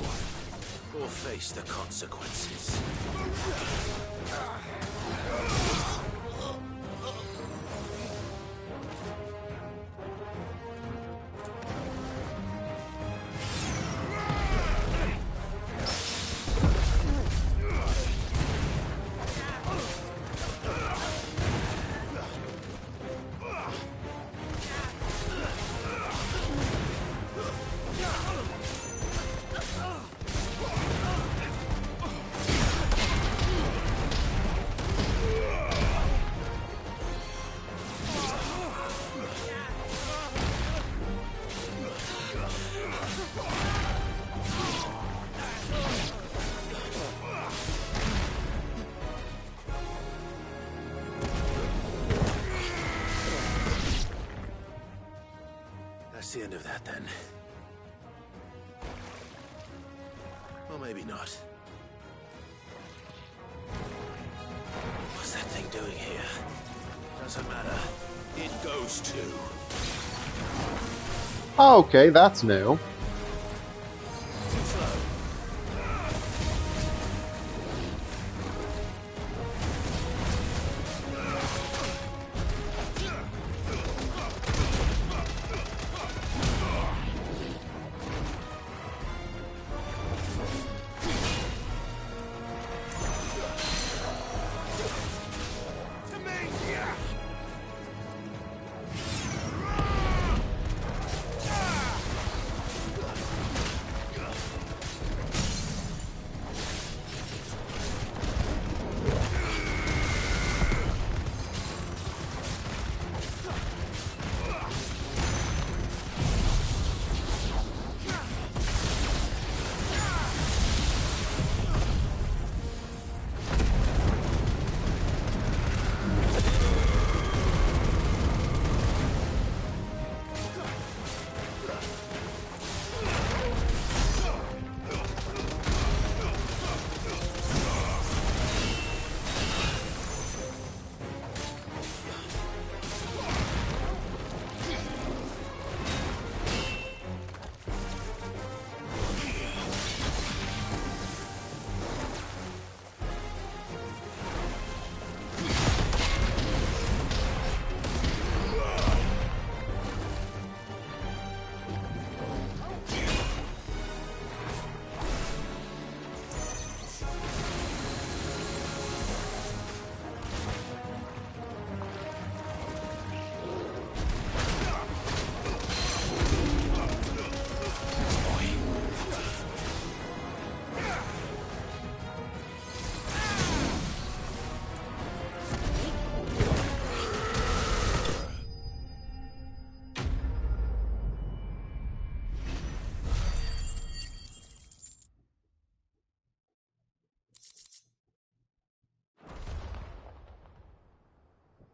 or face the consequences. That's the end of that, then. Or maybe not. What's that thing doing here? Doesn't matter. It goes too. Okay, that's new. Too slow.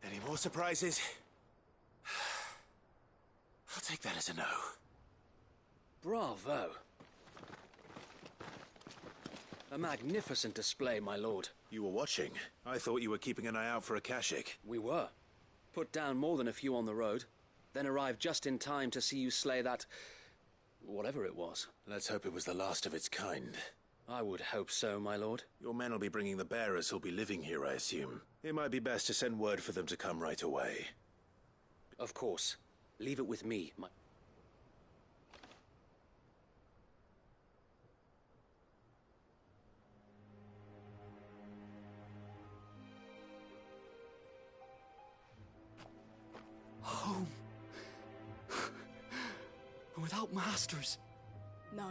Any more surprises? I'll take that as a no. Bravo. A magnificent display, my lord. You were watching. I thought you were keeping an eye out for a Kashik. We were. Put down more than a few on the road, then arrived just in time to see you slay that... whatever it was. Let's hope it was the last of its kind. I would hope so, my lord. Your men will be bringing the bearers who'll be living here, I assume. It might be best to send word for them to come right away. Of course. Leave it with me, my... Home. Without masters. No.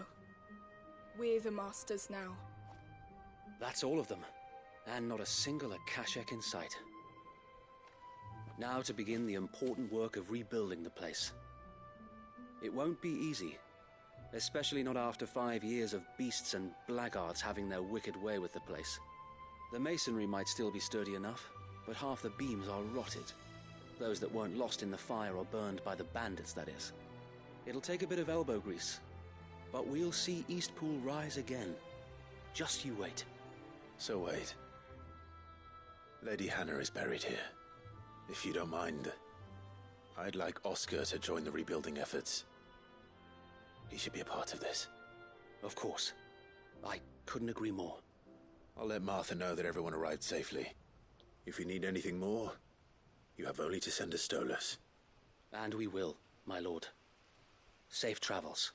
We're the masters now. That's all of them. And not a single Akashek in sight. Now to begin the important work of rebuilding the place. It won't be easy. Especially not after 5 years of beasts and blackguards having their wicked way with the place. The masonry might still be sturdy enough, but half the beams are rotted. Those that weren't lost in the fire or burned by the bandits, that is. It'll take a bit of elbow grease, but we'll see Eastpool rise again. Just you wait. So wait. Lady Hannah is buried here. If you don't mind, I'd like Oscar to join the rebuilding efforts. He should be a part of this. Of course. I couldn't agree more. I'll let Martha know that everyone arrived safely. If you need anything more, you have only to send a Stolas. And we will, my lord. Safe travels.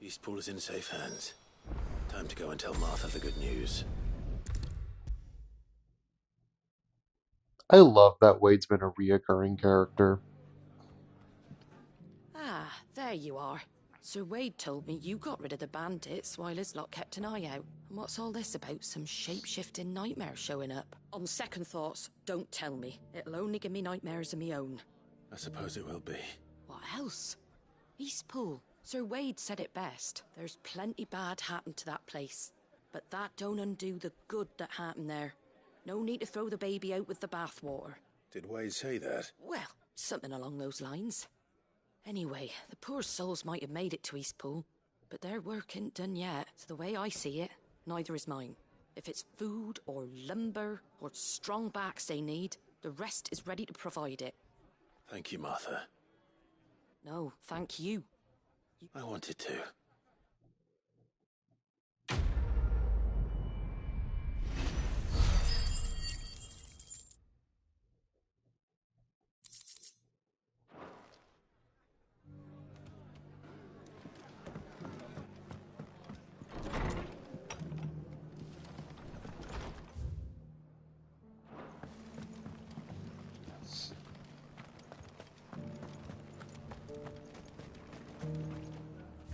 Eastpool is in safe hands. Time to go and tell Martha the good news. I love that Wade's been a reoccurring character. Ah, there you are. Sir Wade told me you got rid of the bandits while his lot kept an eye out. And what's all this about some shape-shifting nightmare showing up? On second thoughts, don't tell me. It'll only give me nightmares of me own. I suppose it will be. What else? Eastpool. Sir Wade said it best. There's plenty bad happened to that place. But that don't undo the good that happened there. No need to throw the baby out with the bathwater. Did Wade say that? Well, something along those lines. Anyway, the poor souls might have made it to Eastpool, but their work ain't done yet. So the way I see it, neither is mine. If it's food or lumber or strong backs they need, the rest is ready to provide it. Thank you, Martha. No, thank you. I wanted to.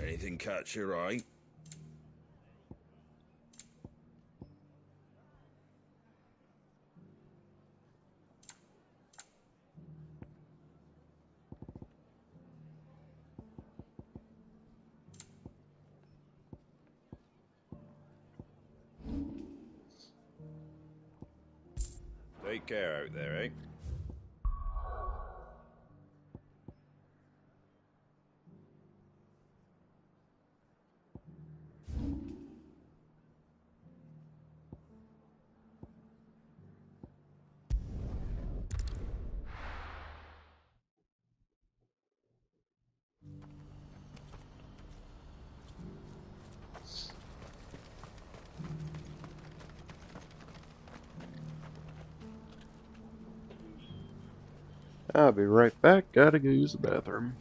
Anything catch your eye? Take care out there, eh? I'll be right back. Gotta go use the bathroom.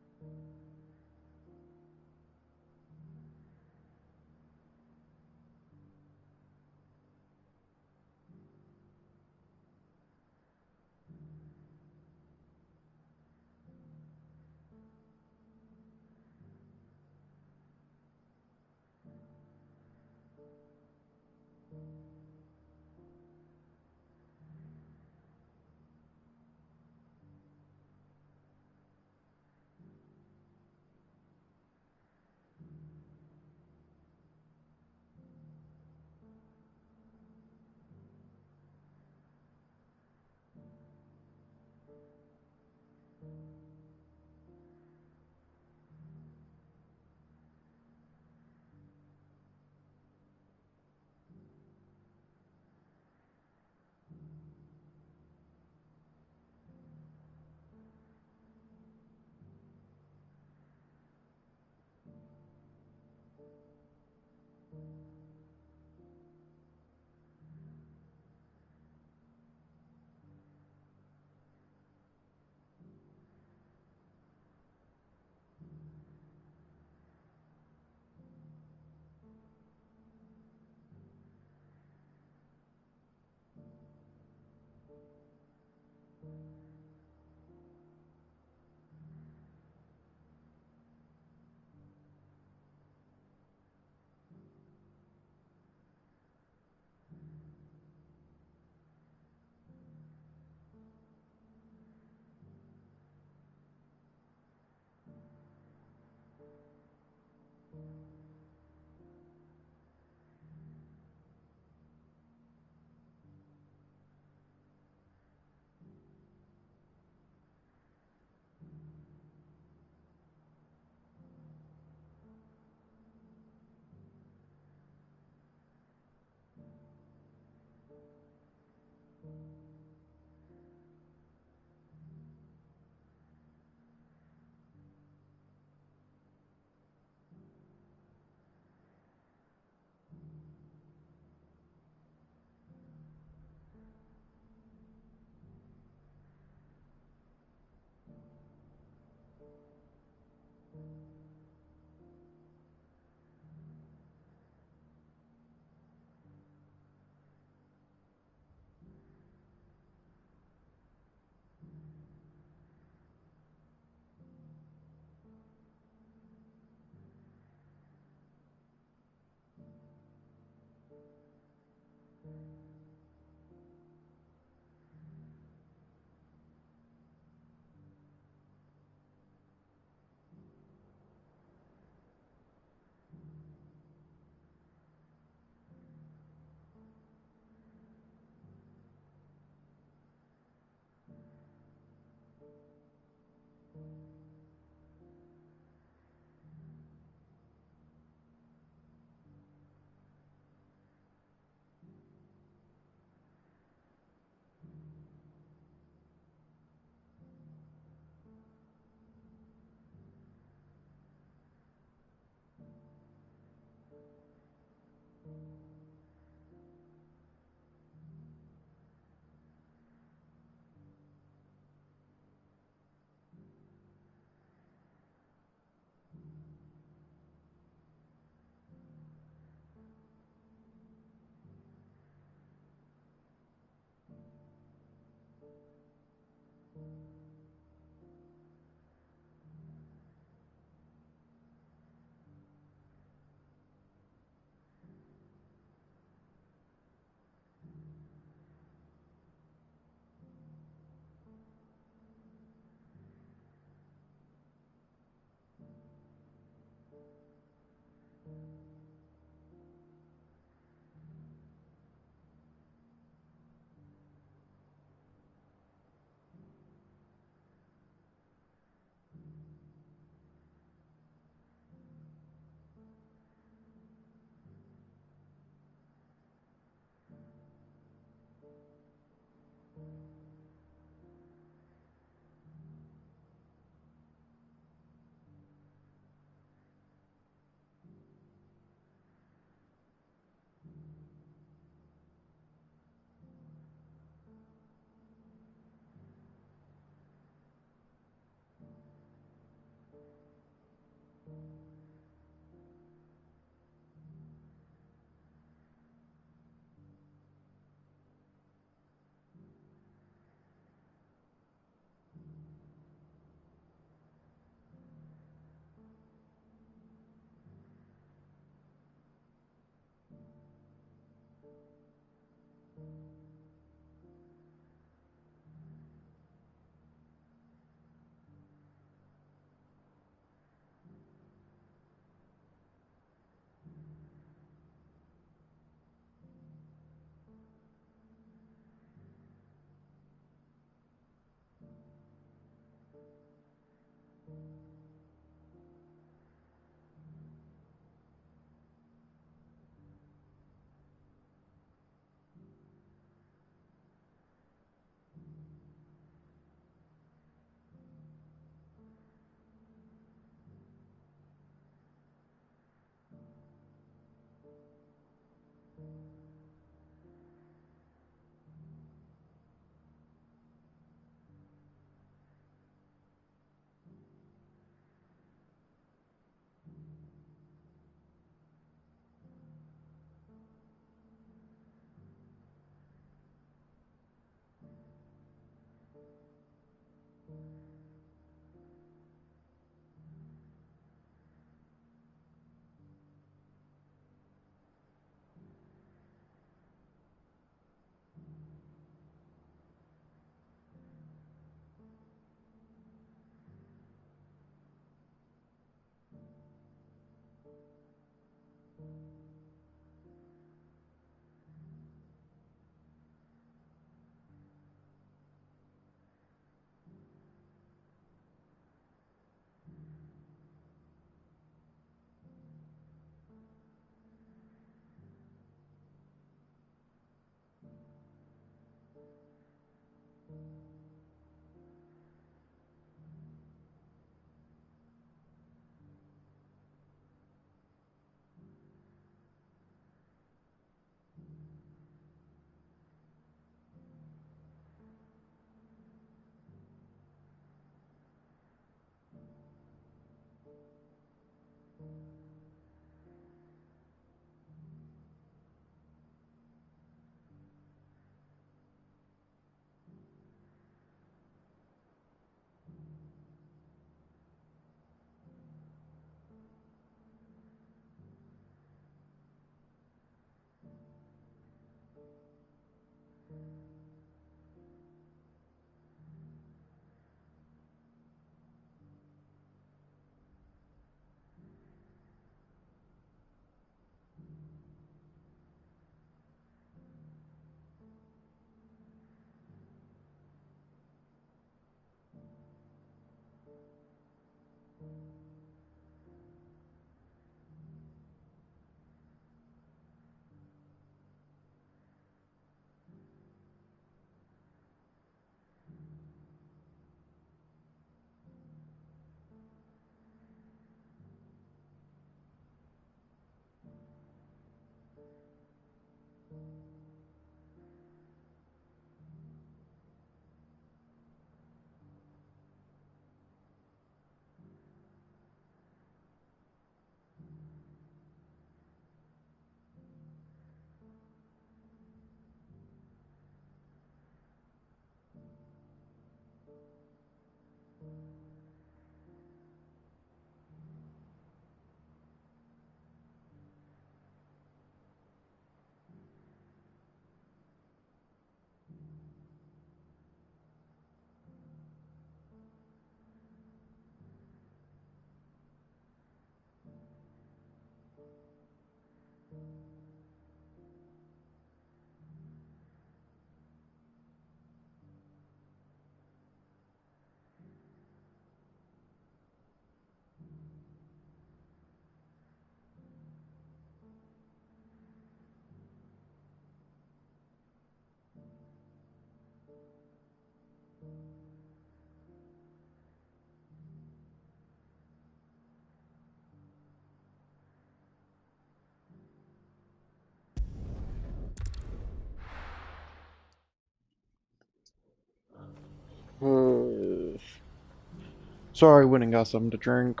Sorry, went and got something to drink.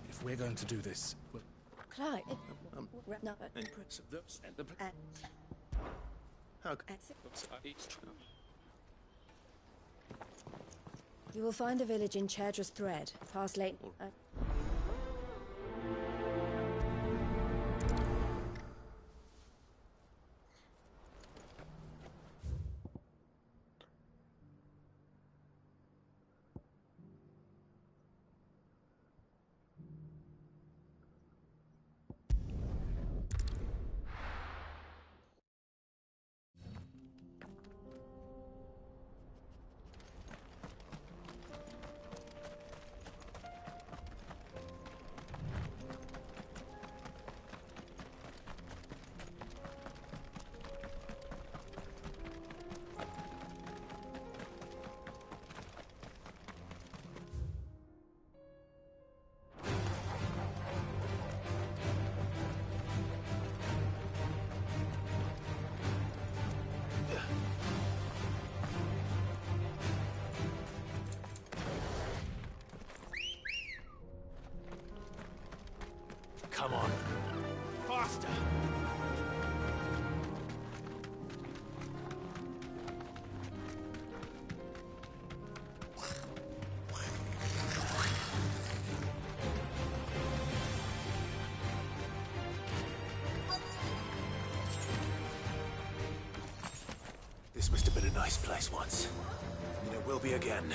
If we're going to do this, Clive. No, you will find the village in Chedra's Thread, past Lake. come on. Faster! This must have been a nice place once. And it will be again.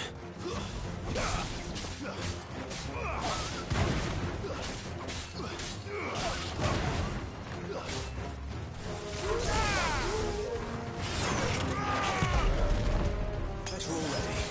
Better already.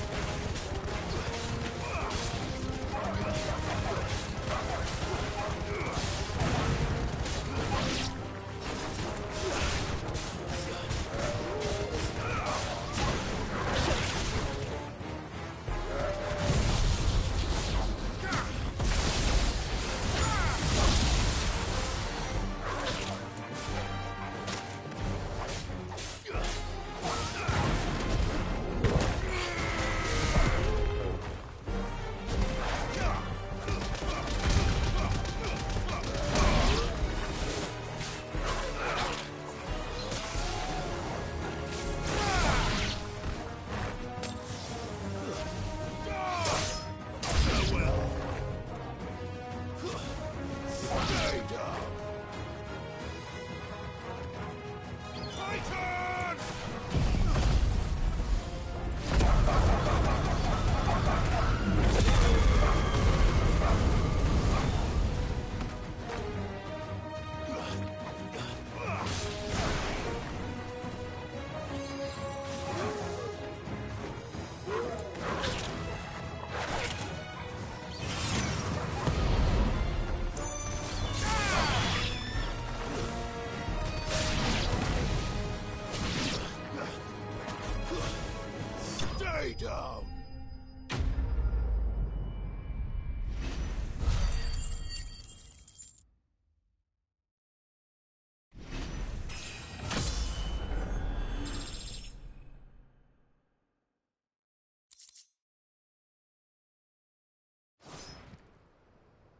Down.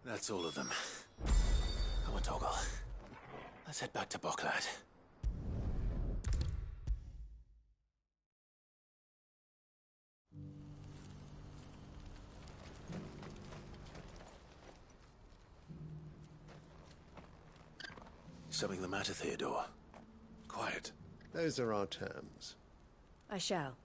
That's all of them. Come on, Toggle. Let's head back to Boklad. Something the matter, Theodore? Quiet. Those are our terms. I shall.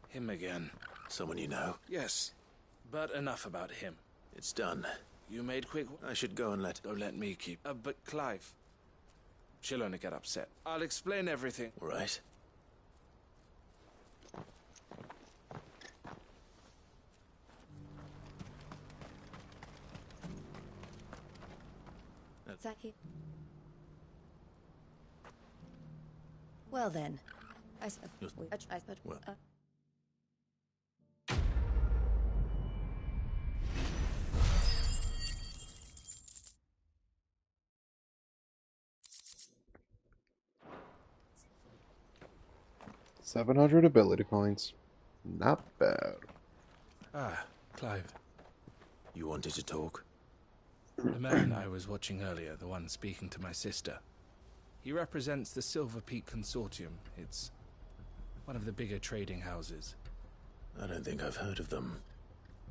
Him again. Someone you know? Yes, but enough about him. It's done. You made quick... I should go and let... Don't let me keep... but Clive... She'll only get upset. I'll explain everything. All right. Thank you. Well then, I suppose. Well. 700 ability points. Not bad. Ah, Clive. You wanted to talk? The man I was watching earlier, the one speaking to my sister. He represents the Silver Peak Consortium. It's one of the bigger trading houses. I don't think I've heard of them.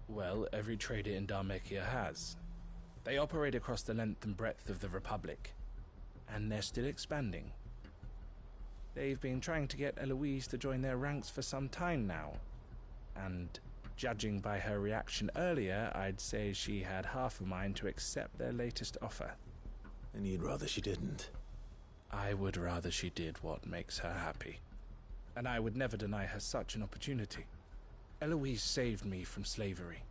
Well, every trader in Dharmekia has. They operate across the length and breadth of the Republic. And they're still expanding. They've been trying to get Eloise to join their ranks for some time now. And judging by her reaction earlier, I'd say she had half a mind to accept their latest offer. And you'd rather she didn't? I would rather she did what makes her happy. And I would never deny her such an opportunity. Eloise saved me from slavery.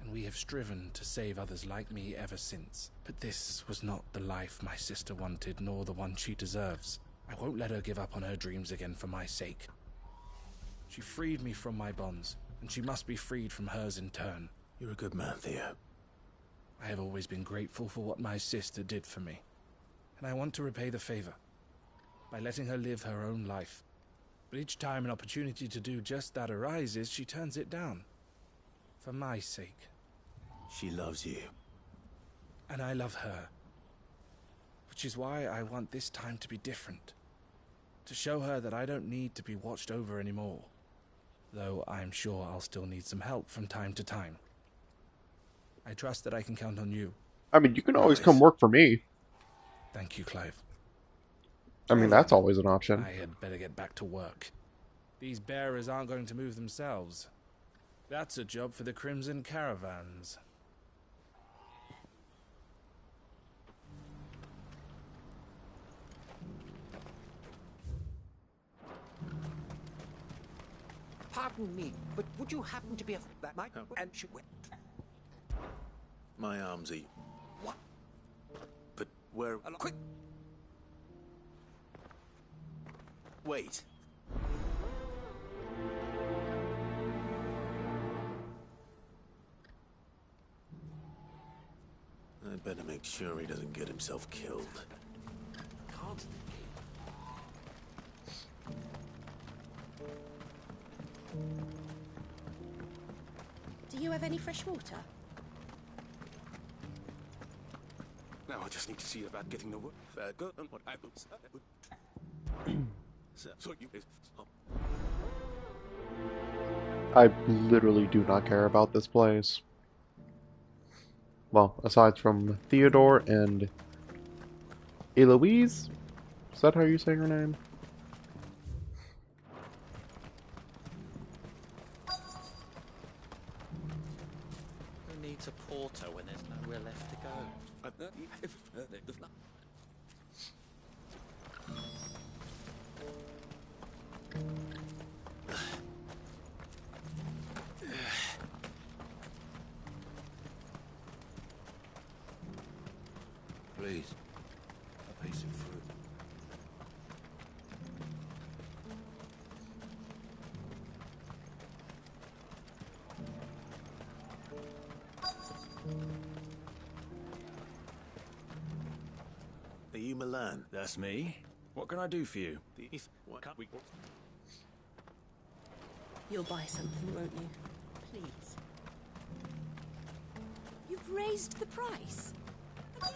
And we have striven to save others like me ever since. But this was not the life my sister wanted, nor the one she deserves. I won't let her give up on her dreams again for my sake. She freed me from my bonds, and she must be freed from hers in turn. You're a good man, Theo. I have always been grateful for what my sister did for me. And I want to repay the favor by letting her live her own life. But each time an opportunity to do just that arises, she turns it down. For my sake. She loves you. And I love her. Which is why I want this time to be different. To show her that I don't need to be watched over anymore. Though I'm sure I'll still need some help from time to time. I trust that I can count on you. I mean, you can always come work for me. Thank you, Clive. I mean, that's always an option. I had better get back to work. These bearers aren't going to move themselves. That's a job for the Crimson Caravans. Pardon me, but would you happen to be a... My... And she... My arms are... What? But where... Quick! Wait. I'd better make sure he doesn't get himself killed. Can't... Do you have any fresh water? Now I just need to see about getting the work. Good and what I so you... I literally do not care about this place. Well, aside from Theodore and Eloise? Is that how you say her name? Who needs a porter when there's nowhere left to go? Please, a piece of fruit. Are you Milan? That's me. What can I do for you? What can't we... You'll buy something, won't you? Please. You've raised the price. Again.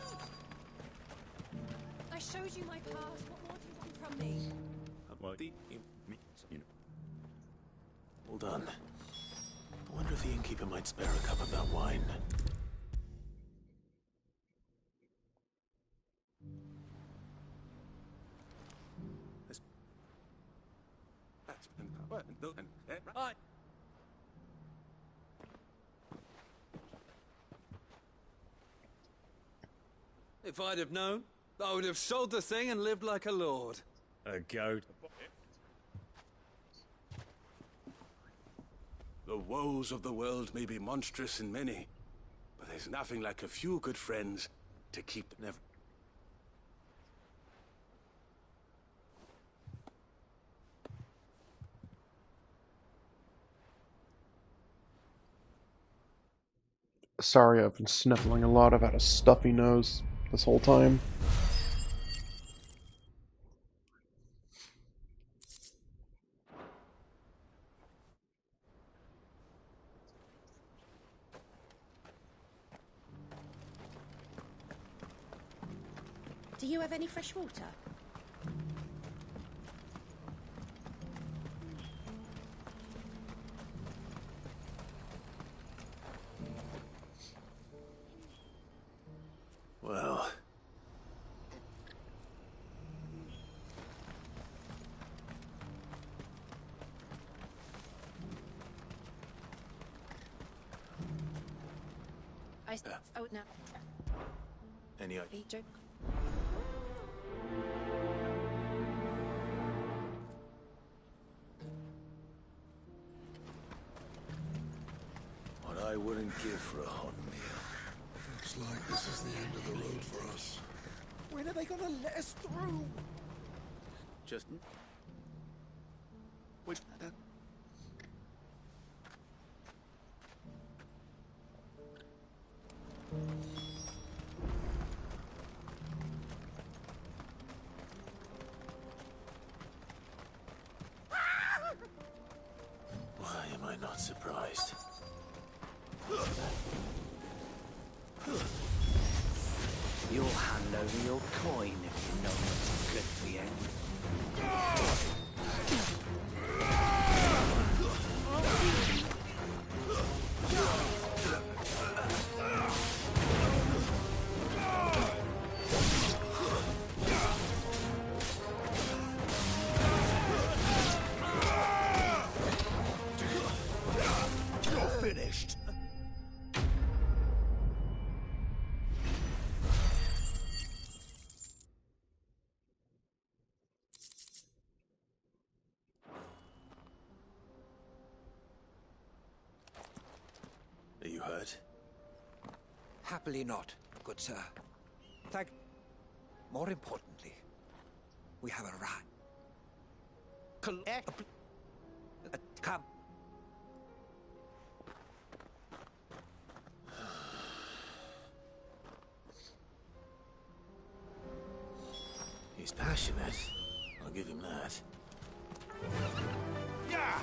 I showed you my past. What more do you want from me? Well done. I wonder if the innkeeper might spare a cup of that wine. If I'd have known, I would have sold the thing and lived like a lord. A goat. The woes of the world may be monstrous and many, but there's nothing like a few good friends to keep them never. Sorry, I've been sniffling a lot. I've had a stuffy nose this whole time. Do you have any fresh water? Well... Oh, no. Any joke? What I wouldn't give for a hot meal. Looks like this is the end of the road for us. When are they gonna let us through? Just... Wait, Why am I not surprised? You'll hand over your coin if you know what's good for you. You're finished. Are you hurt? Happily not, good sir. Thank... More importantly, we have a rat. Come. He's passionate. I'll give him that. Yeah!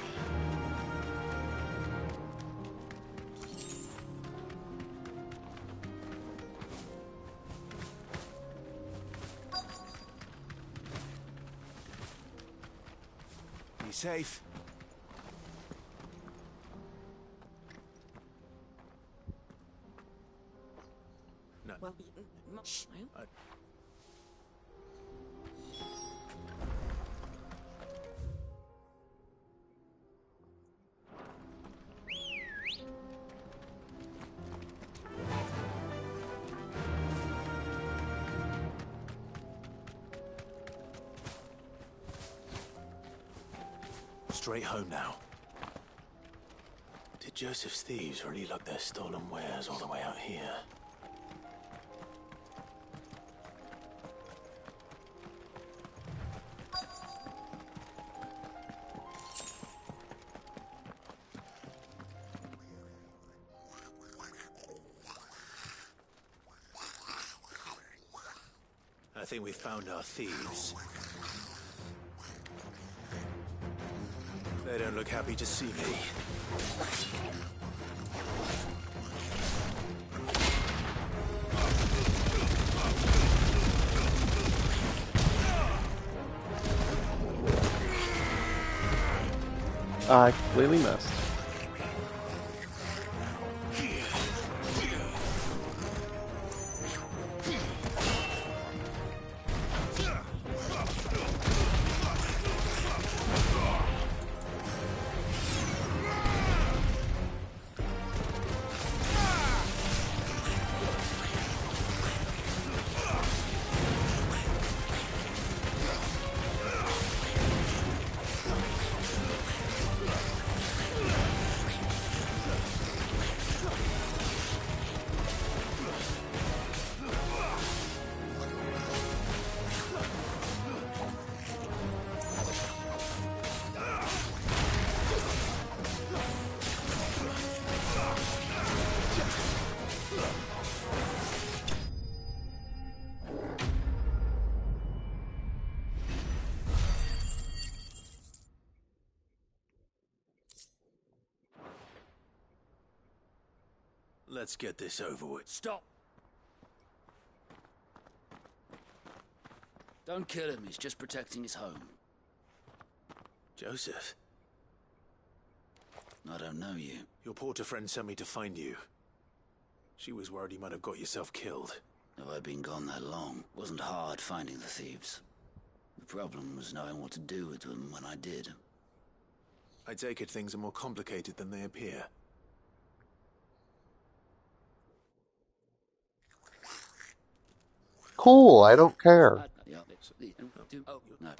Be safe. No. Well, Straight home now. Did Joseph's thieves really lug their stolen wares all the way out here? I think we found our thieves. They don't look happy to see me. I completely missed. Let's get this over with. Stop! Don't kill him, he's just protecting his home. Joseph, I don't know you. your porter friend sent me to find you. She was worried you might have got yourself killed. Have I been gone that long? Wasn't hard finding the thieves. The problem was knowing what to do with them when I did. I take it things are more complicated than they appear. Cool, I don't care. Oh, no.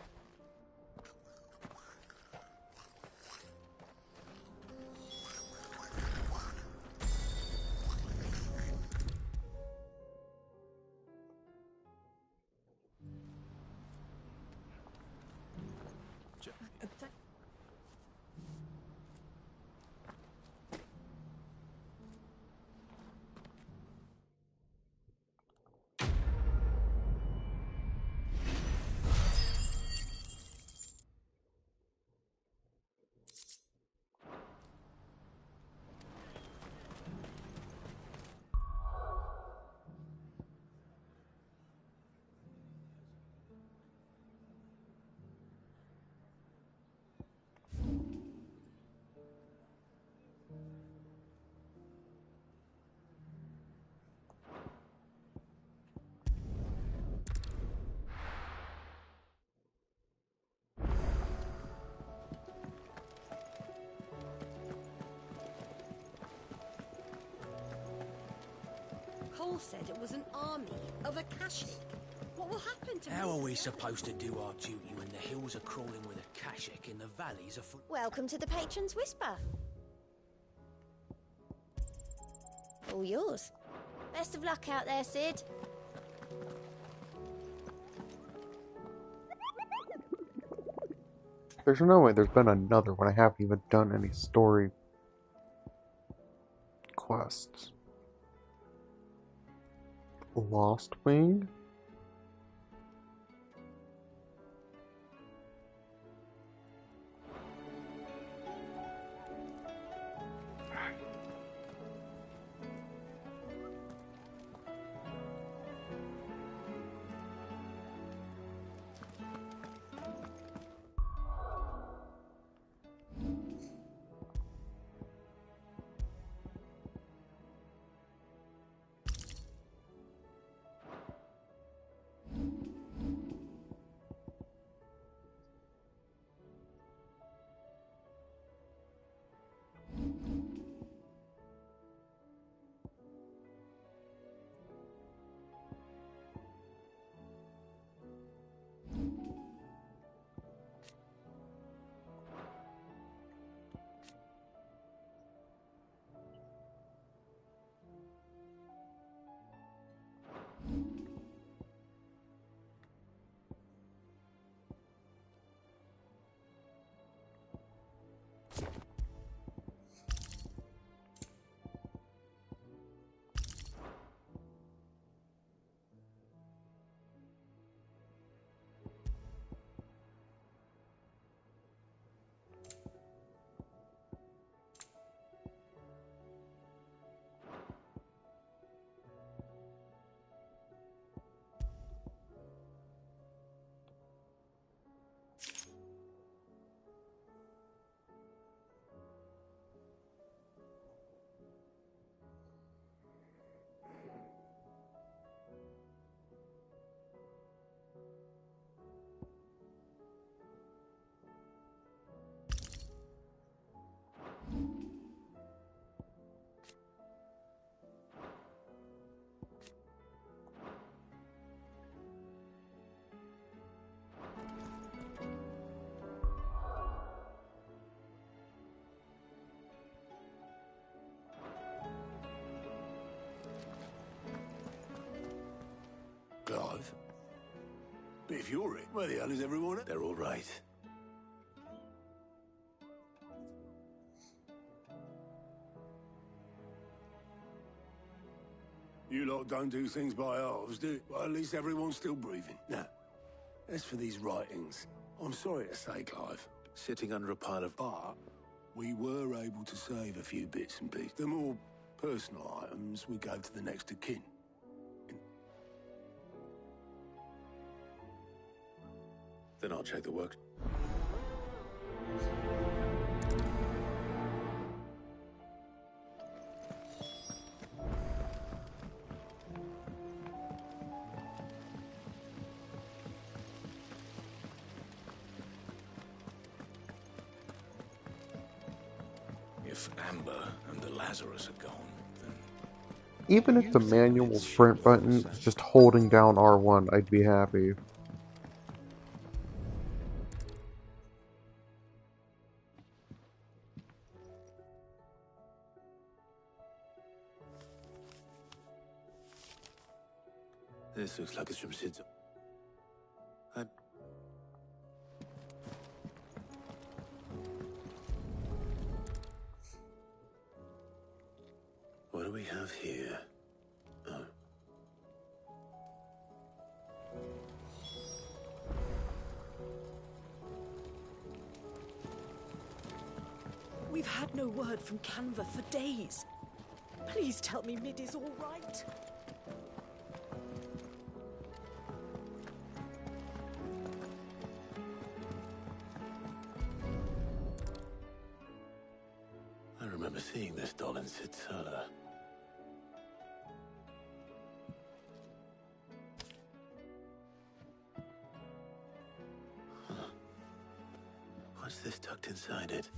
Cole said it was an army of Akashic. What will happen to How me? are we supposed to do our duty when the hills are crawling with Akashic and the valleys are full? Welcome to the Patron's Whisper. All yours. Best of luck out there, Sid. There's no way there's been another when I haven't even done any story quests. Lost Wing? Clive? If you're it, where the hell is everyone? They're all right. You lot don't do things by halves, do you? Well, at least everyone's still breathing. Now, as for these writings, I'm sorry to say, Clive, Sitting under a pile of... but we were able to save a few bits and pieces. The more personal items we gave to the next of kin. Then I'll check the work. If Amber and the Lazarus are gone, then Even if the manual sprint button is just holding down R1, I'd be happy. This looks like it's from Sid's. What do we have here? Oh. We've had no word from Canva for days. Please tell me Mid is all right. I remember seeing this doll in Sid's cellar. Huh. What's this tucked inside it?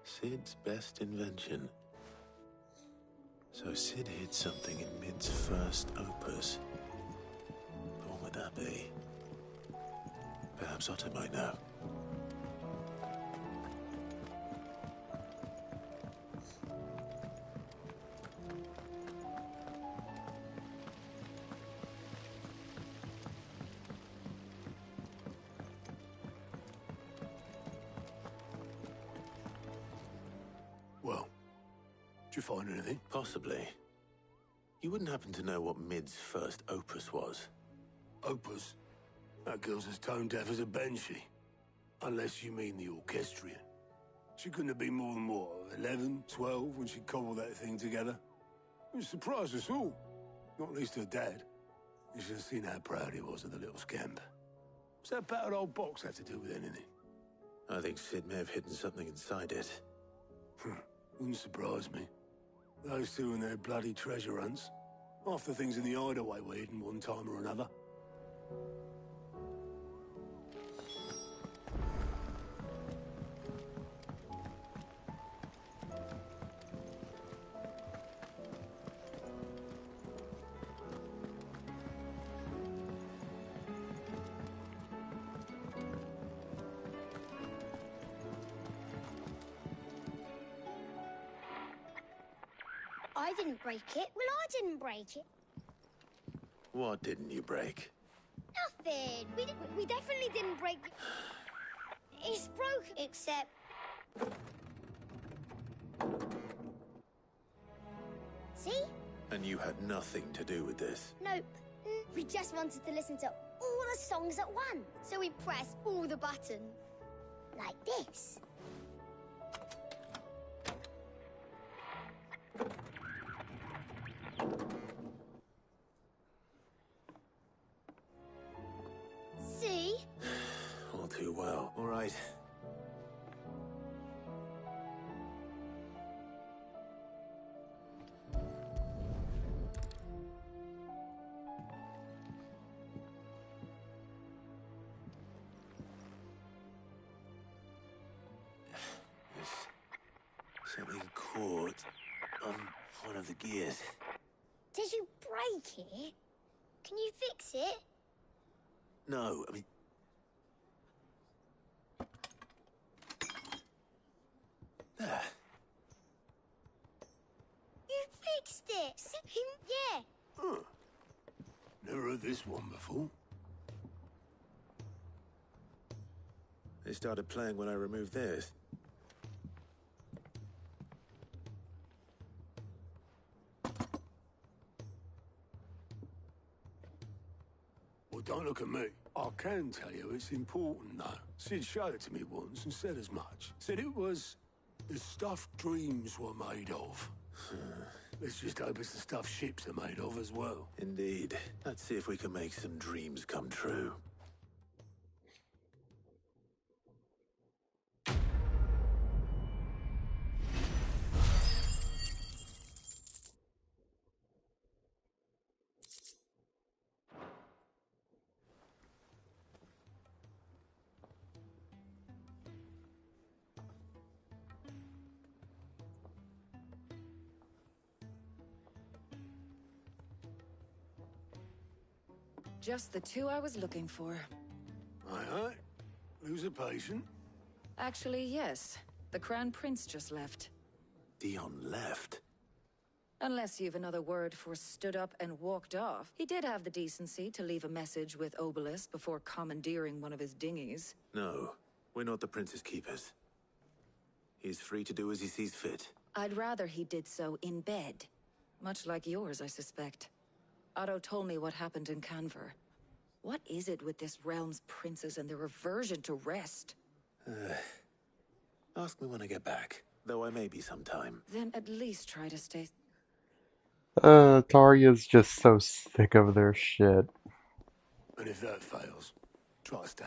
Sid's best invention. So Sid hid something in Mid's first opus. But what would that be? Perhaps Otto might know. well, did you find anything? Possibly. You wouldn't happen to know what Mid's first opus was? Opus? That girl's as tone deaf as a banshee. Unless you mean the orchestrion. She couldn't have been more than, what, 11, 12 when she cobbled that thing together? It surprised us all. Not least her dad. You should have seen how proud he was of the little scamp. What's that battered old box have to do with anything? I think Sid may have hidden something inside it. Wouldn't surprise me. Those two and their bloody treasure hunts. Half the things in the hideaway were hidden one time or another. I didn't break it. Well, I didn't break it. What didn't you break? Nothing. We definitely didn't break it. It's broke, except... See? And you had nothing to do with this? Nope. We just wanted to listen to all the songs at once. So we pressed all the buttons. Like this. See? All too well. All right. There's something caught on one of the gears. Did you break it? Can you fix it? No, I mean... There. You fixed it. Yeah. Huh. Never heard this one before. They started playing when I removed this. don't look at me. I can tell you it's important, though. Sid showed it to me once and said as much. Said it was the stuff dreams were made of. Let's just hope it's the stuff ships are made of as well. Indeed. Let's see if we can make some dreams come true. Just the two I was looking for. Aye. Who's a patient? Actually, yes. The Crown Prince just left. Dion left? Unless you've another word for stood up and walked off. He did have the decency to leave a message with Obelisk before commandeering one of his dinghies. No, we're not the Prince's keepers. He's free to do as he sees fit. I'd rather he did so in bed. Much like yours, I suspect. Otto told me what happened in Canver. What is it with this realm's princes and their aversion to rest? Ask me when I get back, though I may be sometime. Then at least try to stay... Tarya's just so sick of their shit. And if that fails, try stay.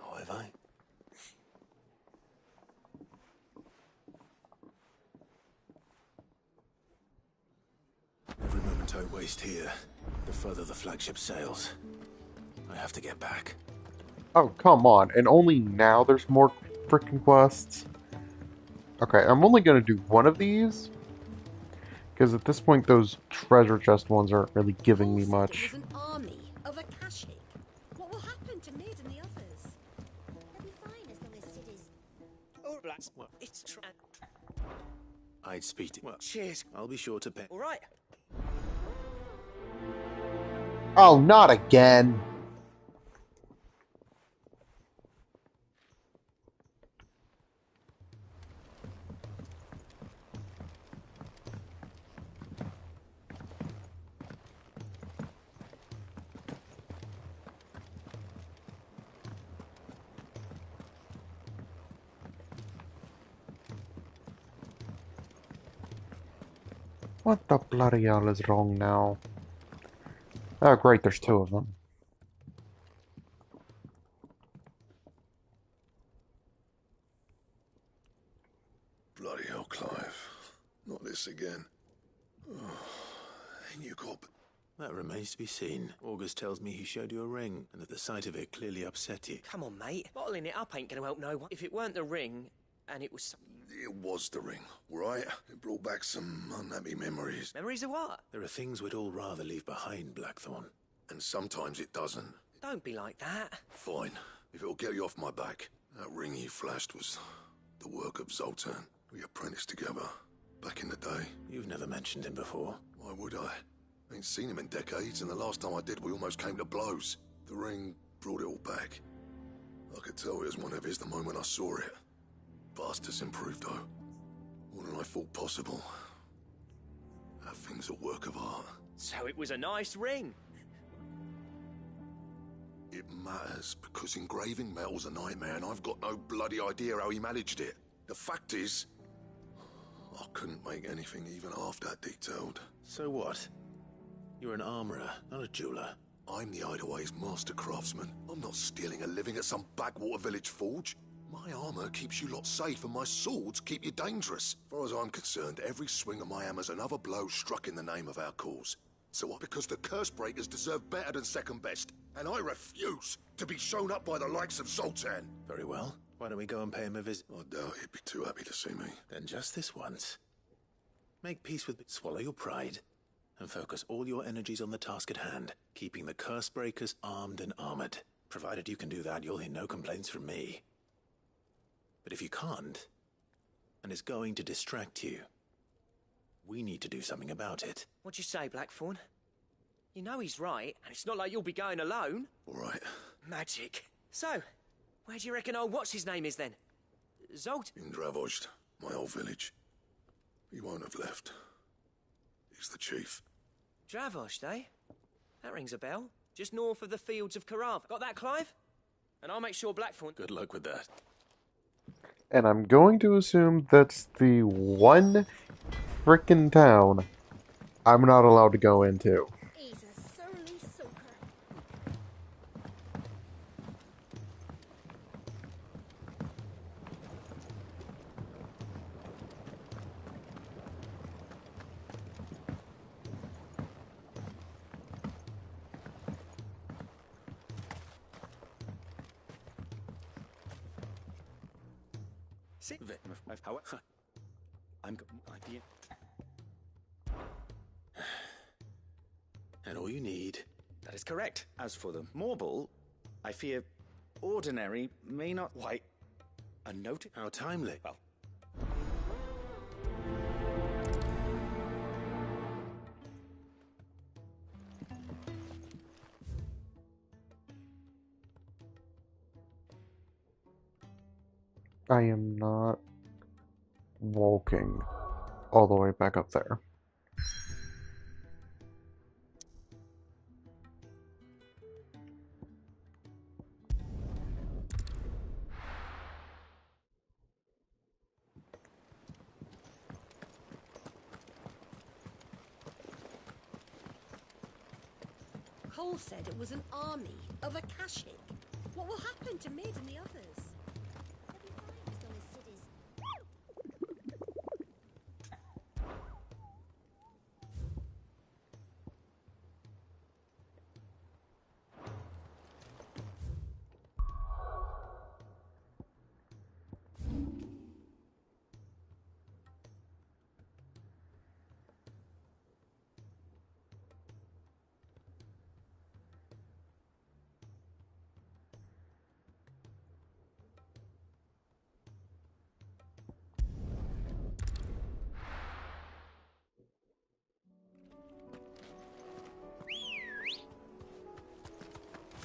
Oh, have I? Every moment I waste here, the further the flagship sails. I have to get back. Oh, come on. And only now there's more freaking quests? Okay, I'm only gonna do one of these. Because at this point, those treasure chest ones aren't really giving me much. It was an army of Akashic. What will happen to Mid and the others? They'll be fine as long as Sid is... All right. Well, it's I'd speak to... Well, cheers. I'll be sure to pay. All right. Oh, not again! What the bloody hell is wrong now? Oh great, there's two of them. Bloody hell, Clive. Not this again. Oh, and you got... That remains to be seen. August tells me he showed you a ring, and that the sight of it clearly upset you. Come on, mate. Bottling it up ain't gonna help no one. If it weren't the ring, and it was... It was the ring, right? It brought back some unhappy memories. Memories of what? There are things we'd all rather leave behind, Blackthorn. And sometimes it doesn't. Don't be like that. Fine. If it'll get you off my back. That ring you flashed was the work of Zoltan. We apprenticed together. Back in the day. You've never mentioned him before. Why would I? Ain't seen him in decades, and the last time I did, we almost came to blows. The ring brought it all back. I could tell it was one of his the moment I saw it. Vast has improved, though. More than I thought possible. That thing's a work of art. So it was a nice ring. It matters, because engraving metal's a nightmare, and I've got no bloody idea how he managed it. The fact is, I couldn't make anything even half that detailed. So what? You're an armorer, not a jeweler. I'm the Hideaway's master craftsman. I'm not stealing a living at some backwater village forge. My armor keeps you lot safe, and my swords keep you dangerous. As far as I'm concerned, every swing of my hammer's another blow struck in the name of our cause. So what? Because the curse breakers deserve better than second best, and I refuse to be shown up by the likes of Zoltan. Very well. Why don't we go and pay him a visit? I doubt he'd be too happy to see me. Then just this once. Make peace with... Swallow your pride, and focus all your energies on the task at hand, keeping the curse breakers armed and armored. Provided you can do that, you'll hear no complaints from me. But if you can't, and it's going to distract you, we need to do something about it. What'd you say, Blackthorn? You know he's right, and it's not like you'll be going alone. All right. Magic. So, where do you reckon old what's-his-name is then? Zolt? In Dravozd, my old village. He won't have left. He's the chief. Dravozd, eh? That rings a bell. Just north of the fields of Carav. Got that, Clive? And I'll make sure Blackthorn... Good luck with that. And I'm going to assume that's the one frickin' town I'm not allowed to go into. He's a surly soaker. And all you need. That is correct. As for the Morble, I fear ordinary may not... Why, a note... How timely. Well... I am not walking all the way back up there. Cole said it was an army of Akashic. What will happen to Mid and the others?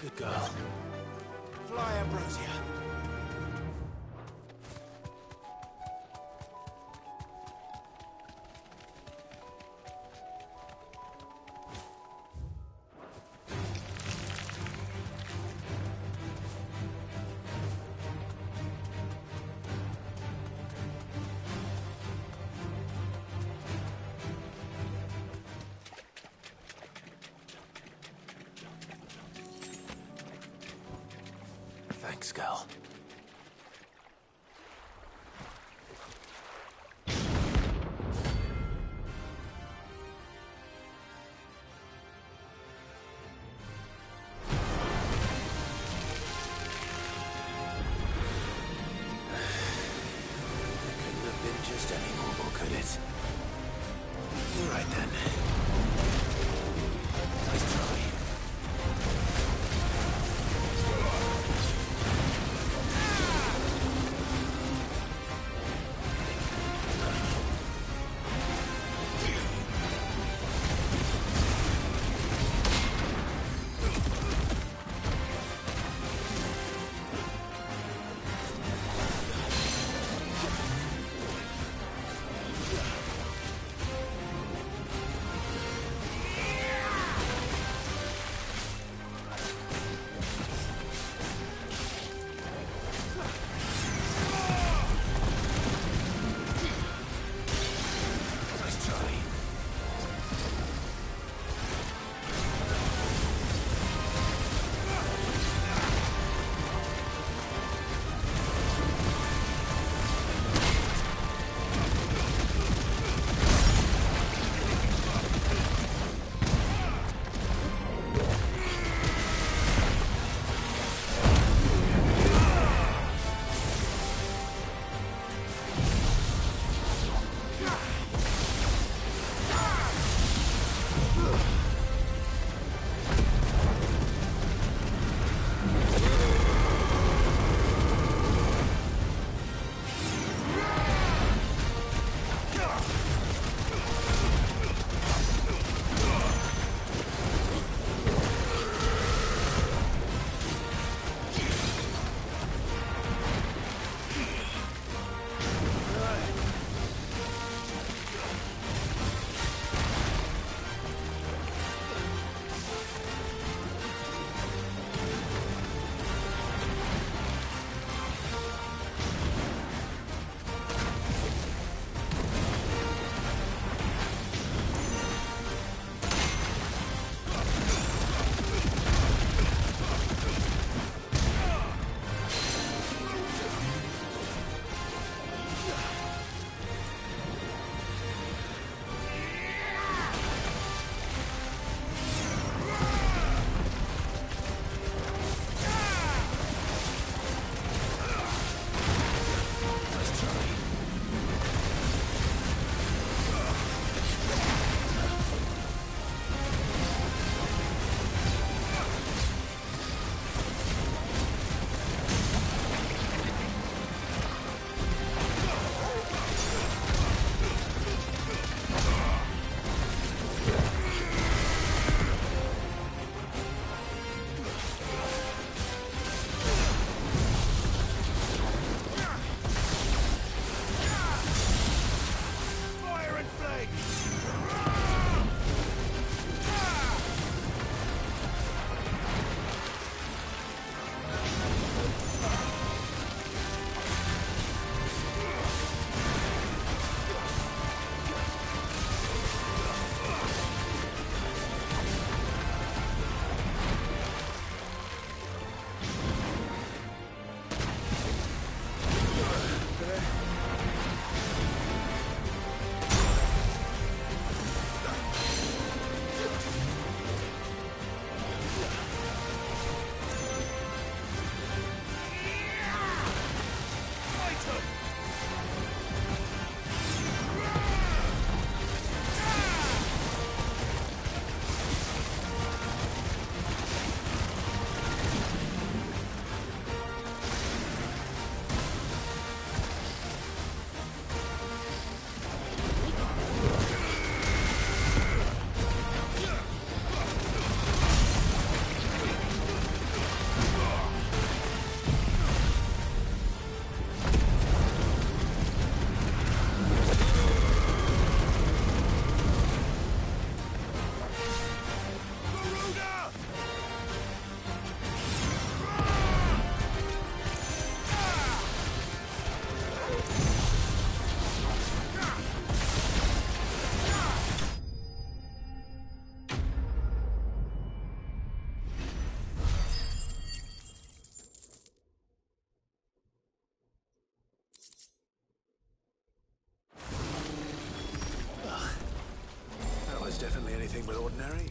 Good girl. Fly, Ambrosia. Thanks, girl. Couldn't have been just any normal, could it? All right then. Nice try. ordinary.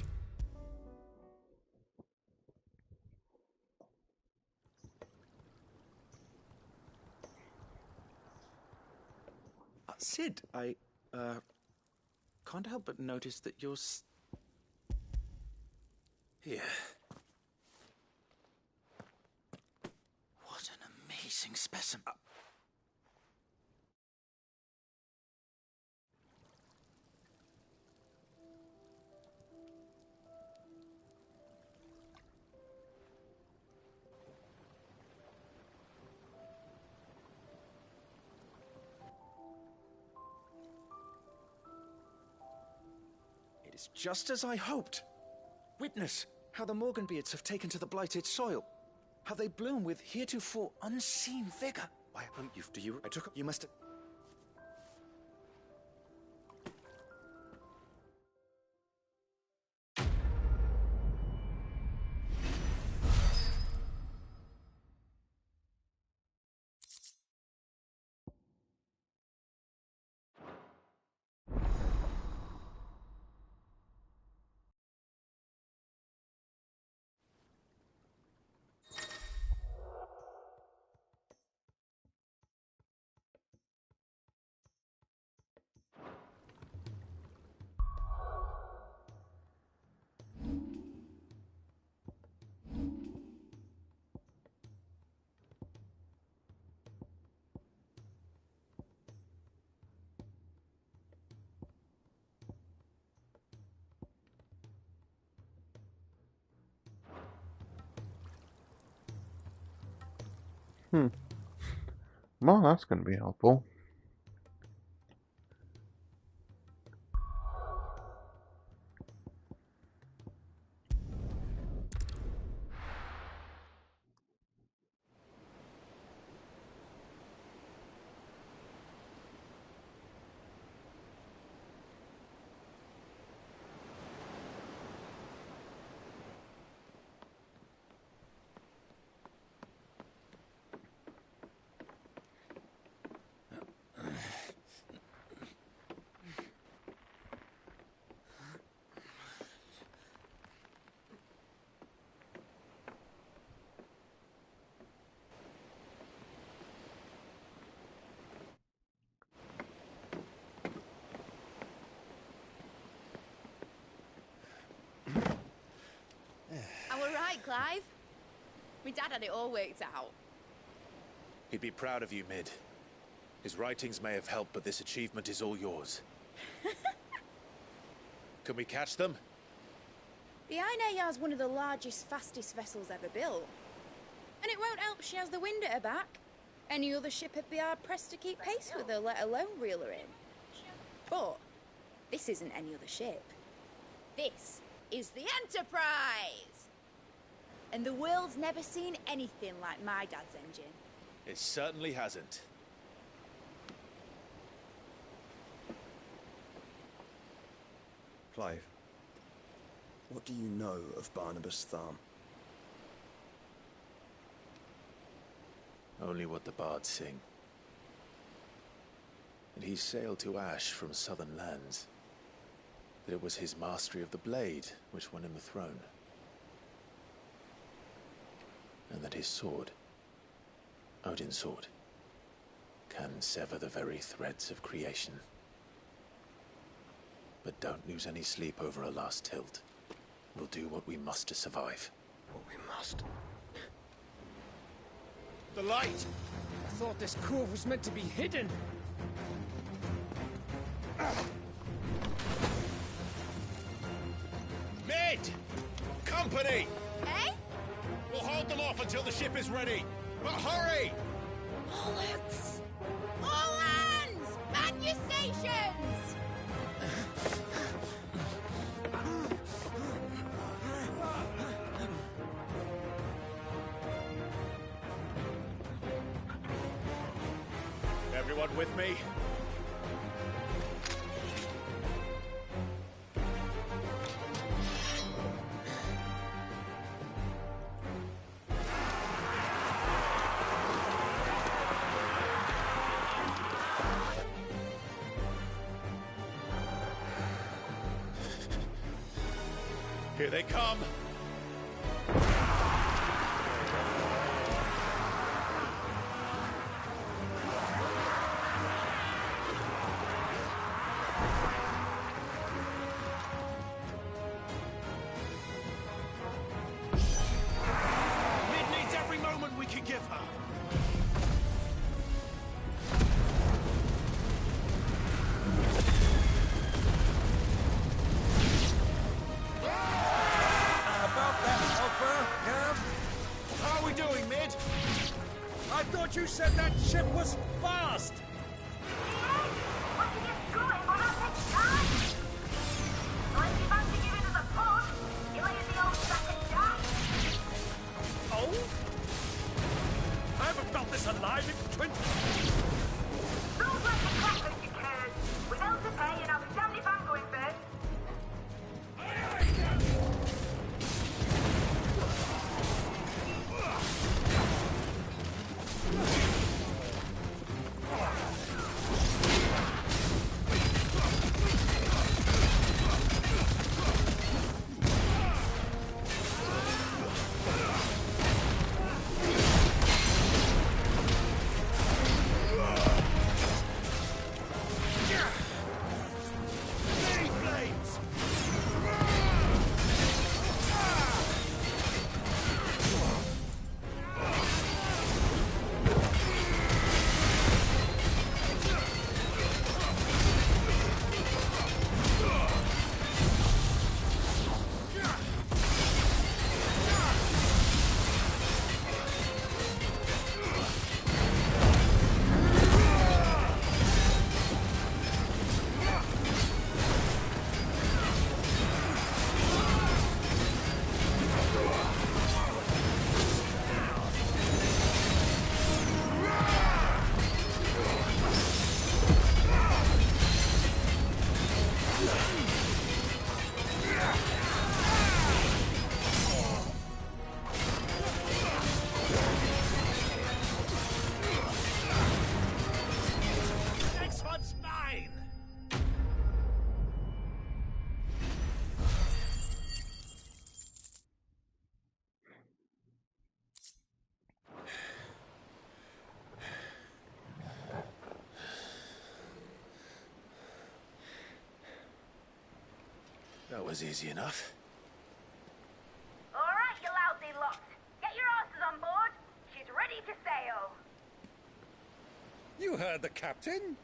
Sid, I can't help but notice that you're Here. What an amazing specimen. It is just as I hoped. Witness how the Morganbeards have taken to the blighted soil. How they bloom with heretofore unseen vigor. Why, you must... Well, that's going to be helpful. I were right, Clive. My dad had it all worked out. He'd be proud of you, Mid. His writings may have helped, but this achievement is all yours. Can we catch them? The Ainayar's one of the largest, fastest vessels ever built. And it won't help she has the wind at her back. Any other ship would be hard-pressed to keep pace with her, let alone reel her in. But this isn't any other ship. This is the Enterprise! And the world's never seen anything like my dad's engine. It certainly hasn't. Clive, what do you know of Barnabas Thumb? Only what the bards sing. And he sailed to Ash from southern lands. That it was his mastery of the blade which won him the throne. And that his sword, Odin's sword, can sever the very threads of creation. But don't lose any sleep over a last tilt. We'll do what we must to survive. What we must. The light! I thought this cove was meant to be hidden. Mid! Company! Eh? We'll hold them off until the ship is ready. But hurry! Bollocks! All hands! Man your stations! Everyone with me? Here they come. Mid needs every moment we can give her. About that offer, Gav? How are we doing, Mid? I thought you said that ship was fast! Oh? I haven't felt this alive in 20... Sounds like the crackers you cared. With bills to pay and I'll be damned if I'm going first. Next one's mine! That was easy enough. All right, you lousy lot. Get your asses on board. She's ready to sail. You heard the captain.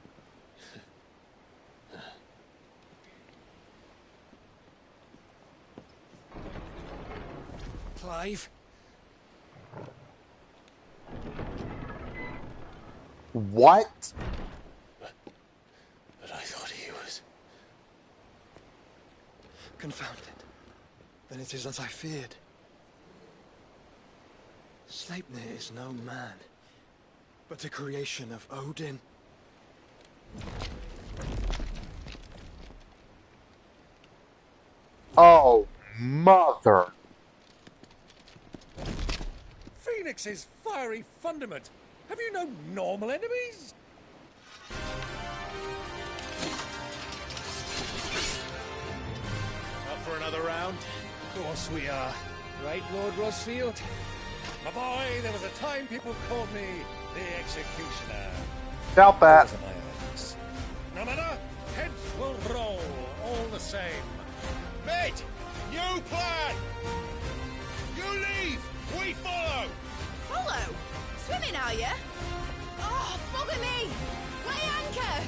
Clive? What? But I thought he was... Confounded. Then it is as I feared. Sleipnir is no man, but a creation of Odin. Oh, mother. Phoenix's fiery fundament. Have you no normal enemies? Up for another round? Of course we are. Right, Lord Rosfield? My boy, there was a time people called me the Executioner. Doubt that. Those are my orders. No matter, heads will roll all the same. Mate! New plan! You leave! We follow! Follow? Swimming, are you? Oh, bugger me! Weigh anchor!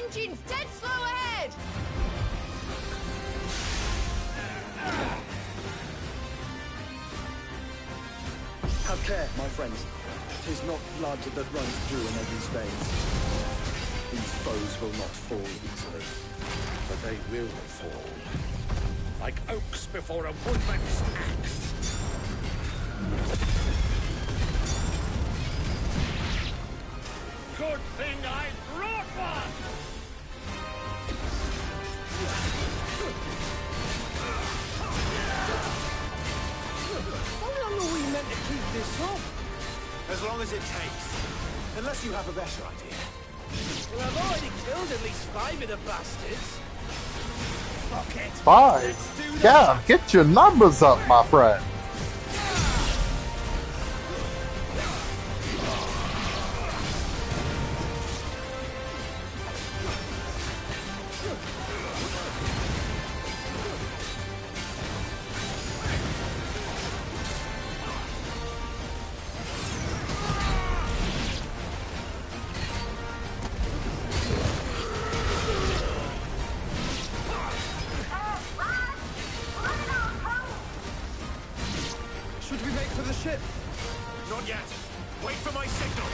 Engine's dead slow ahead! Have care, my friends. 'Tis not blood that runs through an enemy's veins. These foes will not fall easily. But they will fall. Like oaks before a woodman's axe. Good thing I brought one! How long are we meant to keep this up? As long as it takes. Unless you have a better idea. Well, I've already killed at least 5 of the bastards. 5. Yeah, get your numbers up, my friend. Should we make for the ship? Not yet. Wait for my signal.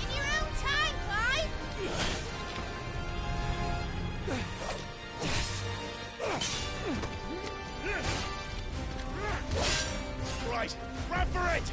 In your own time, Clive! Right, grab for it!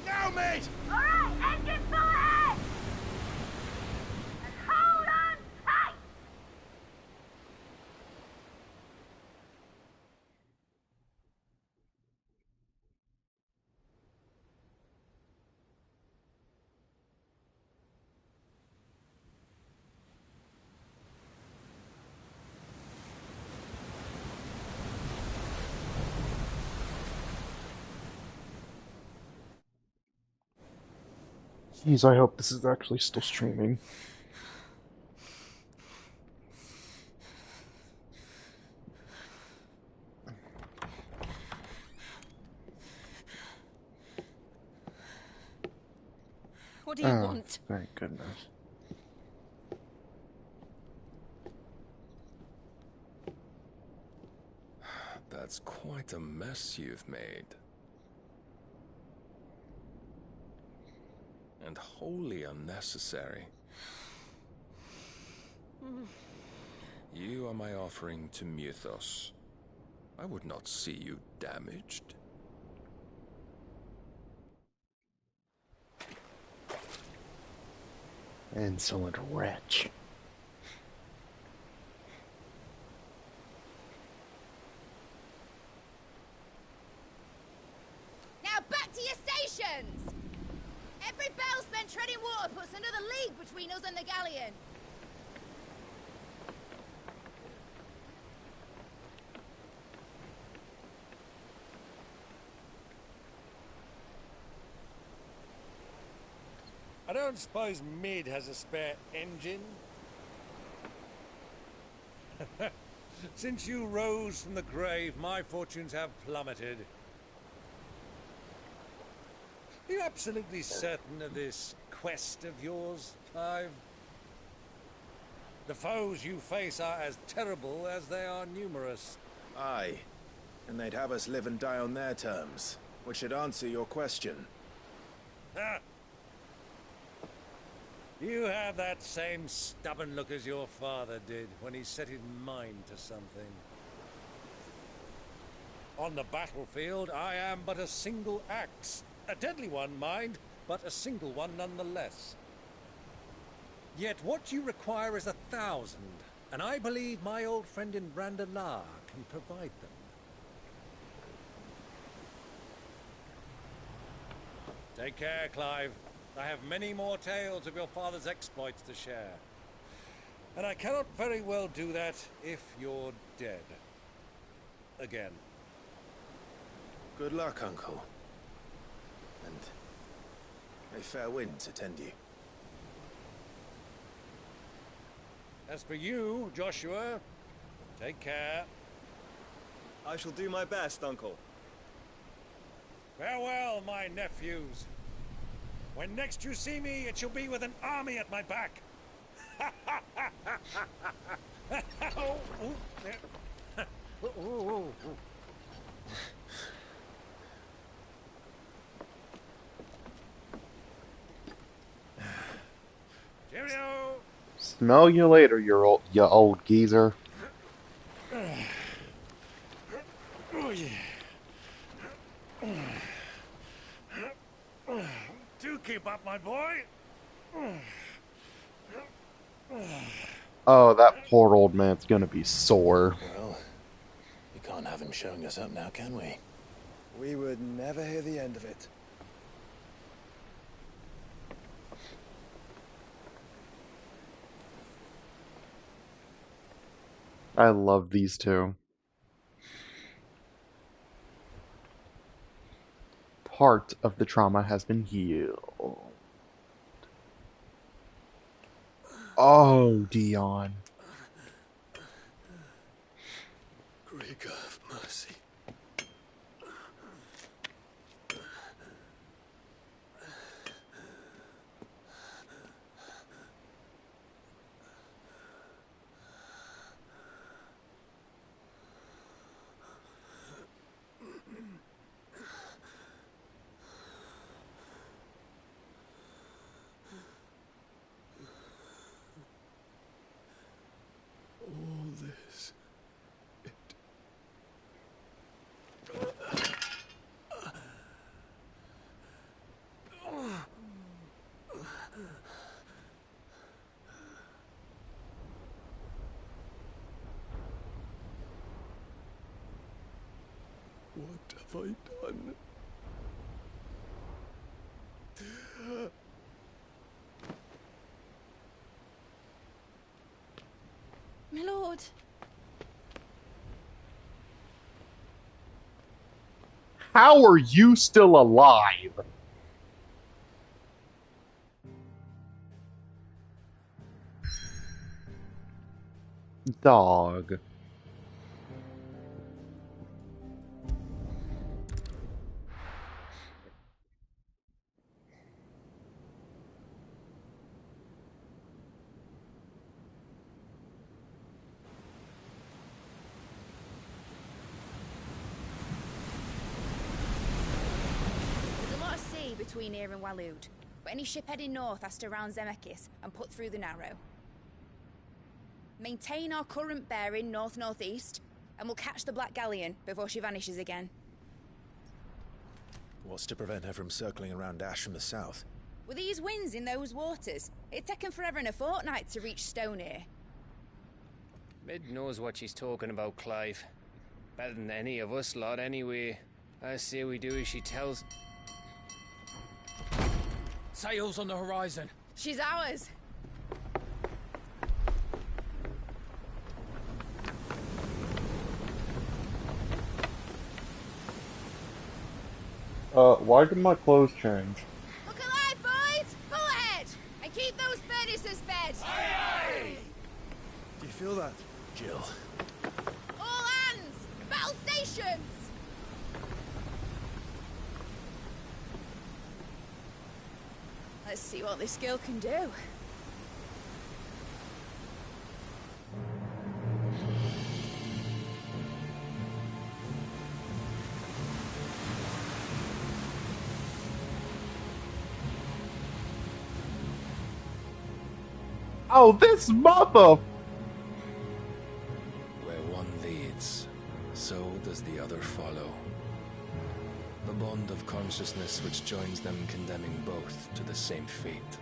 Now, mate! Alright, engine full ahead! And hold on tight! Jeez, I hope this is actually still streaming. What do you want? Thank goodness. That's quite a mess you've made. And wholly unnecessary. You are my offering to Mythos. I would not see you damaged. Insolent wretch. Now back to your stations! Every bell spent treading water puts another league between us and the galleon. I don't suppose Mid has a spare engine? Since you rose from the grave, my fortunes have plummeted. Are you absolutely certain of this quest of yours, Clive? The foes you face are as terrible as they are numerous. Aye. And they'd have us live and die on their terms, which should answer your question. Ha! You have that same stubborn look as your father did when he set his mind to something. On the battlefield, I am but a single axe. A deadly one, mind, but a single one nonetheless. Yet what you require is 1,000, and I believe my old friend in Randalar can provide them. Take care, Clive. I have many more tales of your father's exploits to share. And I cannot very well do that if you're dead. Again. Good luck, Uncle. And may fair winds attend you. As for you, Joshua, take care. I shall do my best, Uncle. Farewell, my nephews. When next you see me, it shall be with an army at my back. Cheerio. Smell you later, you old geezer. Do keep up, my boy. Oh, that poor old man's gonna be sore. Well, we can't have him showing us up now, can we? We would never hear the end of it. I love these two. Part of the trauma has been healed. Oh, Dion. Greek of mercy. All this. What have I done? My lord. How are you still alive? Dog. There's a lot of sea between here and Waloed, but any ship heading north has to round Zemeckis and put through the Narrow. Maintain our current bearing north-northeast, and we'll catch the Black Galleon before she vanishes again. What's to prevent her from circling around Ash from the south? With these winds in those waters, it'd taken forever and a fortnight to reach Stonehenge. Mid knows what she's talking about, Clive. Better than any of us lot, anyway. I say we do as she tells. Sails on the horizon. She's ours. Why did my clothes change? Look alive, boys! Pull ahead! And keep those furnaces fed! Aye! Do you feel that, Jill? All hands! Battle stations! Let's see what this girl can do. Oh, this mother! Where one leads, so does the other follow. The bond of consciousness which joins them condemning both to the same fate.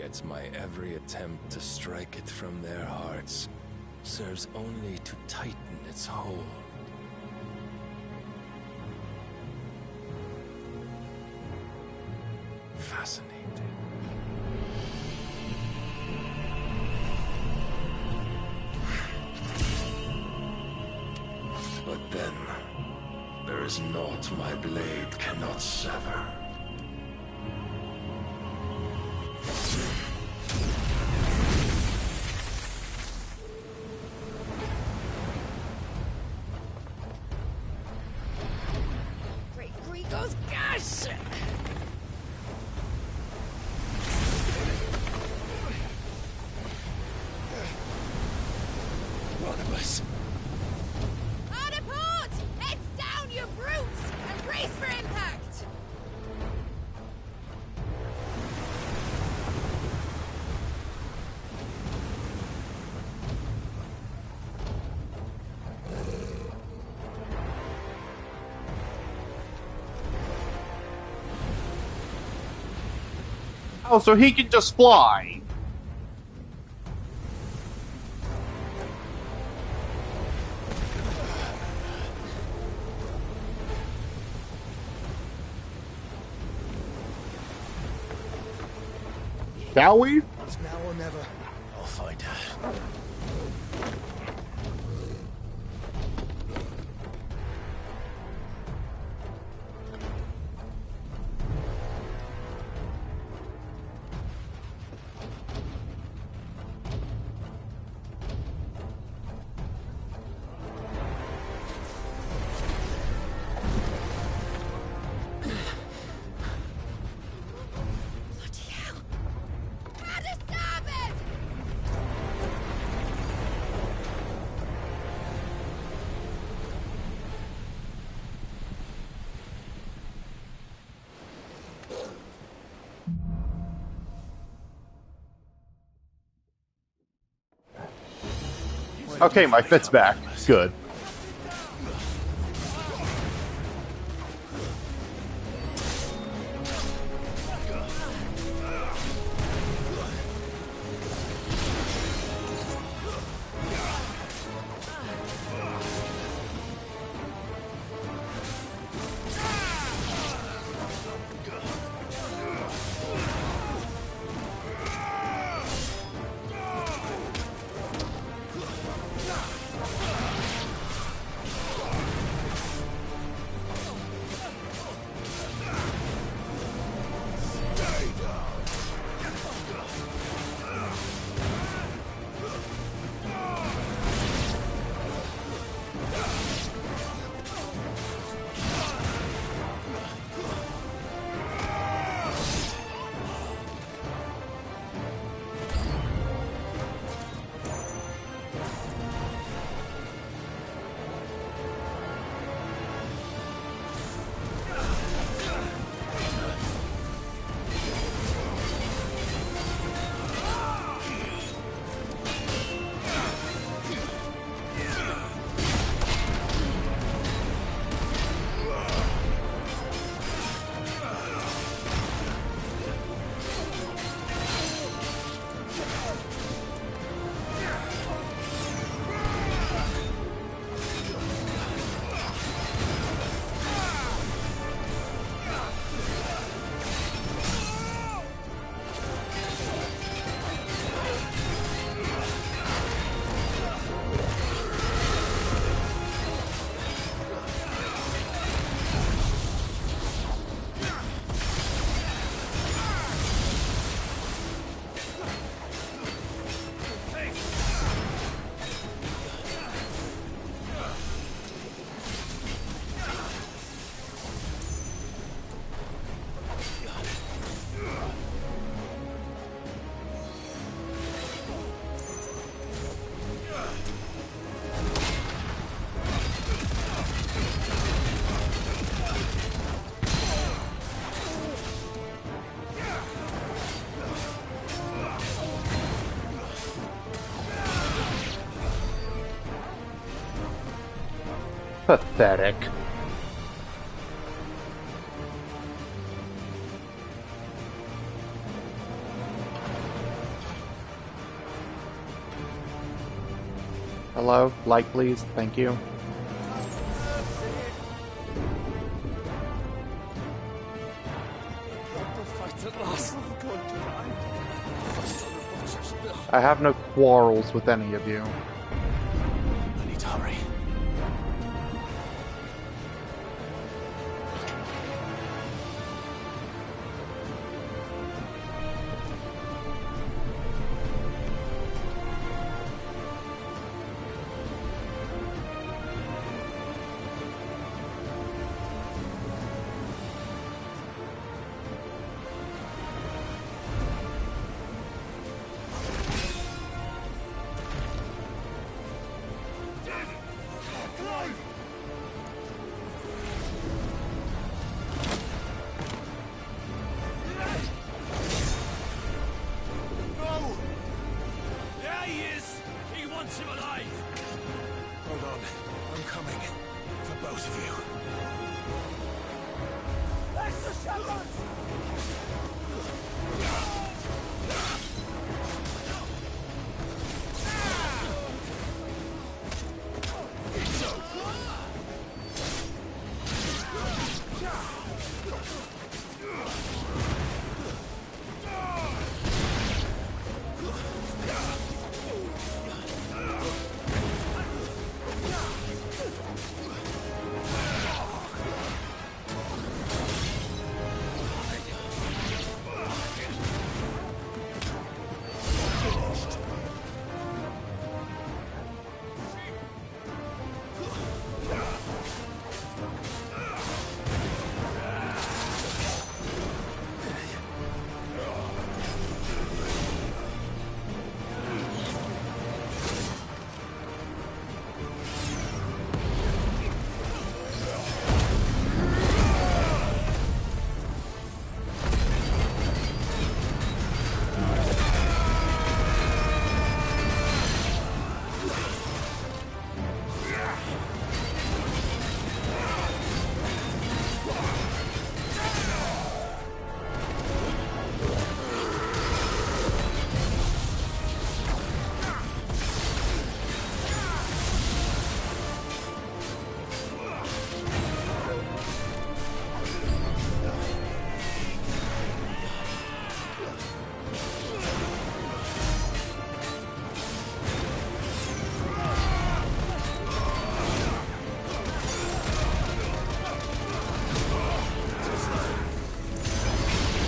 Yet my every attempt to strike it from their hearts serves only to tighten its hold. Fascinating. But then, there is naught my blade cannot sever. Great Grigos, gosh! Barnabas. Hard a port! Heads down, you brutes! And brace for impact! Oh, so he can just fly. Shall we? It's now or never. I'll find her. How to stop it! Okay, my fit's back. Good. Pathetic. Hello? Light, please. Thank you. I have no quarrels with any of you. I need to hurry.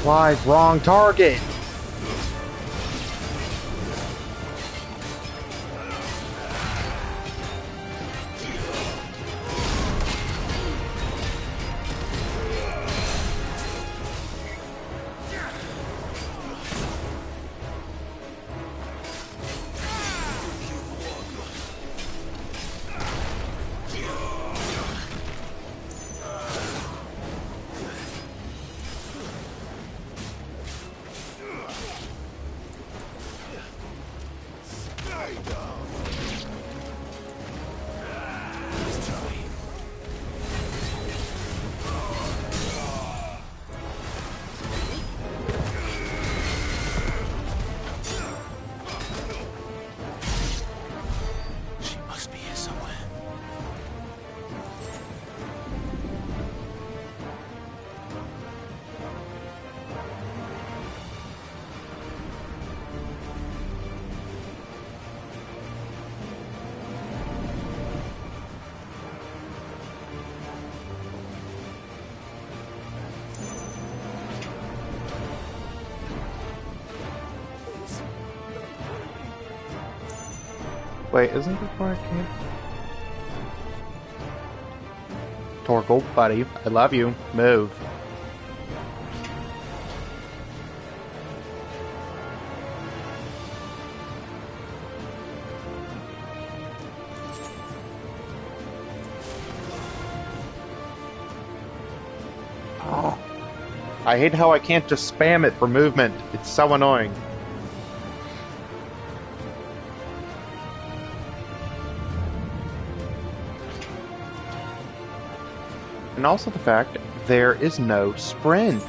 Clive, wrong target! Wait, isn't this where I came? Torgal, buddy, I love you. Move. Oh. I hate how I can't just spam it for movement. It's so annoying. And also the fact there is no sprint.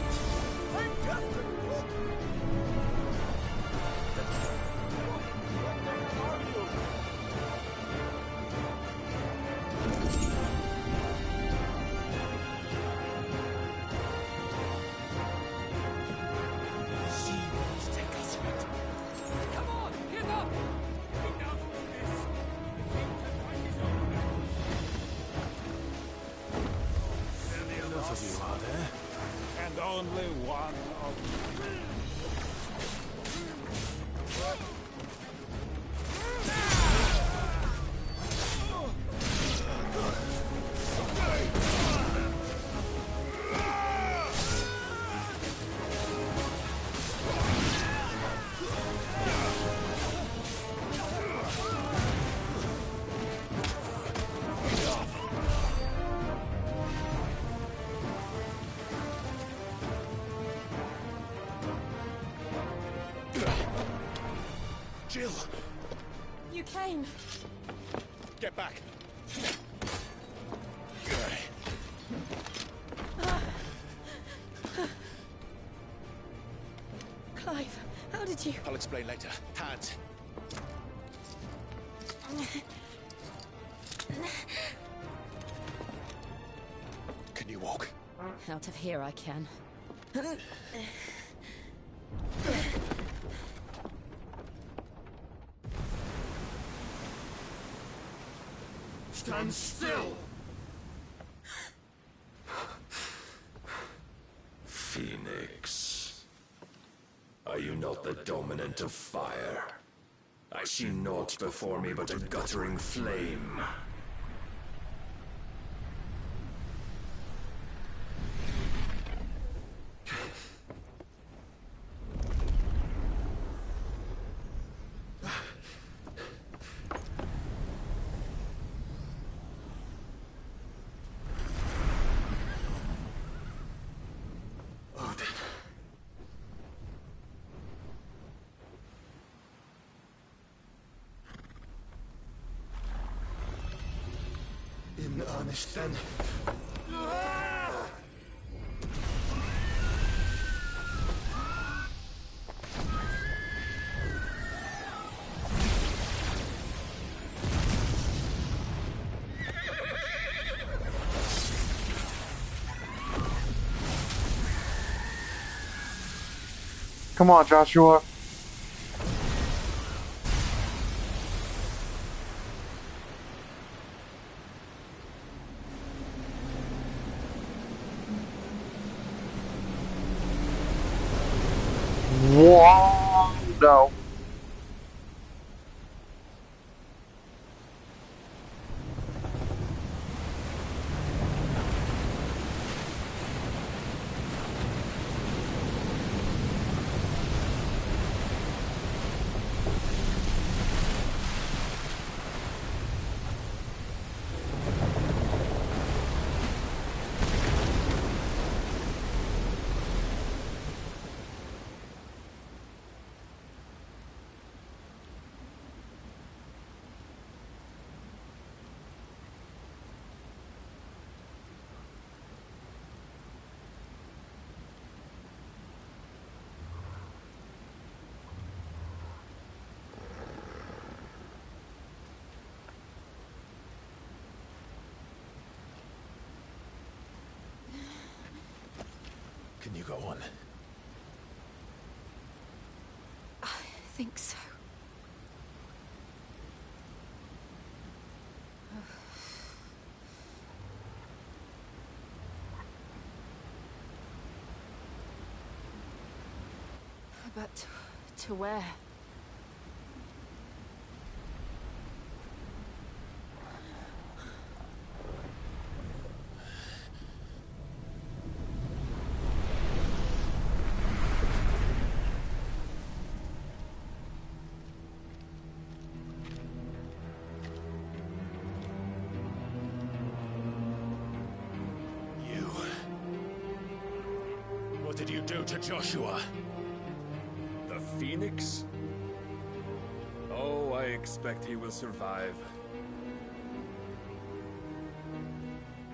only one of you. Jill! You came. Get back! Clive, how did you... I'll explain later. Hands. Can you walk? Out of here I can. Stand still! Phoenix. Are you not the dominant of fire? I see naught before me but a guttering flame. In earnest, then. Come on, Joshua. Whoa! No. Can you go on? I think so. But to where? What did you do to Joshua? The Phoenix? Oh, I expect he will survive.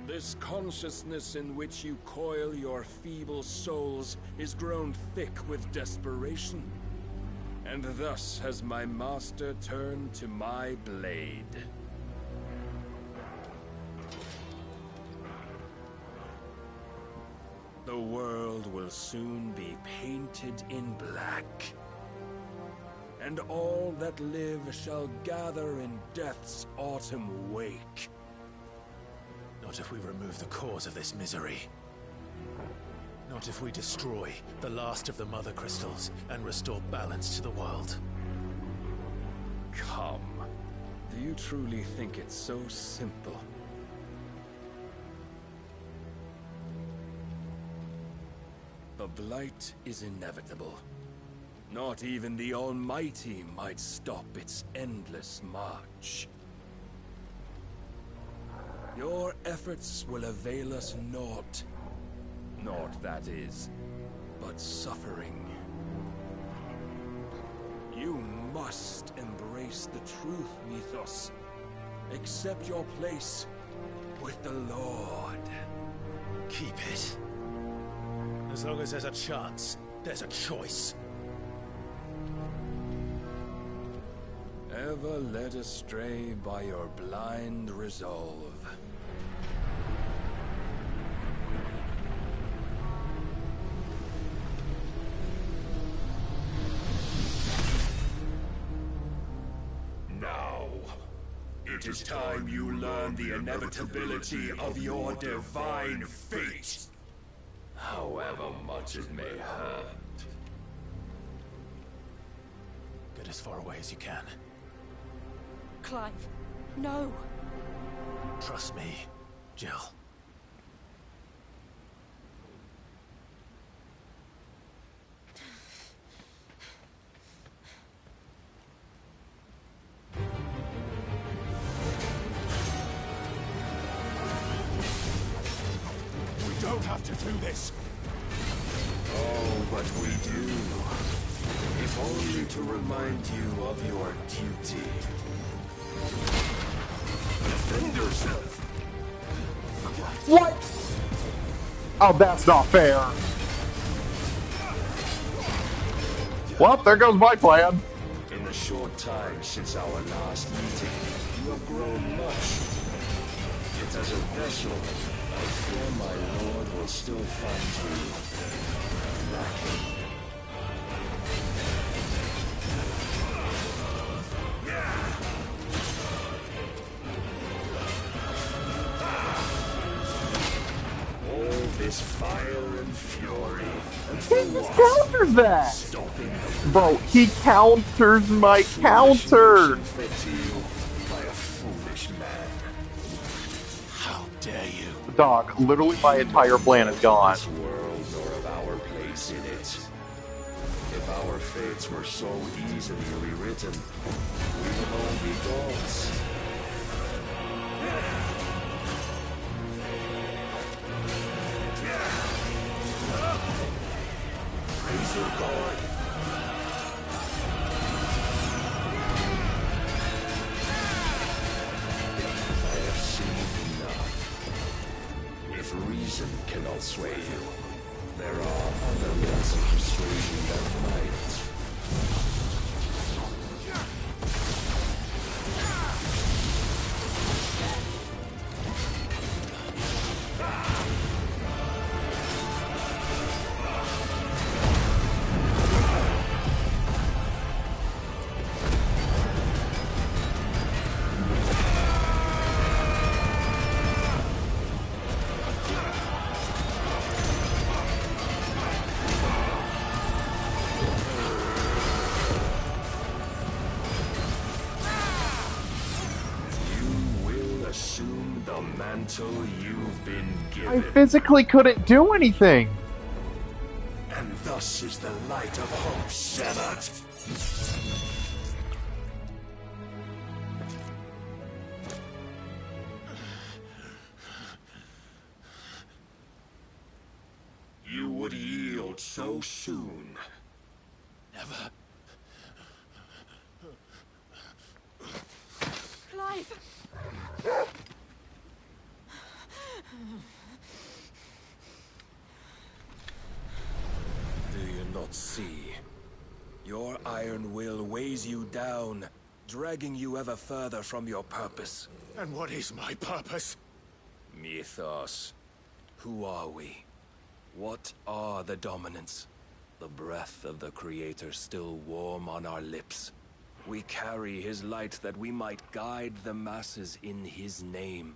This consciousness in which you coil your feeble souls is grown thick with desperation. And thus has my master turned to my blade. The world will soon be painted in black. And all that live shall gather in death's autumn wake. Not if we remove the cause of this misery. Not if we destroy the last of the Mother Crystals and restore balance to the world. Come. Do you truly think it's so simple? The Blight is inevitable. Not even the Almighty might stop its endless march. Your efforts will avail us naught. Naught, that is, but suffering. You must embrace the truth, Mythos. Accept your place with the Lord. Keep it. As long as there's a chance, there's a choice. Ever led astray by your blind resolve. Now, it is time you learn the inevitability of your divine fate. However much it may hurt. Get as far away as you can. Clive, no. Trust me, Jill. We don't have to do this. Oh, but we do. If only to remind you of your duty. Defend yourself. What? Oh, that's not fair. Well, there goes my plan. In the short time since our last meeting, you have grown much. Yet as a vessel, I fear my lord will still find you lacking. All this fire and fury. He just counters that! Stopping Bro, he counters my counter! fed to you by a foolish man. How dare you? Dog, literally my entire plan is gone. This world nor of our place in it. If our fates were so easily rewritten, we would all be gods. Praise your God. I have seen enough. If reason cannot sway you, there are other means of persuasion that might. Assume the mantle you've been given. I physically couldn't do anything! And thus is the light of hope severed. You would yield so soon. Never. Clive! Do you not see? Your iron will weighs you down, dragging you ever further from your purpose. And what is my purpose? Mythos. Who are we? What are the dominants? The breath of the Creator still warm on our lips. We carry his light that we might guide the masses in his name.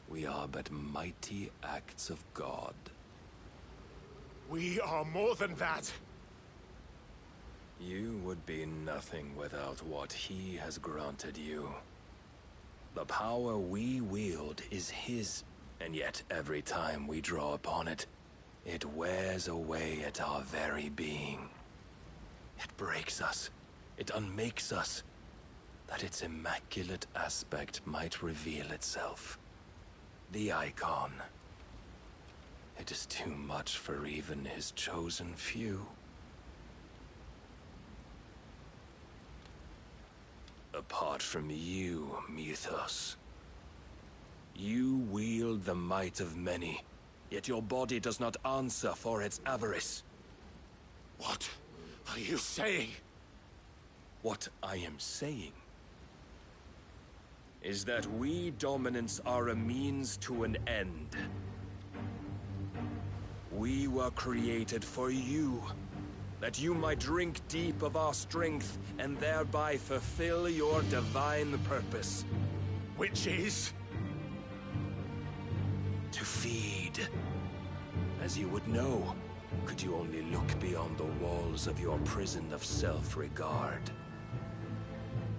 We are but mighty acts of God. We are more than that. You would be nothing without what he has granted you. The power we wield is his, and yet every time we draw upon it, it wears away at our very being. It breaks us. It unmakes us, that its immaculate aspect might reveal itself. The icon. It is too much for even his chosen few. Apart from you, Mythos. You wield the might of many, yet your body does not answer for its avarice. What are you saying? What I am saying is that we dominants are a means to an end. We were created for you, that you might drink deep of our strength and thereby fulfill your divine purpose. Which is? To feed. As you would know, could you only look beyond the walls of your prison of self-regard.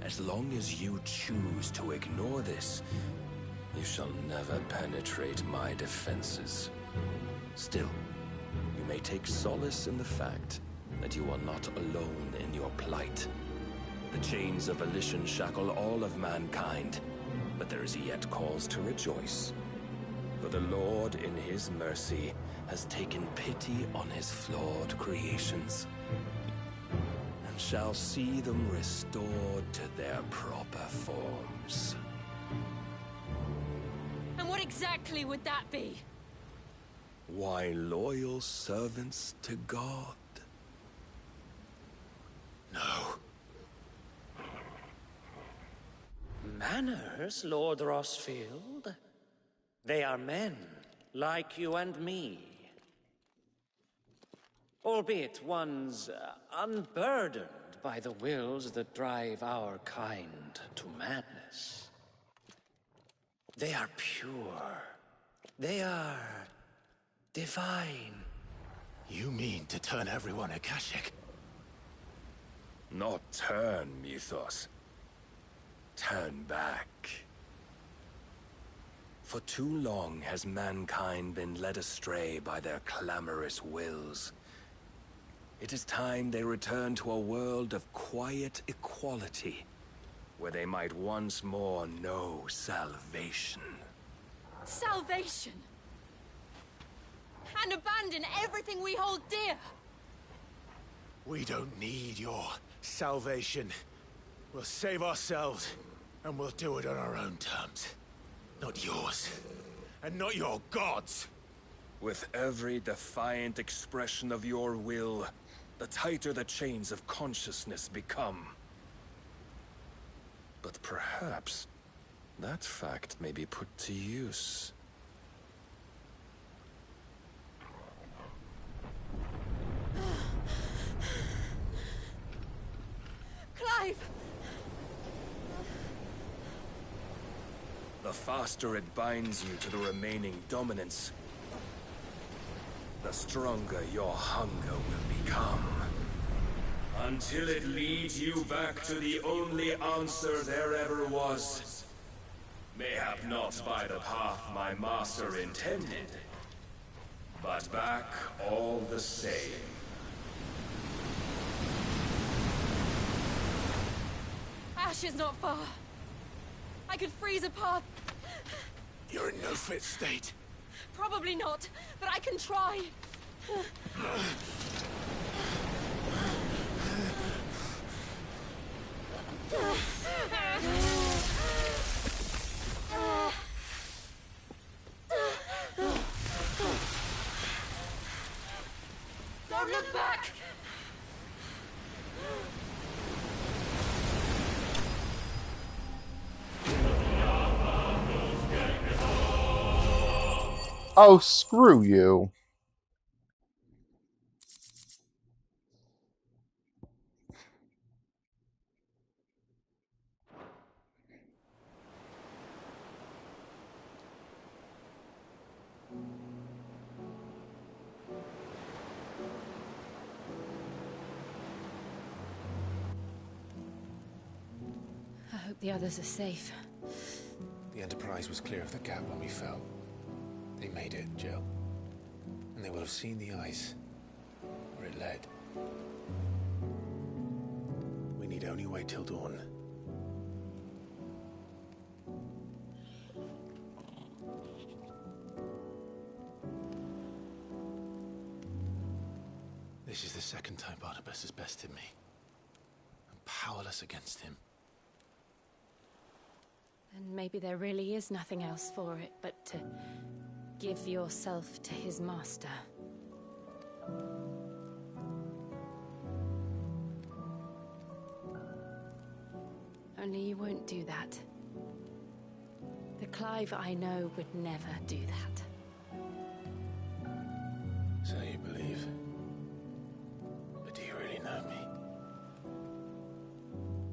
As long as you choose to ignore this, you shall never penetrate my defenses. Still, you may take solace in the fact that you are not alone in your plight. The chains of volition shackle all of mankind, but there is yet cause to rejoice. For the Lord, in his mercy, has taken pity on his flawed creations, and shall see them restored to their proper forms. And what exactly would that be? Why, loyal servants to God. No. Manners, Lord Rossfield? They are men, like you and me. Albeit ones unburdened by the wills that drive our kind to madness. They are pure. They are divine. You mean to turn everyone Akashic? Not turn, Mythos. Turn back. For too long has mankind been led astray by their clamorous wills. It is time they return to a world of quiet equality, where they might once more know salvation. Salvation? And abandon everything we hold dear? We don't need your salvation. We'll save ourselves, and we'll do it on our own terms. Not yours. And not your gods. With every defiant expression of your will, the tighter the chains of consciousness become. But perhaps that fact may be put to use. Clive! The faster it binds you to the remaining dominance, the stronger your hunger will become. Until it leads you back to the only answer there ever was. Mayhap not by the path my master intended, but back all the same. Ash is not far. I could freeze a path. You're in no fit state. Probably not, but I can try. Don't look back! Oh, screw you. hope the others are safe. The Enterprise was clear of the gap when we fell. They made it, Jill. And they will have seen the ice where it led. We need only wait till dawn. This is the second time Barnabas has bested me. I'm powerless against him. And maybe there really is nothing else for it but to give yourself to his master. Only you won't do that. The Clive I know would never do that. So you believe? But do you really know me?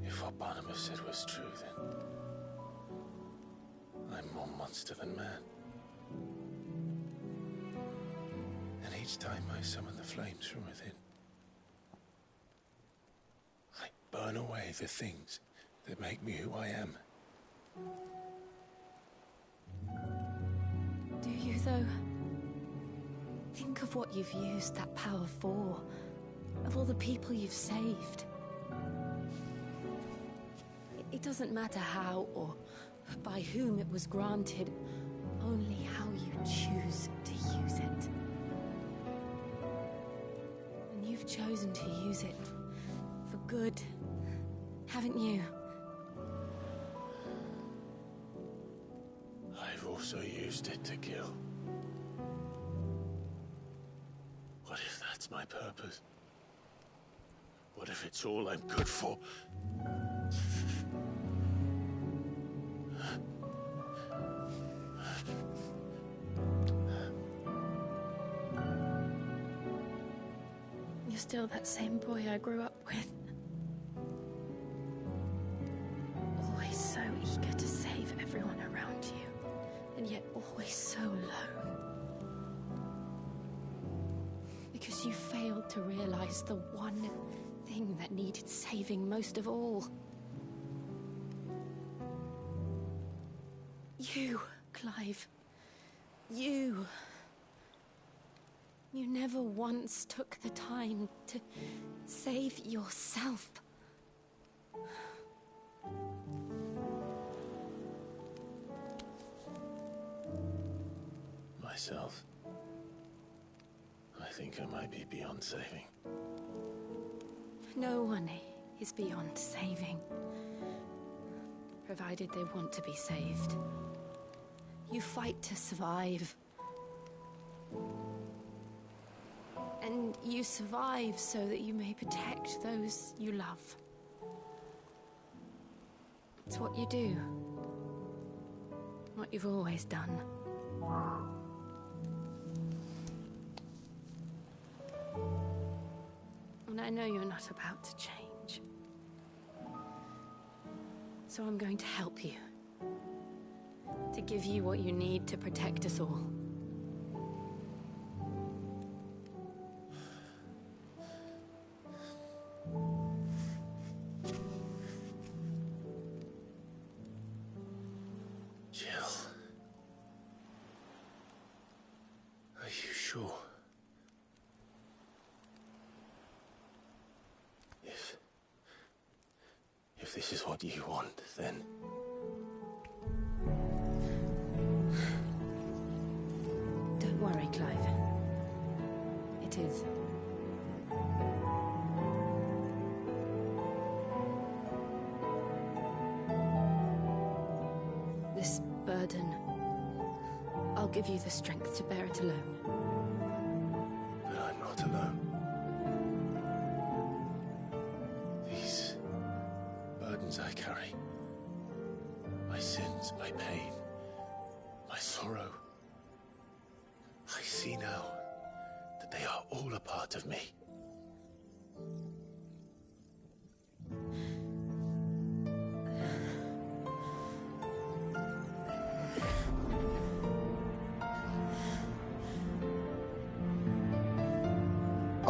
If what Barnabas said was true, then I'm more monster than man. And each time I summon the flames from within, I burn away the things that make me who I am. Do you, though? Think of what you've used that power for, of all the people you've saved. It doesn't matter how or by whom it was granted, only how you choose to use it. And you've chosen to use it for good, haven't you? I've also used it to kill. What if that's my purpose? What if it's all I'm good for? You're still that same boy I grew up with. Always so eager to save everyone around you, and yet always so alone. Because you failed to realize the one thing that needed saving most of all. You, Clive. You. You never once took the time to save yourself. Myself? I think I might be beyond saving. No one is beyond saving, provided they want to be saved. You fight to survive. And you survive so that you may protect those you love. It's what you do. What you've always done. And I know you're not about to change. So I'm going to help you. To give you what you need to protect us all. Sure. If this is what you want, then... Don't worry, Clive. It is. This burden, I'll give you the strength to bear it alone. But I'm not alone. These burdens I carry, my sins, my pain, my sorrow, I see now that they are all a part of me.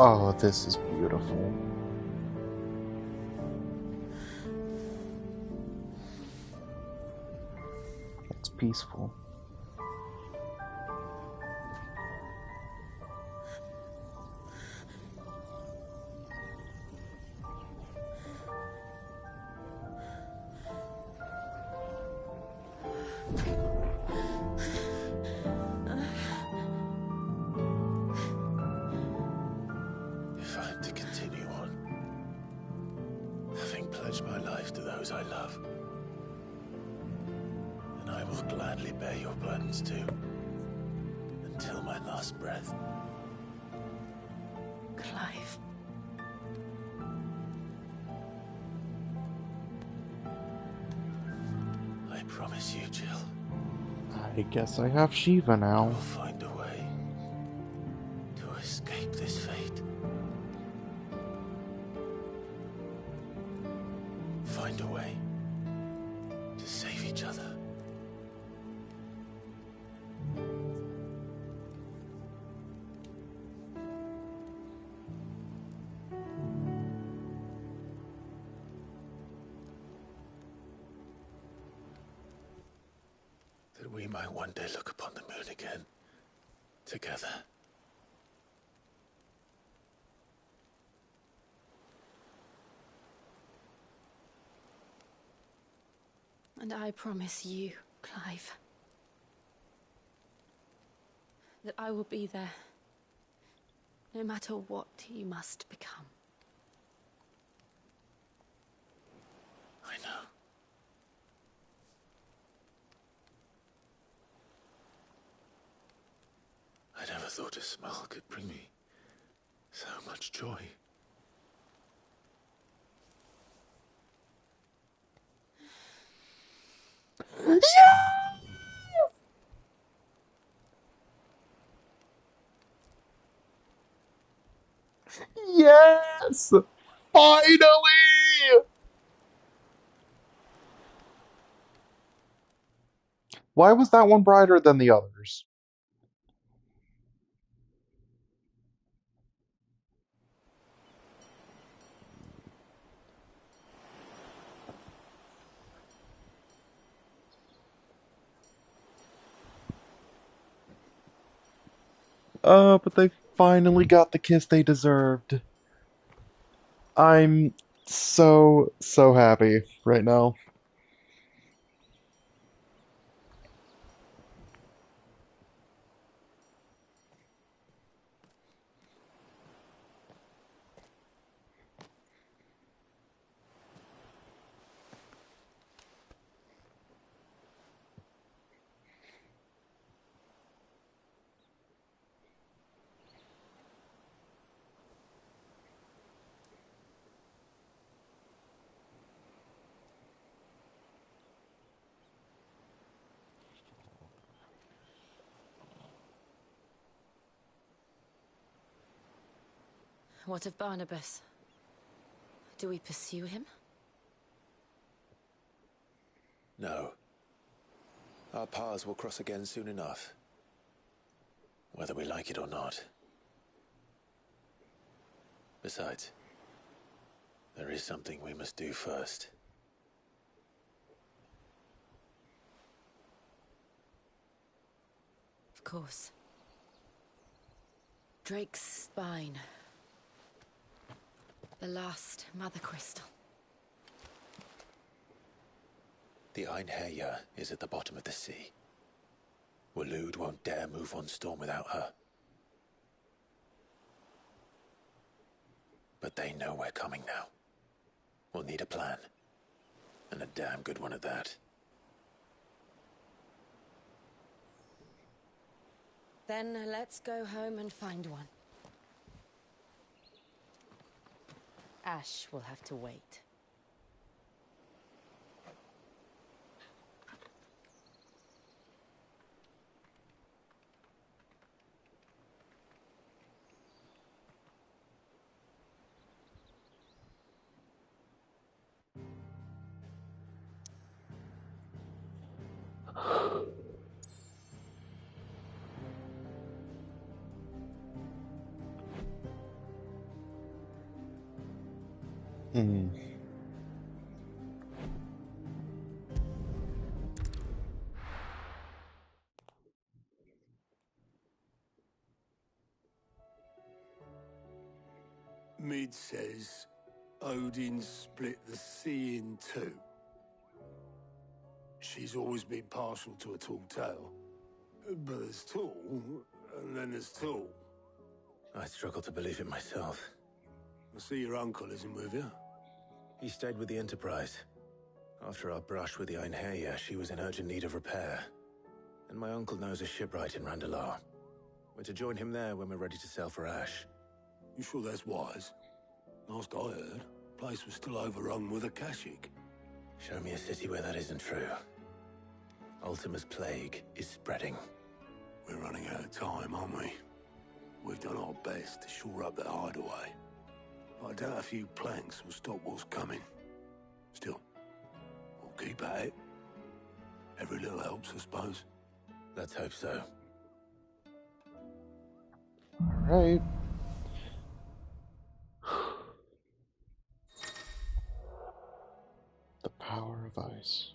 Oh, this is beautiful. It's peaceful. If I'm to continue on, having pledged my life to those I love, then I will gladly bear your burdens too, until my last breath. Clive. I promise you, Jill. I guess I have Shiva now. We'll find a way to escape this fate. Find a way to save each other. That we might one day look upon the moon again, together. And I promise you, Clive, that I will be there, no matter what you must become. I know. I never thought a smile could bring me so much joy. Yes! Finally! Why was that one brighter than the others? But they finally got the kiss they deserved. I'm so happy right now. What of Barnabas? Do we pursue him? No. Our paths will cross again soon enough. Whether we like it or not. Besides, there is something we must do first. Of course. Drake's spine. The last Mother Crystal. The Einherja is at the bottom of the sea. Waloed won't dare move on Storm without her. But they know we're coming now. We'll need a plan. And a damn good one at that. Then let's go home and find one. Ash will have to wait. Hmm. Mid says Odin split the sea in two. She's always been partial to a tall tale. But there's tall, and then there's tall. I struggle to believe it myself. I see your uncle isn't with you. He stayed with the Enterprise. After our brush with the Einherja, she was in urgent need of repair. And my uncle knows a shipwright in Randalar. We're to join him there when we're ready to sail for Ash. You sure that's wise? Last I heard, the place was still overrun with Akashic. Show me a city where that isn't true. Ultima's plague is spreading. We're running out of time, aren't we? We've done our best to shore up that hideaway. But I doubt a few planks will stop what's coming. Still, we'll keep at it. Every little helps, I suppose. Let's hope so. Alright. The power of ice.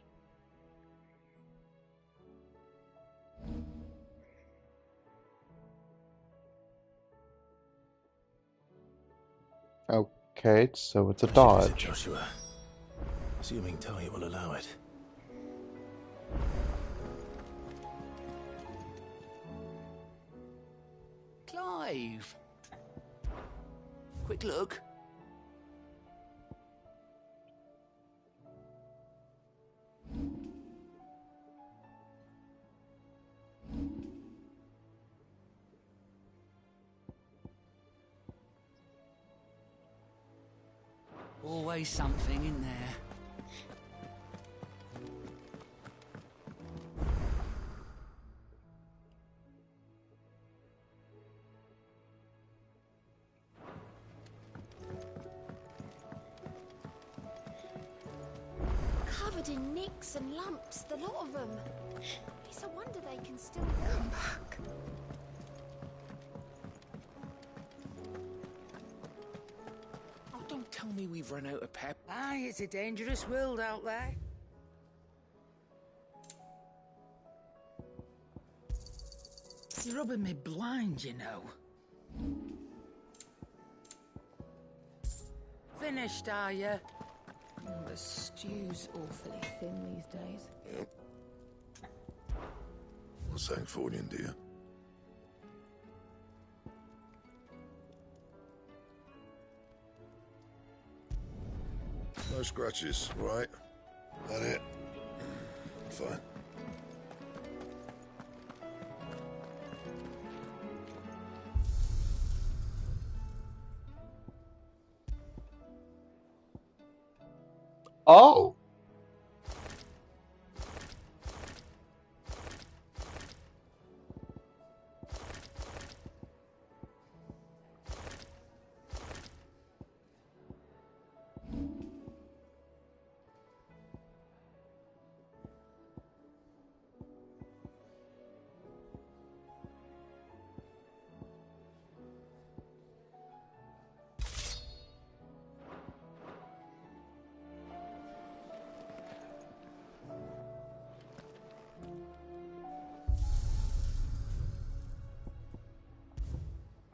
Okay, so it's a dodge. Joshua. Assuming Tali will allow it. Clive! Quick look. Always something in there. Covered in nicks and lumps, the lot of them. It's a wonder they can still come back. Oh, don't tell me we've run out of pep. Aye, it's a dangerous world out there. You're rubbing me blind, you know. Finished, are you? Oh, the stew's awfully thin these days. Yep. What's Sancfordian, dear? No scratches, right? That it? Fine. Oh!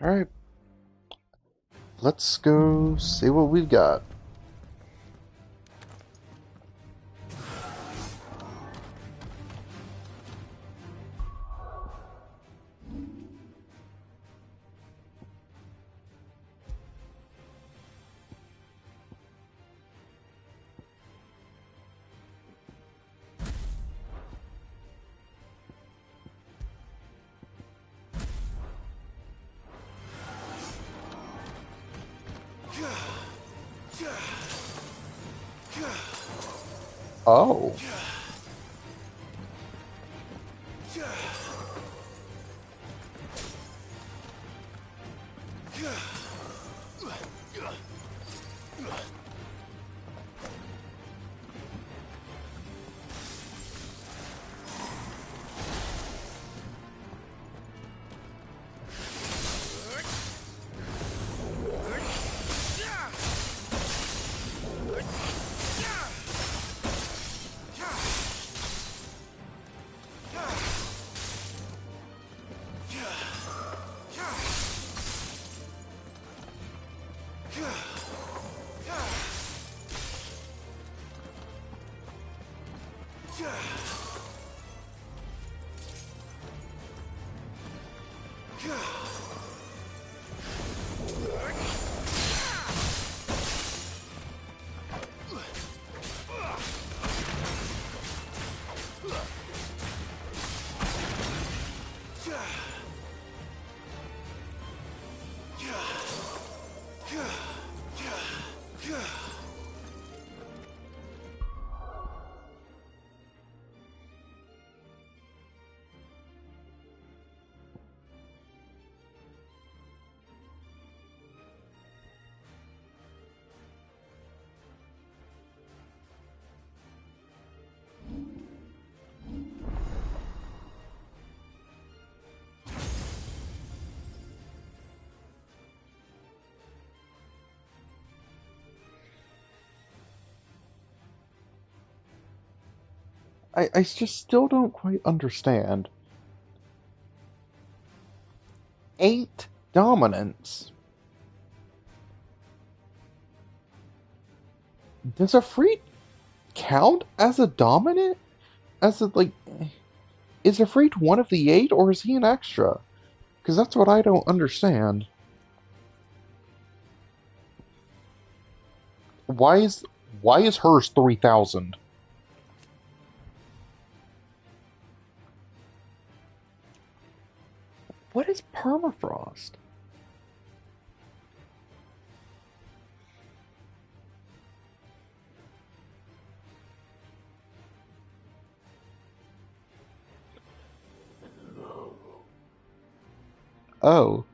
Alright. Let's go see what we've got. Oh. I just still don't quite understand. 8 dominance. Does a Freed count as a dominant? As a, like, is a Freed one of the 8, or is he an extra? Because that's what I don't understand. Why is hers 3,000? What is permafrost? Oh.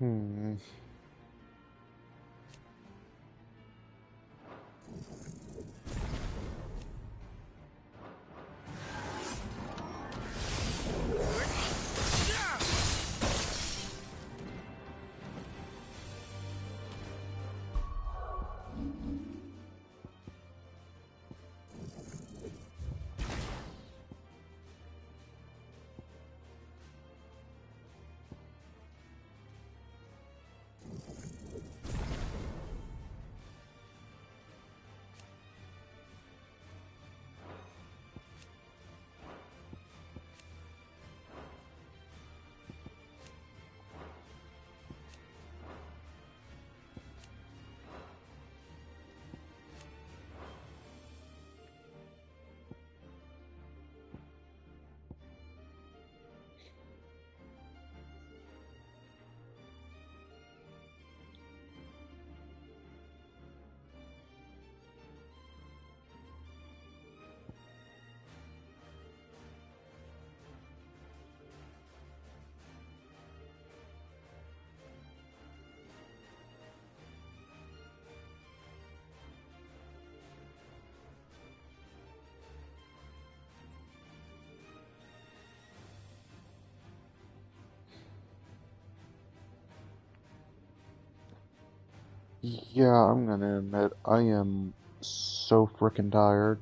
Hmm. Yeah, I'm gonna admit, I am so freaking tired.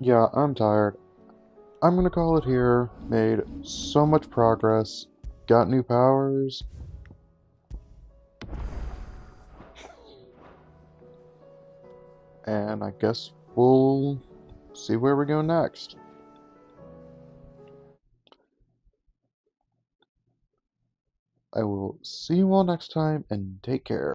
Yeah, I'm tired. I'm gonna call it here. Made so much progress. Got new powers. And I guess we'll see where we go next. I will see you all next time and take care.